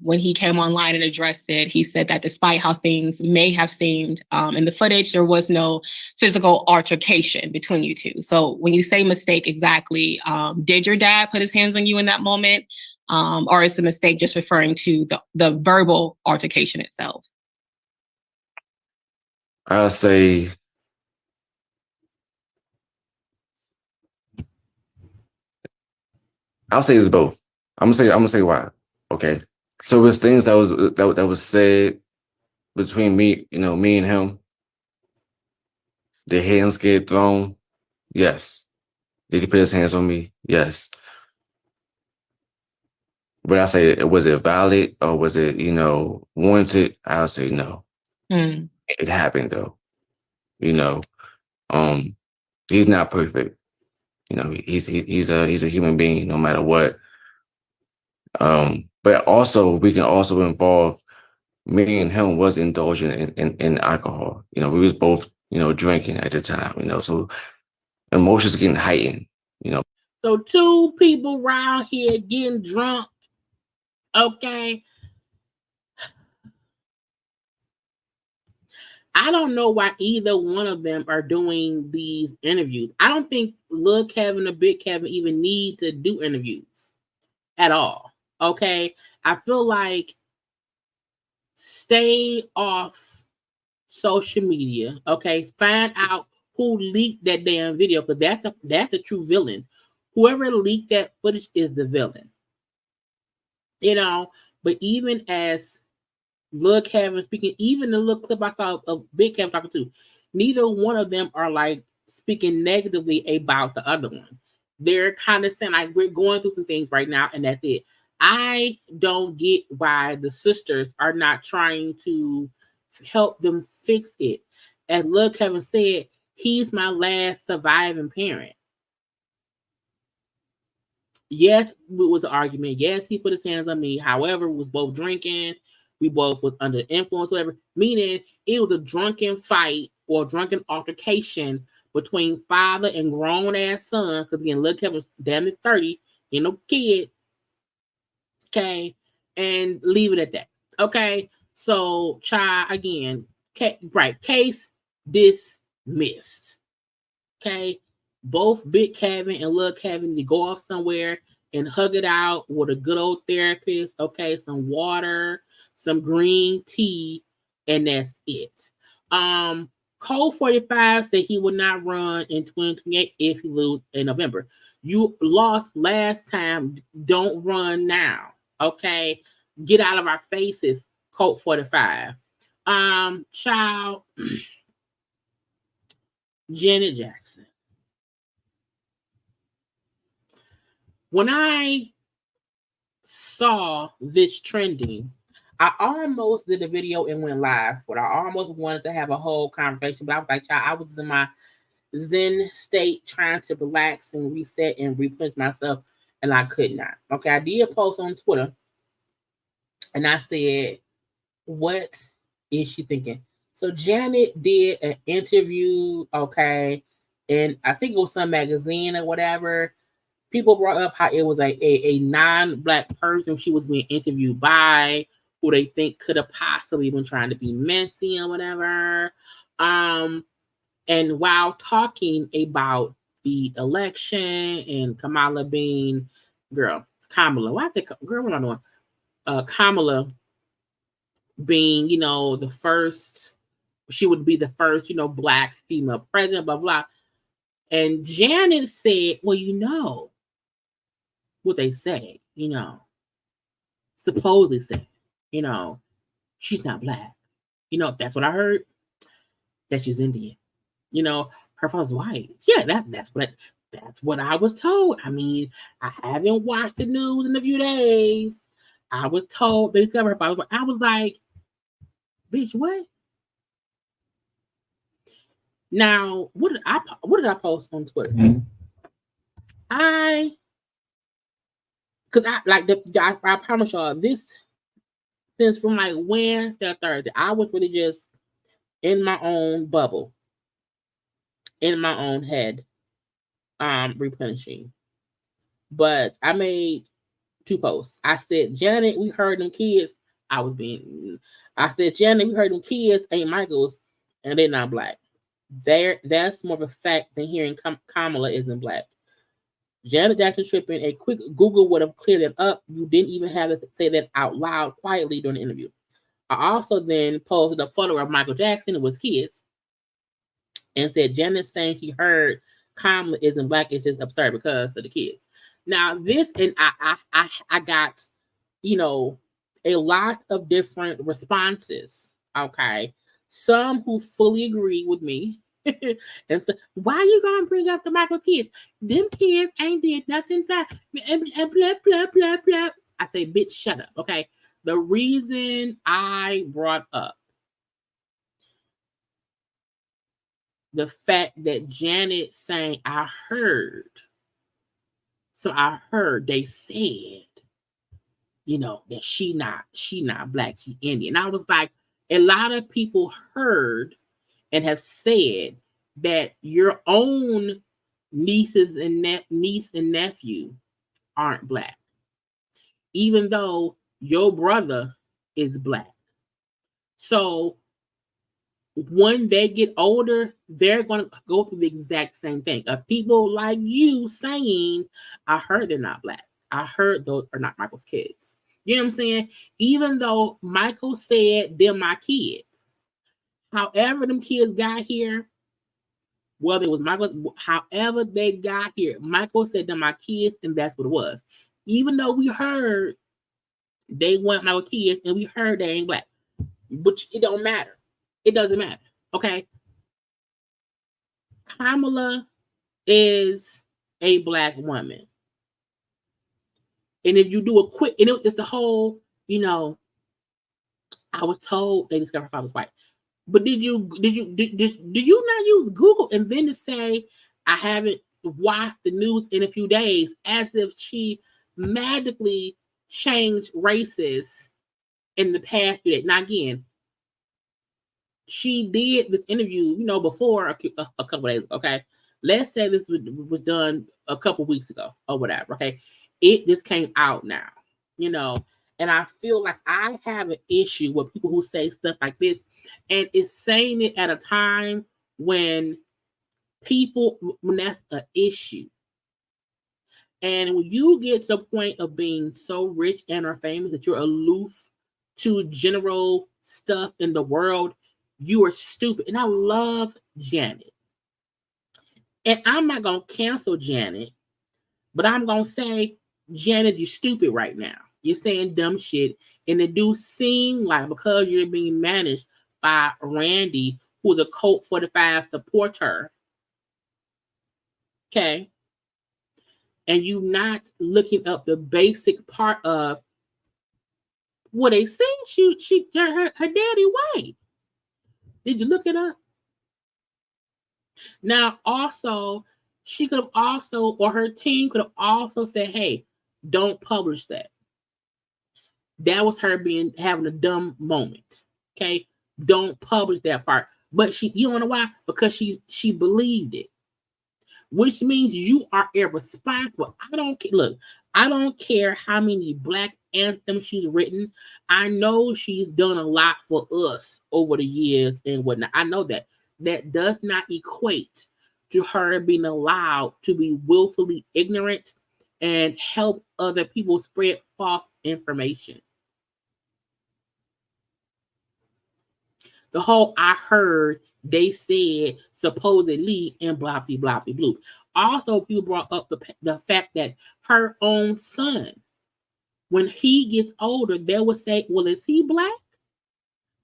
When he came online and addressed it, he said that despite how things may have seemed in the footage, there was no physical altercation between you two. So when you say mistake, exactly, did your dad put his hands on you in that moment? Or is the mistake just referring to the verbal altercation itself? I'll say it's both. I'm gonna say why. Okay. So it was things that was said between me, you know, me and him. The hands get thrown. Yes. Did he put his hands on me? Yes. But I say, was it valid or was it, you know, warranted? I'll say no. It happened though. You know, he's not perfect. You know, he's a human being no matter what. But also we can also involve, me and him was indulging in alcohol. You know, we was both, you know, drinking at the time, you know, so emotions getting heightened, you know. So two people around here getting drunk. Okay. I don't know why either one of them are doing these interviews. I don't think Lil Kevin or Big Kevin even need to do interviews at all. Okay. I feel like stay off social media. Okay. Find out who leaked that damn video, because that's the true villain. Whoever leaked that footage is the villain. You know, but even as Lil Kevin speaking, even the little clip I saw of Big Kevin talking to, neither one of them are like speaking negatively about the other one. They're kind of saying like we're going through some things right now, and that's it. I don't get why the sisters are not trying to help them fix it. As Lil Kevin said, he's my last surviving parent. Yes, it was an argument. Yes, he put his hands on me. However, we was both drinking. We both was under influence, whatever. Meaning it was a drunken fight or drunken altercation between father and grown ass son. Because again, Lil Kevin was damn near 30, no kid. Okay, and leave it at that. Okay, so child again, right? Case dismissed. Okay, both Big Kevin and Lil Kevin to go off somewhere and hug it out with a good old therapist. Okay, some water, some green tea, and that's it. Cole 45 said he would not run in 2028 if he lose in November. You lost last time. Don't run now. Okay, get out of our faces, Colt 45. Child, Janet Jackson. When I saw this trending, I almost did a video and went live for it. I almost wanted to have a whole conversation, but I was like, child, I was in my Zen state trying to relax and reset and replenish myself, and I could not. Okay, I did post on Twitter, and I said, what is she thinking? So Janet did an interview, okay, and I think it was some magazine or whatever. People brought up how it was a non-black person she was being interviewed by, who they think could have possibly been trying to be messy or whatever. And while talking about the election and Kamala being, Kamala, why is it, girl, what am I doing? Kamala being, the first, she would be the first, black female president, blah, blah. And Janet said, well, what they say, supposedly say, she's not black. That's what I heard, that she's Indian. Her father's white. Yeah, that's what I was told. I mean, I haven't watched the news in a few days. I was told they discovered her father's white. I was like, bitch, what? Now, what did I post on Twitter? Mm-hmm. I promise y'all, this since from like Wednesday or Thursday, I was really just in my own bubble, in my own head, replenishing. But I made 2 posts. I said, Janet, we heard them kids. I said, Janet, we heard them kids ain't Michael's, and they're not black. That's more of a fact than hearing Kamala isn't black. Janet Jackson tripping. A quick Google would have cleared it up. You didn't even have to say that out loud quietly during the interview. I also then posted a photo of Michael Jackson with his kids and said, Janet saying he heard Kamala isn't black is just absurd because of the kids. Now this, and I got, a lot of different responses. Okay. Some who fully agree with me. And so, why are you gonna bring up the Michael kids? Them kids ain't did nothing to and blah blah blah blah. I say, bitch, shut up. Okay. The reason I brought up the fact that Janet saying I heard they said, that she not black, she Indian. And I was like, a lot of people heard and have said that your own niece and nephew aren't black, even though your brother is black. So when they get older, they're going to go through the exact same thing. Of people like you saying, I heard they're not black. I heard those are not Michael's kids. You know what I'm saying? Even though Michael said they're my kids. However them kids got here, whether it was Michael, however they got here, Michael said they're my kids, and that's what it was. Even though we heard they weren't my kids, and we heard they ain't black. But it don't matter. It doesn't matter. Okay. Kamala is a black woman. And if you do a quick, it's the whole, I was told they discovered her father's white. But did you not use Google and then to say I haven't watched the news in a few days as if she magically changed races in the past few days? Now again, she did this interview, before a couple days ago. Okay, let's say this was done a couple weeks ago or whatever. Okay, it just came out now, and I feel like I have an issue with people who say stuff like this, and it's saying it at a time when that's an issue. And when you get to the point of being so rich and or famous that you're aloof to general stuff in the world, you are stupid. And I love Janet. And I'm not going to cancel Janet, but I'm going to say, Janet, you're stupid right now. You're saying dumb shit. And it do seem like because you're being managed by Randy, who's a Colt 45 supporter, okay, and you not looking up the basic part of what they saying her daddy white. Did you look it up? Now, also, she could have also, or her team could have also said, hey, don't publish that. That was her having a dumb moment. Okay? Don't publish that part. But you don't know why? Because she believed it. Which means you are irresponsible. I don't care how many black anthems she's written. I know she's done a lot for us over the years and whatnot. I know that. That does not equate to her being allowed to be willfully ignorant and help other people spread false information. The whole I heard, they said, supposedly, and blah, blah, blah, blah, blah. Also, people brought up the fact that her own son, when he gets older, they will say, well, is he black?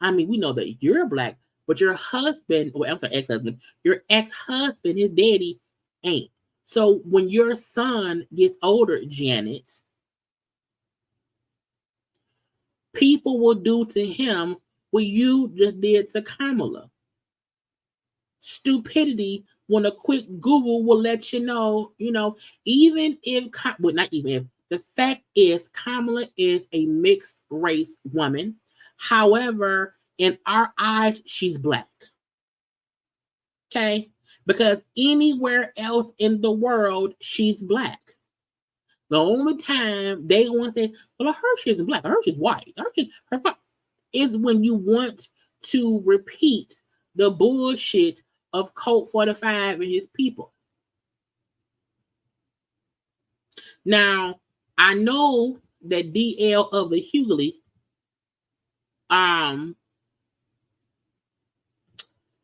I mean, we know that you're black, but your husband, ex-husband, your ex-husband, his daddy, ain't. So when your son gets older, Janet, people will do to him what you just did to Kamala. Stupidity, when a quick Google will let you know, even if, not even if, the fact is Kamala is a mixed race woman. However, in our eyes, she's black. Okay? Because anywhere else in the world, she's black. The only time they want to say, well, her she isn't black, her she's white, her is when you want to repeat the bullshit of Colt 45 and his people. Now, I know that DL of the Hughley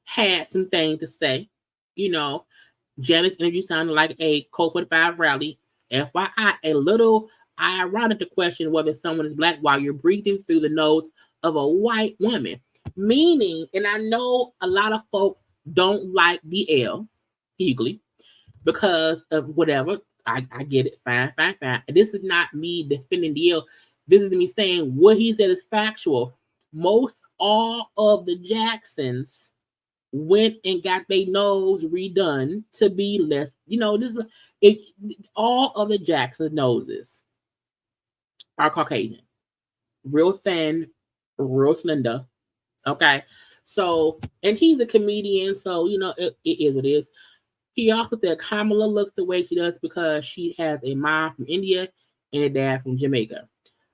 had some things to say. Janet's interview sounded like a Colt 45 rally. FYI, a little ironic to question whether someone is black while you're breathing through the nose of a white woman. Meaning, and I know a lot of folk don't like DL Hughley because of whatever. I get it. Fine. And this is not me defending DL. This is me saying what he said is factual. Most all of the Jacksons went and got their nose redone to be less, all of the Jackson noses are Caucasian. Real thin, real slender. Okay. So, and he's a comedian, so, it is what it is. He also said Kamala looks the way she does because she has a mom from India and a dad from Jamaica.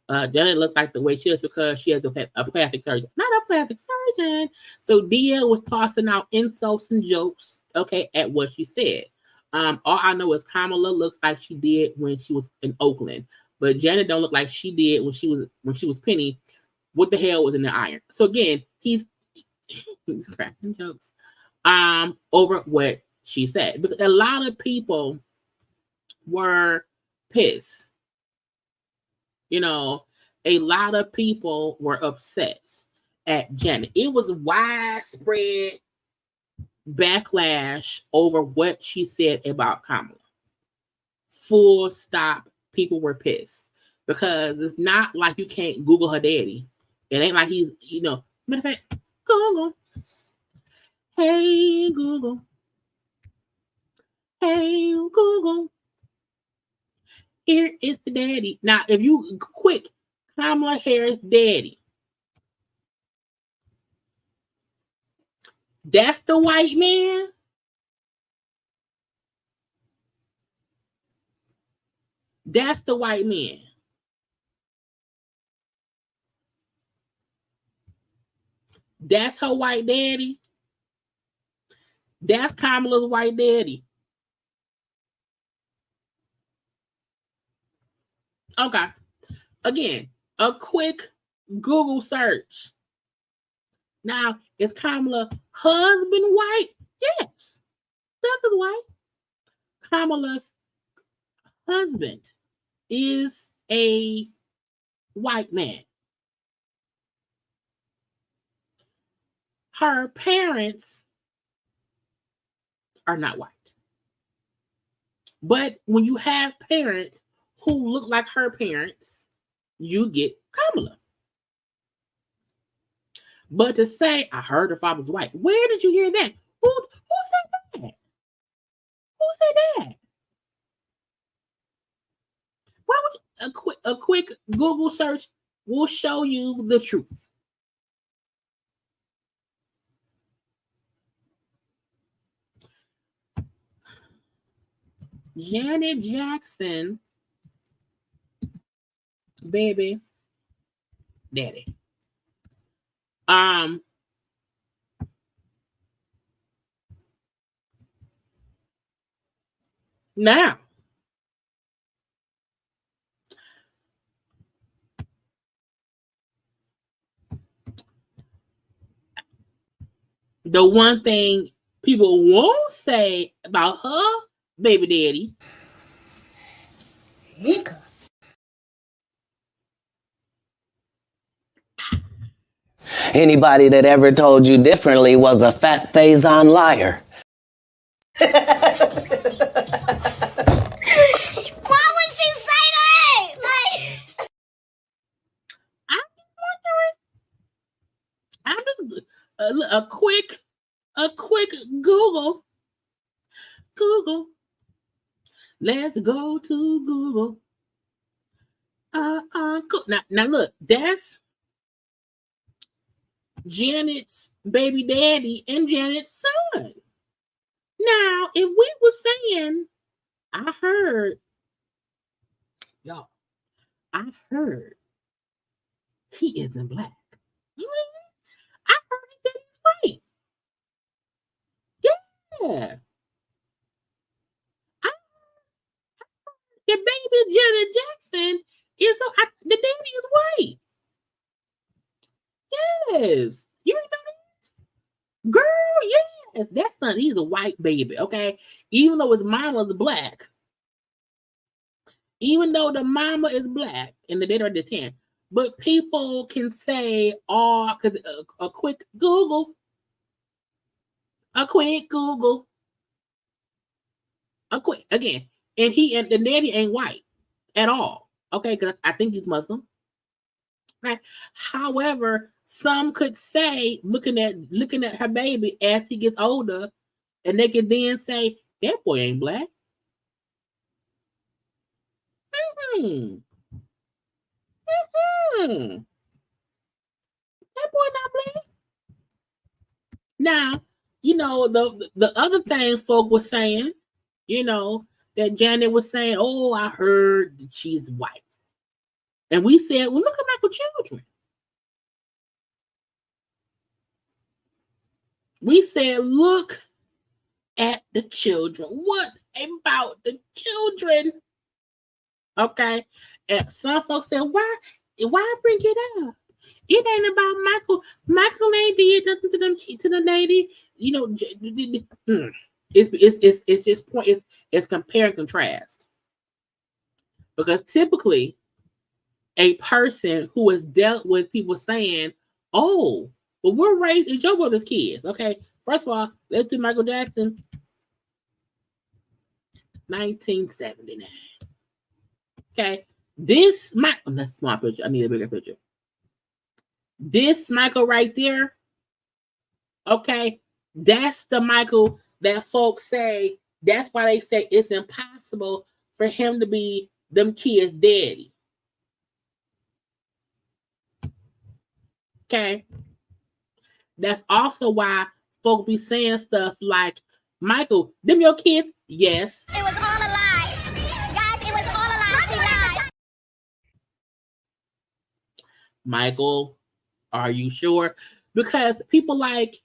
Janet looked like the way she does because she has a plastic surgeon. Not a plastic surgeon. So DL was tossing out insults and jokes, okay, at what she said. All I know is Kamala looks like she did when she was in Oakland. But Janet don't look like she did when she was Penny. What the hell was in the iron? So again, he's cracking jokes over what she said. Because a lot of people were pissed. A lot of people were upset at Janet. It was widespread backlash over what she said about Kamala. full stop, people were pissed. Because it's not like you can't Google her daddy. It ain't like he's, matter of fact, Google. Hey, Google. Hey, Google. Here is the daddy. Now, if you quick, Kamala Harris' daddy. That's the white man. That's the white man. That's her white daddy. That's Kamala's white daddy. Okay. Again, a quick Google search. Now, is Kamala's husband white? Yes. Doug is white. Kamala's husband is a white man. Her parents are not white. But when you have parents who look like her parents, you get Kamala. But to say, I heard her father's white, where did you hear that? Who said that? Who said that? Why would a quick Google search will show you the truth? Janet Jackson, baby daddy. Now, the one thing people won't say about her baby daddy, Nigga. Anybody that ever told you differently was a fat Faison liar. Why would she say that? Like, I'm just wondering. A quick Google. Let's go to Google. Cool. Now look, that's Janet's baby daddy and Janet's son. Now, if we were saying, I heard he isn't black. I heard that he's white. Yeah. The baby Janet Jackson is the daddy is white. Yes. You ain't know that? Girl, yes. That son, he's a white baby, okay? Even though his mama's black. Even though the mama is black and the dad are the 10. But people can say, because a quick Google. Again. And the daddy ain't white at all. Okay, because I think he's Muslim. Right. However, some could say, looking at her baby as he gets older, and they can then say, that boy ain't black. That boy not black. Now, the other thing folk was saying, that Janet was saying, oh, I heard that she's white. And we said, well, look at Michael Children. We said, look at the children. What about the children? Okay. And some folks said, why bring it up? It ain't about Michael. Michael ain't did nothing to the lady. It's just point. It's compare and contrast. Because typically, a person who has dealt with people saying, "Oh, but we're raised as your brother's kids." Okay, first of all, let's do Michael Jackson, 1979. Okay. This Michael, that's a small picture. I need a bigger picture. This Michael right there, okay, that's the Michael that folks say, that's why they say it's impossible for him to be them kids' daddy. Okay. That's also why folks be saying stuff like, Michael, them your kids? Yes. It was all a lie. Guys, it was all a lie. She lied. Michael, are you sure? Because people like,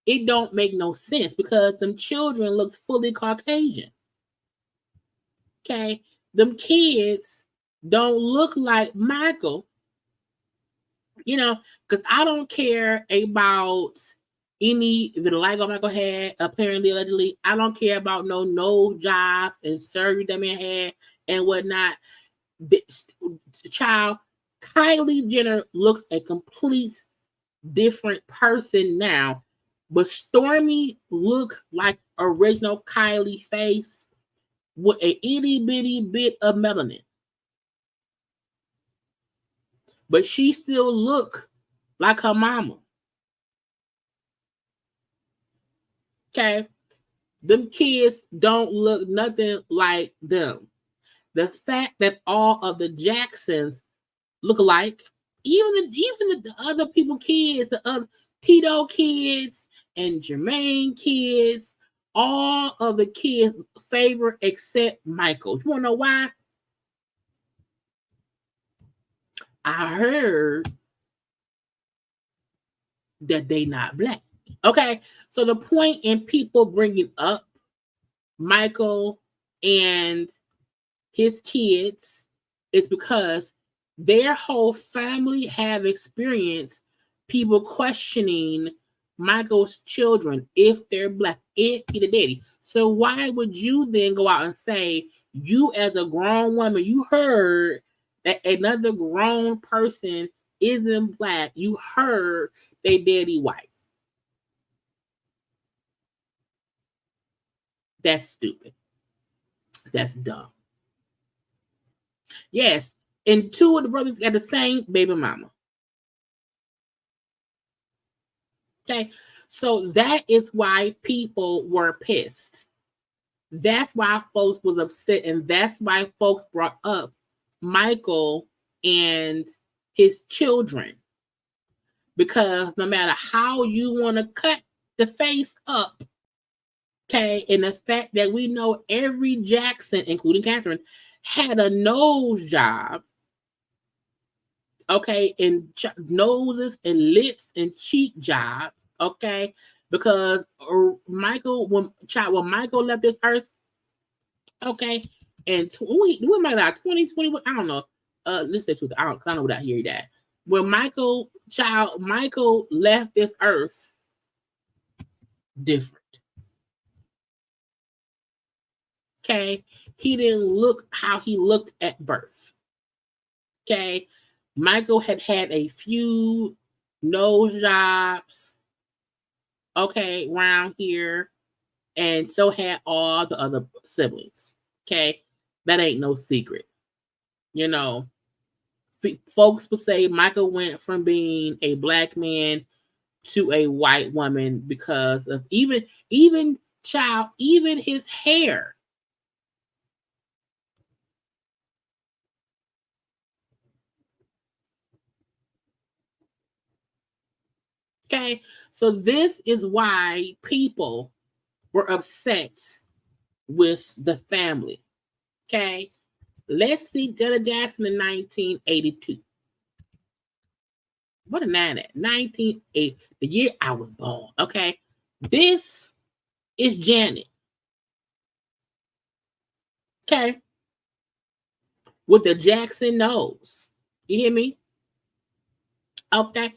it don't make no sense because them children looks fully Caucasian. Okay. Them kids don't look like Michael. You know, because I don't care about any vitiligo Michael had, apparently, allegedly. I don't care about no nose jobs and surgery that man had and whatnot. Child, Kylie Jenner looks a complete different person now, but Stormy look like original Kylie face with a itty bitty bit of melanin. But she still look like her mama. Okay? Them kids don't look nothing like them. The fact that all of the Jacksons look alike, even the other people kids, the other Tito kids and Jermaine kids, all of the kids favor except Michael. You want to know why? I heard that they not black. Okay, so the point in people bringing up Michael and his kids is because their whole family have experienced people questioning Michael's children if they're black, if he's the daddy. So why would you then go out and say, you as a grown woman, you heard that another grown person isn't black, you heard they daddy white? That's stupid. That's dumb. Yes, and two of the brothers got the same baby mama. Okay, so that is why people were pissed. That's why folks was upset, and that's why folks brought up Michael and his children. Because no matter how you want to cut the face up, okay, and the fact that we know every Jackson, including Catherine, had a nose job, okay, and noses and lips and cheek jobs, okay, because Michael, when Michael left this earth, okay, and when might die 2021, I don't know. Let's say truth, I don't know what I hear that. When Michael left this earth, different. Okay, he didn't look how he looked at birth. Okay, Michael had a few nose jobs, okay, around here, and so had all the other siblings. Okay, that ain't no secret. You know, folks would say Michael went from being a black man to a white woman because of even his hair. Okay, so this is why people were upset with the family. Okay, let's see Janet Jackson in 1982. What a 1980, the year I was born. Okay, this is Janet. Okay, with the Jackson nose. You hear me? Okay,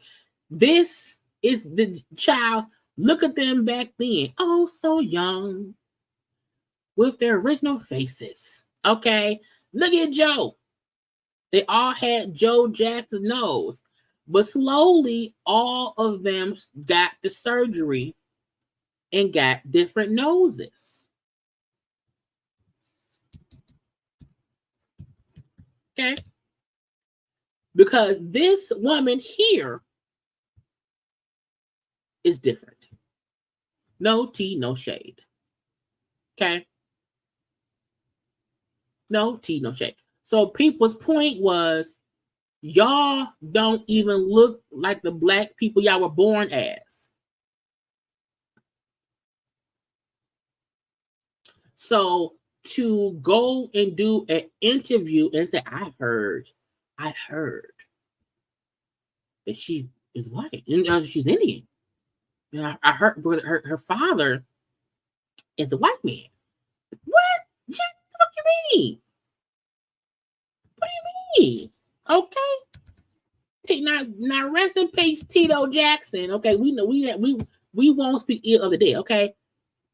this is the child. Look at them back then. Oh, so young. With their original faces. Okay, look at Joe. They all had Joe Jackson's nose. But slowly, all of them got the surgery and got different noses. Okay? Because this woman here is different. No tea, no shade. Okay? No tea, no shade. So people's point was, y'all don't even look like the black people y'all were born as. So to go and do an interview and say, I heard that she is white and she's Indian. I heard her father is a white man. What? What the fuck you mean? What do you mean? Okay. Now rest in peace, Tito Jackson. Okay, we know we won't speak ill of the dead. Okay,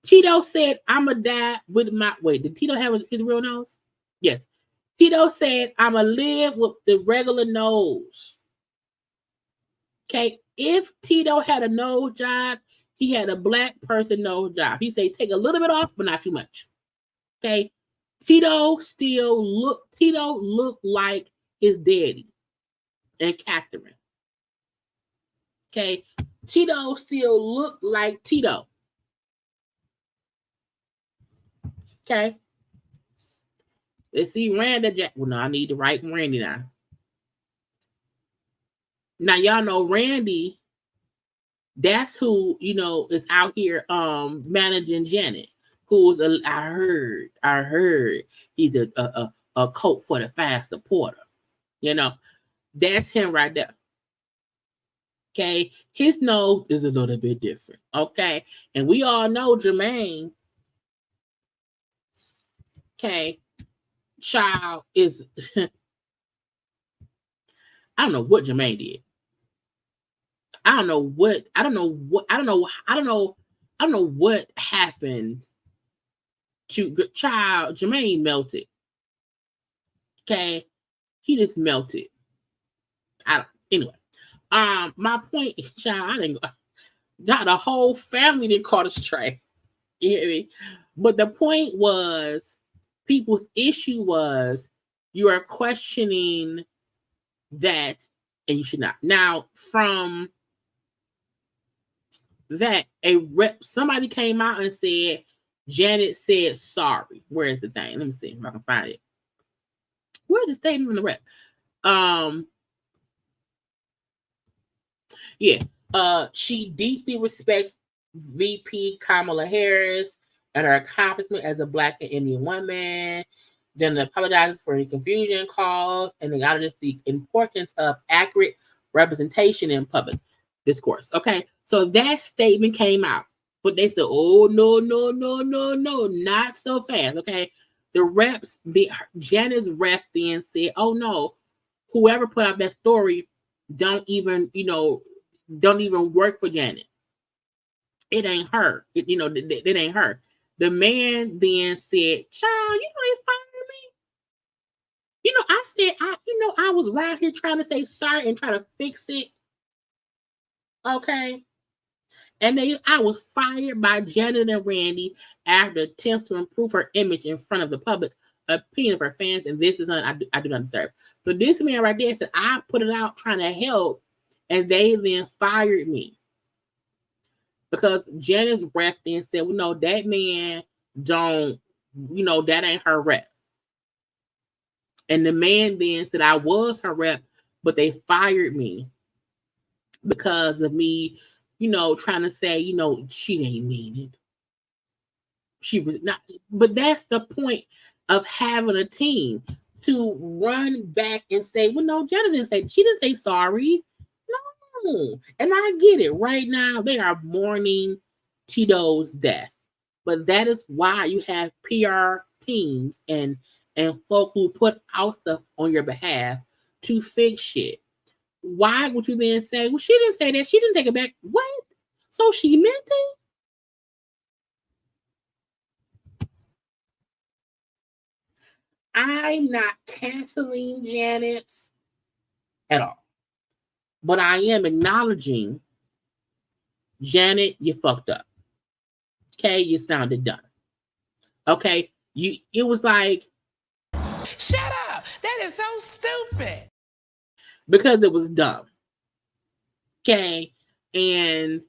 Tito said, "I'ma die with my wait." Did Tito have his real nose? Yes. Tito said, "I'ma live with the regular nose." Okay, if Tito had a nose job, he had a black person nose job. He said, "Take a little bit off, but not too much." Okay, Tito looked like his daddy and Catherine. Okay, Tito still looked like Tito. Okay, let's see Randy. Well, no, I need to write Randy now. Now y'all know Randy. That's who is out here managing Janet. Who's I heard he's a Colt 45 supporter. That's him right there. Okay, his nose is a little bit different. Okay, and we all know Jermaine. Okay, child is. I don't know what Jermaine did. I don't know what happened to child. Jermaine melted. Okay, he just melted. Anyway. My point, child, the whole family didn't call us straight. You hear me? But the point was, people's issue was, you are questioning that, and you should not. Now, from that, somebody came out and said, Janet said sorry. Where is the thing? Let me see if I can find it. Where's the statement from the rep? Yeah. She deeply respects VP Kamala Harris and her accomplishment as a Black and Indian woman. Then apologizes for any confusion caused and acknowledges the importance of accurate representation in public discourse. Okay, so that statement came out, but they said, "Oh no, not so fast." Okay, Janet's rep then said, "Oh no, whoever put out that story don't even work for Janet. It ain't her. It ain't her." The man then said, "Child, they fired me. I said, I was right here trying to say sorry and try to fix it. Okay. And I was fired by Janet and Randy after attempts to improve her image in front of the public opinion of her fans, and this is I do not deserve." So this man right there said, "I put it out trying to help, and they then fired me." Because Janet's rep then said, "Well, no, that man don't, that ain't her rep." And the man then said, "I was her rep, but they fired me because of me, trying to say, she didn't mean it. She was not." But that's the point of having a team, to run back and say, "Well, no, Janet she didn't say sorry." No. And I get it. Right now, they are mourning Tito's death. But that is why you have PR teams and folk who put out stuff on your behalf to fix shit. Why would you then say, "Well, she didn't say that. She didn't take it back"? What? So she meant it? I'm not canceling Janet at all. But I am acknowledging, Janet, you fucked up. Okay, you sounded done. Okay, it was like, shut up. That That is so stupid. Because it was dumb. Okay. And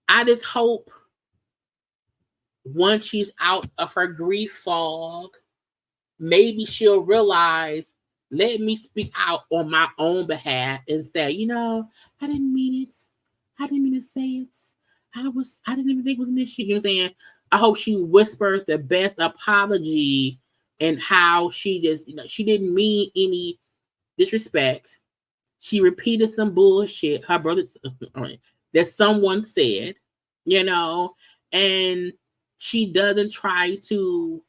I just hope once she's out of her grief fog, maybe she'll realize, let me speak out on my own behalf and say, you know, I didn't mean it. I didn't mean to say it. I didn't even think it was an issue. You know what I'm saying? I hope she whispers the best apology and how she just, you know, she didn't mean any disrespect. She repeated some bullshit her brother that someone said, you know, and she doesn't try to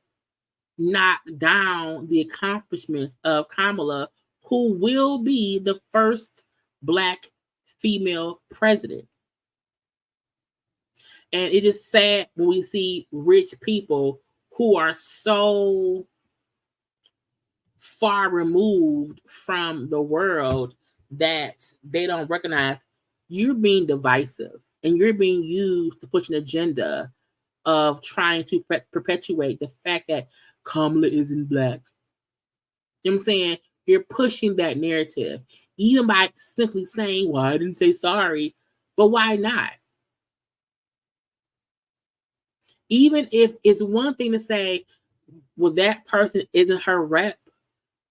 knock down the accomplishments of Kamala, who will be the first Black female president. And it is sad when we see rich people who are so far removed from the world that they don't recognize you're being divisive and you're being used to push an agenda of trying to perpetuate the fact that Kamala isn't Black. You know what I'm saying? You're pushing that narrative, even by simply saying, well, I didn't say sorry, but why not? Even if it's one thing to say, well, that person isn't her rep.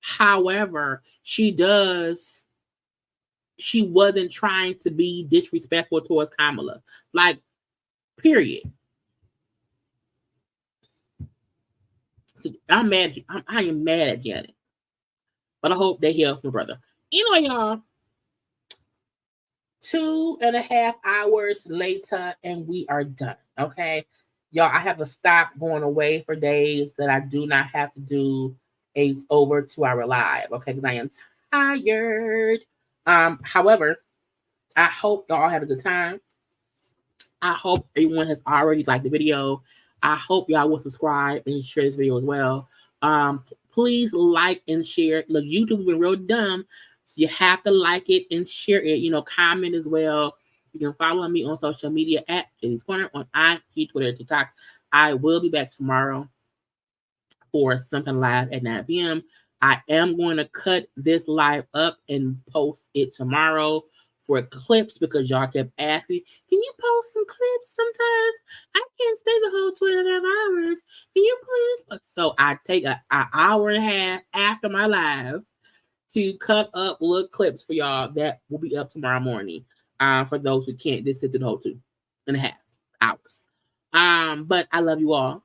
However, she wasn't trying to be disrespectful towards Kamala. Like, period. So I'm mad. I am mad at Janet. But I hope they heal from brother. Anyway, y'all. 2.5 hours later, and we are done. Okay. Y'all, I have to stop going away for days that I do not have to do a over 2 hour live. Okay, because I am tired. However, I hope y'all had a good time. I hope everyone has already liked the video. I hope y'all will subscribe and share this video as well. Please like and share. Look, YouTube has been real dumb, so you have to like it and share it. You know, comment as well. You can follow me on social media at JayLeesCorner on IG, Twitter, TikTok. I will be back tomorrow for something live at 9 p.m. I am going to cut this live up and post it tomorrow for clips because y'all kept asking, can you post some clips sometimes? I can't stay the whole 2.5 hours. Can you please? So I take an hour and a half after my live to cut up little clips for y'all that will be up tomorrow morning. For those who can't just sit through the whole 2.5 hours. But I love you all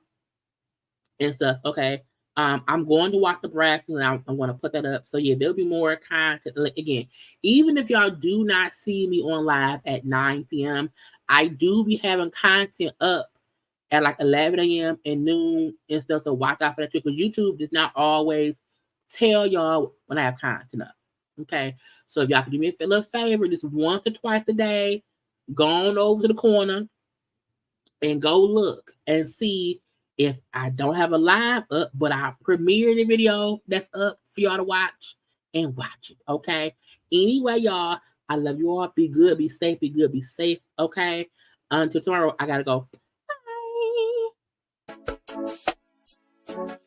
and stuff. Okay. I'm going to watch the bracket and I'm going to put that up. So yeah, there'll be more content. Again, even if y'all do not see me on live at 9 p.m., I do be having content up at like 11 a.m. and noon and stuff. So watch out for that too, because YouTube does not always tell y'all when I have content up. Okay. So if y'all can do me a little favor, just once or twice a day, go on over to the corner and go look and see if I don't have a live up, but I premiere the video that's up for y'all to watch and watch it. Okay. Anyway, y'all, I love you all. Be good, be safe, be good, be safe. Okay. Until tomorrow, I gotta go. Bye.